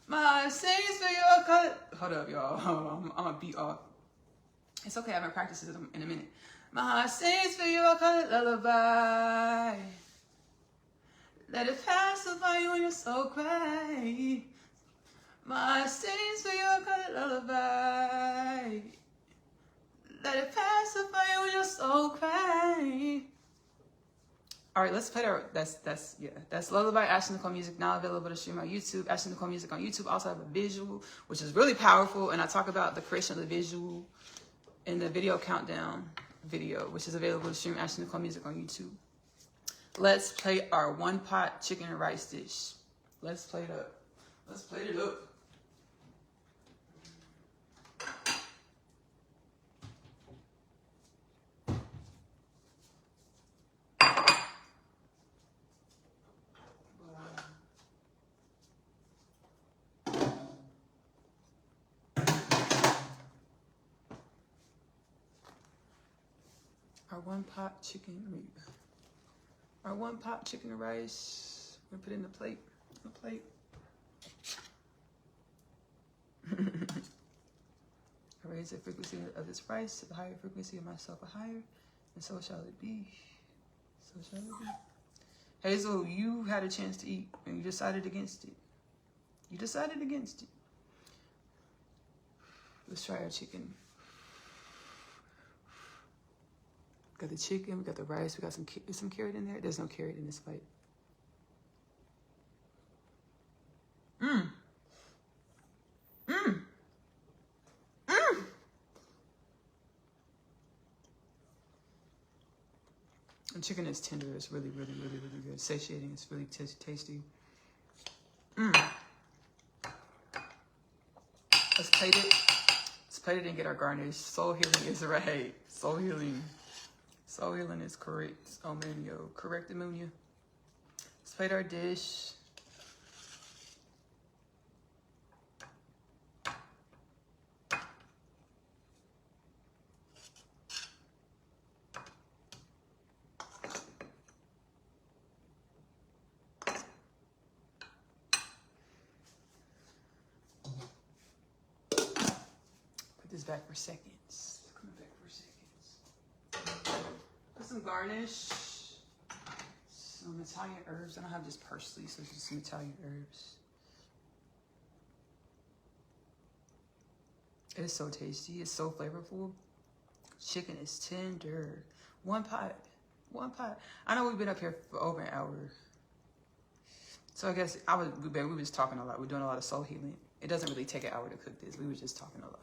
My heart sings for you, I call it. Hold up, y'all. I'm gonna beat off. It's okay, I haven't practiced it in a minute. My heart sings for you, I call it lullaby. Let it pacify you when your soul cry. My heart sings for you, I call it lullaby. Let it pacify you when your soul cry. All right, let's play that's Lullaby, Ashley-Nicole music, now available to stream on YouTube. Ashley-Nicole music on YouTube. Also have a visual, which is really powerful, and I talk about the creation of the visual in the video countdown video, which is available to stream Ashley-Nicole music on YouTube. Let's play our one pot chicken and rice dish. Let's play it up. Let's play it up. Our one pot chicken and rice. We're gonna put it in the plate. I raise the frequency of this rice to the higher frequency of myself a higher, and so shall it be. So shall it be. Hazel, you had a chance to eat, and you decided against it. Let's try our chicken. Got the chicken, we got the rice, we got some carrot in there. There's no carrot in this bite. The chicken is tender. It's really, really, really, really good. Satiating. It's really tasty. Let's plate it. And get our garnish. Soul healing is right. Soul healing is correct. Oh man, yo, correct ammonia. Let's plate our dish. Back for seconds. Coming back for seconds. Put some garnish. Some Italian herbs. I don't have just parsley, so just some Italian herbs. It's so tasty. It's so flavorful. Chicken is tender. One pot. I know we've been up here for over an hour. So I guess we were just talking a lot. We're doing a lot of soul healing. It doesn't really take an hour to cook this. We were just talking a lot.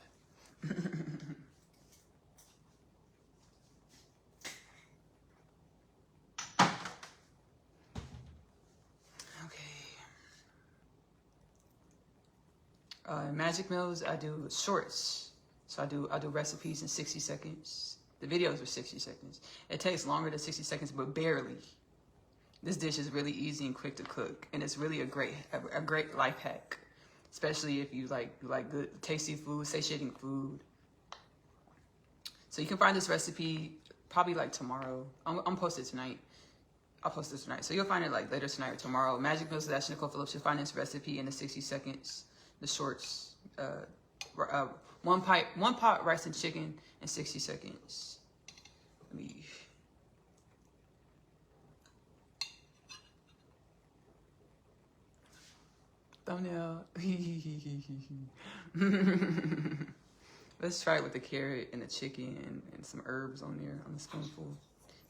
Magic Meals, I do shorts. So I do recipes in 60 seconds. The videos are 60 seconds. It takes longer than 60 seconds, but barely. This dish is really easy and quick to cook, and it's really a great life hack, especially if you like good, tasty food, satiating food. So you can find this recipe probably like tomorrow. I'm posted tonight. I'll post this tonight. So you'll find it like later tonight or tomorrow. Magic Meals with Ashley-Nicole Phillips. You'll find this recipe in the 60 seconds. The shorts, one pot rice and chicken in 60 seconds. Let me. Thumbnail. Let's try it with the carrot and the chicken and some herbs on there on the spoonful.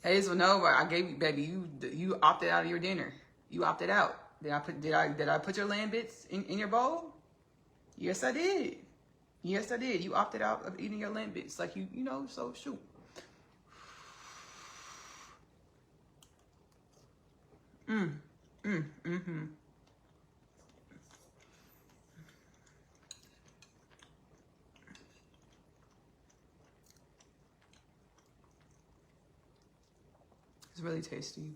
Hazel, no, I gave you, baby. You opted out of your dinner. You opted out. Did I put your lamb bits in your bowl? Yes, I did. You opted out of eating your lamb bits, like you know. So shoot. It's really tasty.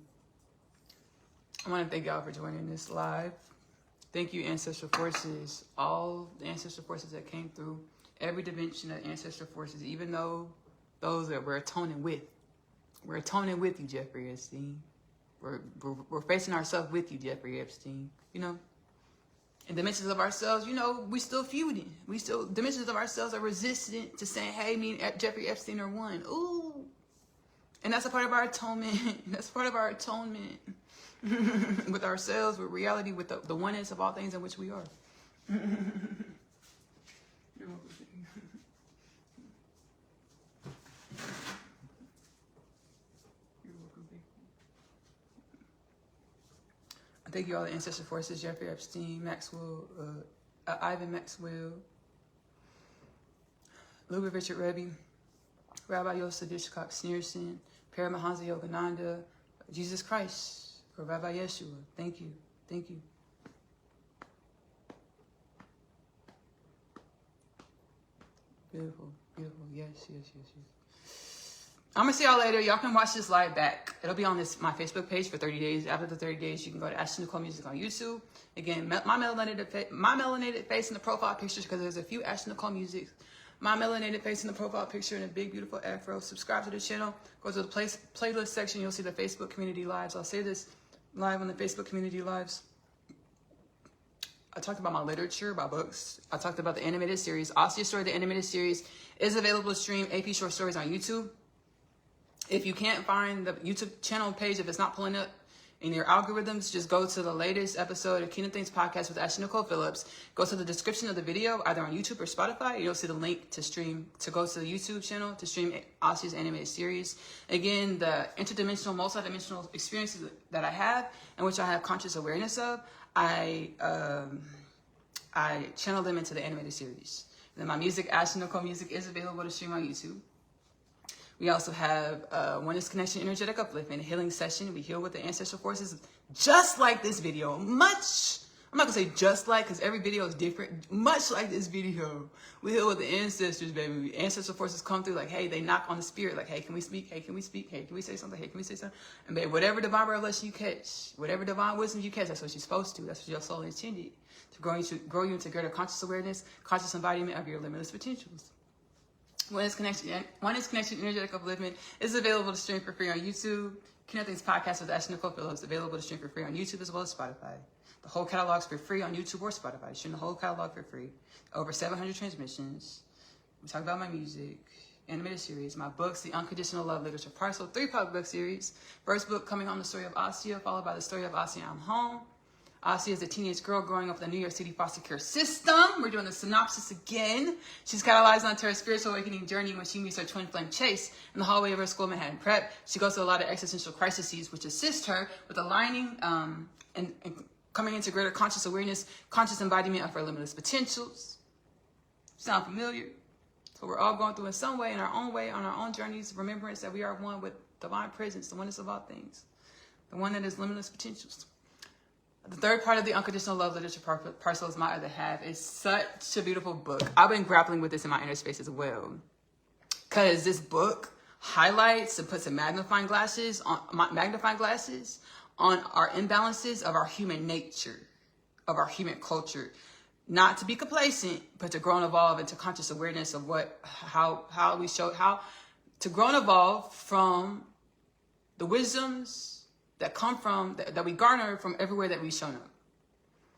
I want to thank y'all for joining this live. Thank you, Ancestral Forces. All the Ancestral Forces that came through. Every dimension of Ancestral Forces, even though those that we're atoning with. We're atoning with you, Jeffrey Epstein. We're facing ourselves with you, Jeffrey Epstein. You know? And dimensions of ourselves, you know, we still feuding. Dimensions of ourselves are resistant to saying, hey, me and Jeffrey Epstein are one. Ooh. And that's a part of our atonement. That's part of our atonement. With ourselves, with reality, with the oneness of all things in which we are. You're welcome. I thank you all, the Ancestral Forces, Jeffrey Epstein, Maxwell, Ivan Maxwell, Louis Richard Rebbe, Rabbi Yosef Dishkok Sneerson, Paramahansa Yogananda, Jesus Christ, for Rabbi Yeshua. Thank you. Beautiful. Yes. I'm gonna see y'all later. Y'all can watch this live back. It'll be on my Facebook page for 30 days. After the 30 days, you can go to Ashley-Nicole Music on YouTube. Again, my melanated face in the profile pictures, because there's a few Ashley-Nicole Music my melanated face in the profile picture and a big, beautiful afro. Subscribe to the channel. Go to the playlist section. You'll see the Facebook community lives. I'll say this live on the Facebook community lives. I talked about my literature, my books. I talked about the animated series. Osseous Story, the animated series, is available to stream AP Short Stories on YouTube. If you can't find the YouTube channel page, if it's not pulling up in your algorithms, just go to the latest episode of Kingdom Things Podcast with Ashley-Nicole Phillips. Go to the description of the video, either on YouTube or Spotify. You'll see the link to stream, to go to the YouTube channel to stream Osseous animated series. Again, the interdimensional, multidimensional experiences that I have, and which I have conscious awareness of, I channel them into the animated series. And then my music, Ashley-Nicole Music, is available to stream on YouTube. We also have Oneness Connection, Energetic Upliftment, Healing Session. We heal with the ancestral forces, just like this video. I'm not gonna say just like, because every video is different. Much like this video, we heal with the ancestors, baby. Ancestral forces come through like, hey, they knock on the spirit, like, hey, can we speak? Hey, can we speak? Hey, can we say something? Hey, can we say something? And baby, whatever divine revelation you catch, whatever divine wisdom you catch, that's what you're supposed to. That's what your soul intended, to grow you into greater conscious awareness, conscious embodiment of your limitless potentials. Oneness Connection, Energetic Upliftment is available to stream for free on YouTube. Kingdom Things Podcast with Ashley-Nicole Phillips is available to stream for free on YouTube as well as Spotify. The whole catalog's for free on YouTube or Spotify. Stream the whole catalog for free. Over 700 transmissions. We talk about my music, animated series, my books, the Unconditional Love Literature Parcel, 3-part book series. First book coming on the story of Assia, followed by the story of Assia I'm Home. Assia is a teenage girl growing up in the New York City foster care system. We're doing the synopsis again. She's catalyzed onto her spiritual awakening journey when she meets her twin flame Chase in the hallway of her school Manhattan Prep. She goes through a lot of existential crises, which assist her with aligning and coming into greater conscious awareness, conscious embodiment of her limitless potentials. Sound familiar? So we're all going through in some way, in our own way, on our own journeys, remembrance that we are one with divine presence, the oneness of all things, the one that is limitless potentials. The third part of the Unconditional Love Literature Parcel is My Other Half. It's such a beautiful book. I've been grappling with this in my inner space as well, because this book highlights and puts some magnifying glasses on our imbalances of our human nature, of our human culture. Not to be complacent, but to grow and evolve into conscious awareness of how to grow and evolve from the wisdoms that come from, that we garner from everywhere that we've shown up.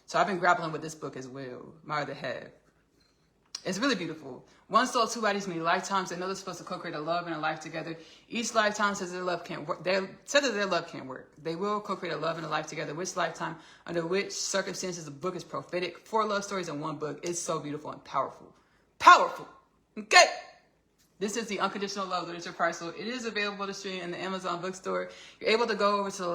So I've been grappling with this book as well, My Other Half. It's really beautiful. One soul, two bodies, many lifetimes. They know they're supposed to co-create a love and a life together. Each lifetime says their love can't work. They said that their love can't work. They will co-create a love and a life together. Which lifetime, under which circumstances, the book is prophetic. 4 love stories in one book. It's so beautiful and powerful. Powerful. Okay. This is the Unconditional Love Literature Parcel. It is available to stream in the Amazon bookstore. You're able to go over to the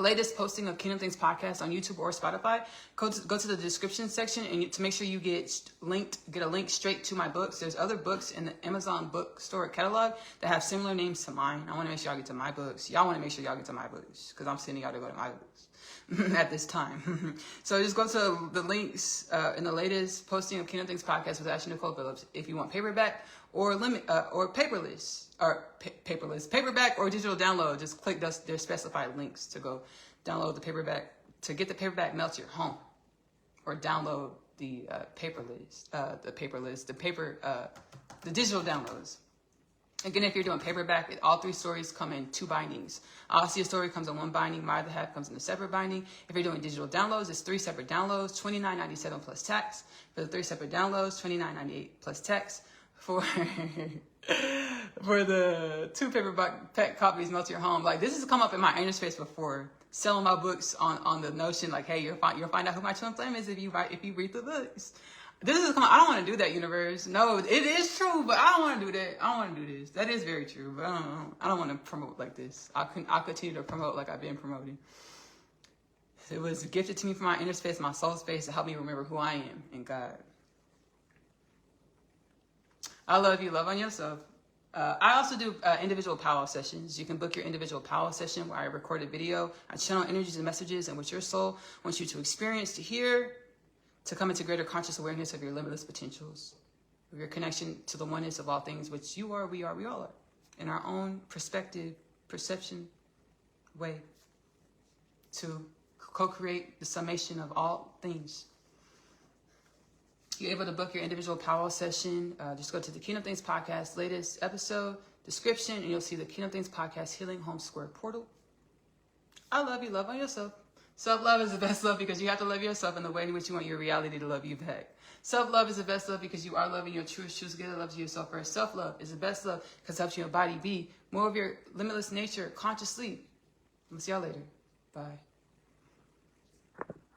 latest posting of Kingdom Things Podcast on YouTube or Spotify. Go to the description section and to make sure you get a link straight to my books. There's other books in the Amazon bookstore catalog that have similar names to mine. I want to make sure y'all get to my books. Y'all want to make sure y'all get to my books, because I'm sending y'all to go to my books at this time. So just go to the links in the latest posting of Kingdom Things Podcast with Ashley-Nicole Phillips if you want paperback or paperless, paperback or digital download. Just click their specified links to go download the paperback, to get the paperback mailed to your home, or download the the digital downloads. Again, if you're doing paperback, all 3 stories come in 2 bindings. Assia Story comes in 1 binding. My Other Half comes in a separate binding. If you're doing digital downloads, it's 3 separate downloads, $29.97 plus tax. For the 3 separate downloads, $29.98 plus tax. For the 2 paperback copies mailed to your home. Like, this has come up in my inner space before, selling my books on the notion like, hey, you'll find out who my twin flame is if you read the books. This is I don't want to do that, universe. No, it is true, but I don't want to do that. I don't want to do this. That is very true, but I don't want to promote like this. I'll continue to promote like I've been promoting. It was gifted to me from my inner space, my soul space, to help me remember who I am in God. I love you. Love on yourself. I also do individual powwow sessions. You can book your individual powwow session where I record a video. I channel energies and messages and what your soul wants you to experience, to hear, to come into greater conscious awareness of your limitless potentials, of your connection to the oneness of all things, which you are, we all are, in our own perception way, to co-create the summation of all things. You're able to book your individual Powwow session. Just go to the Kingdom Things Podcast latest episode description, and you'll see the Kingdom Things Podcast Healing Home Square portal. I love you. Love on yourself. Self-love is the best love because you have to love yourself in the way in which you want your reality to love you back. Self-love is the best love because you are loving your truest truth. Get love to yourself first. Self-love is the best love because it helps your body be more of your limitless nature, conscious sleep. We'll see y'all later. Bye.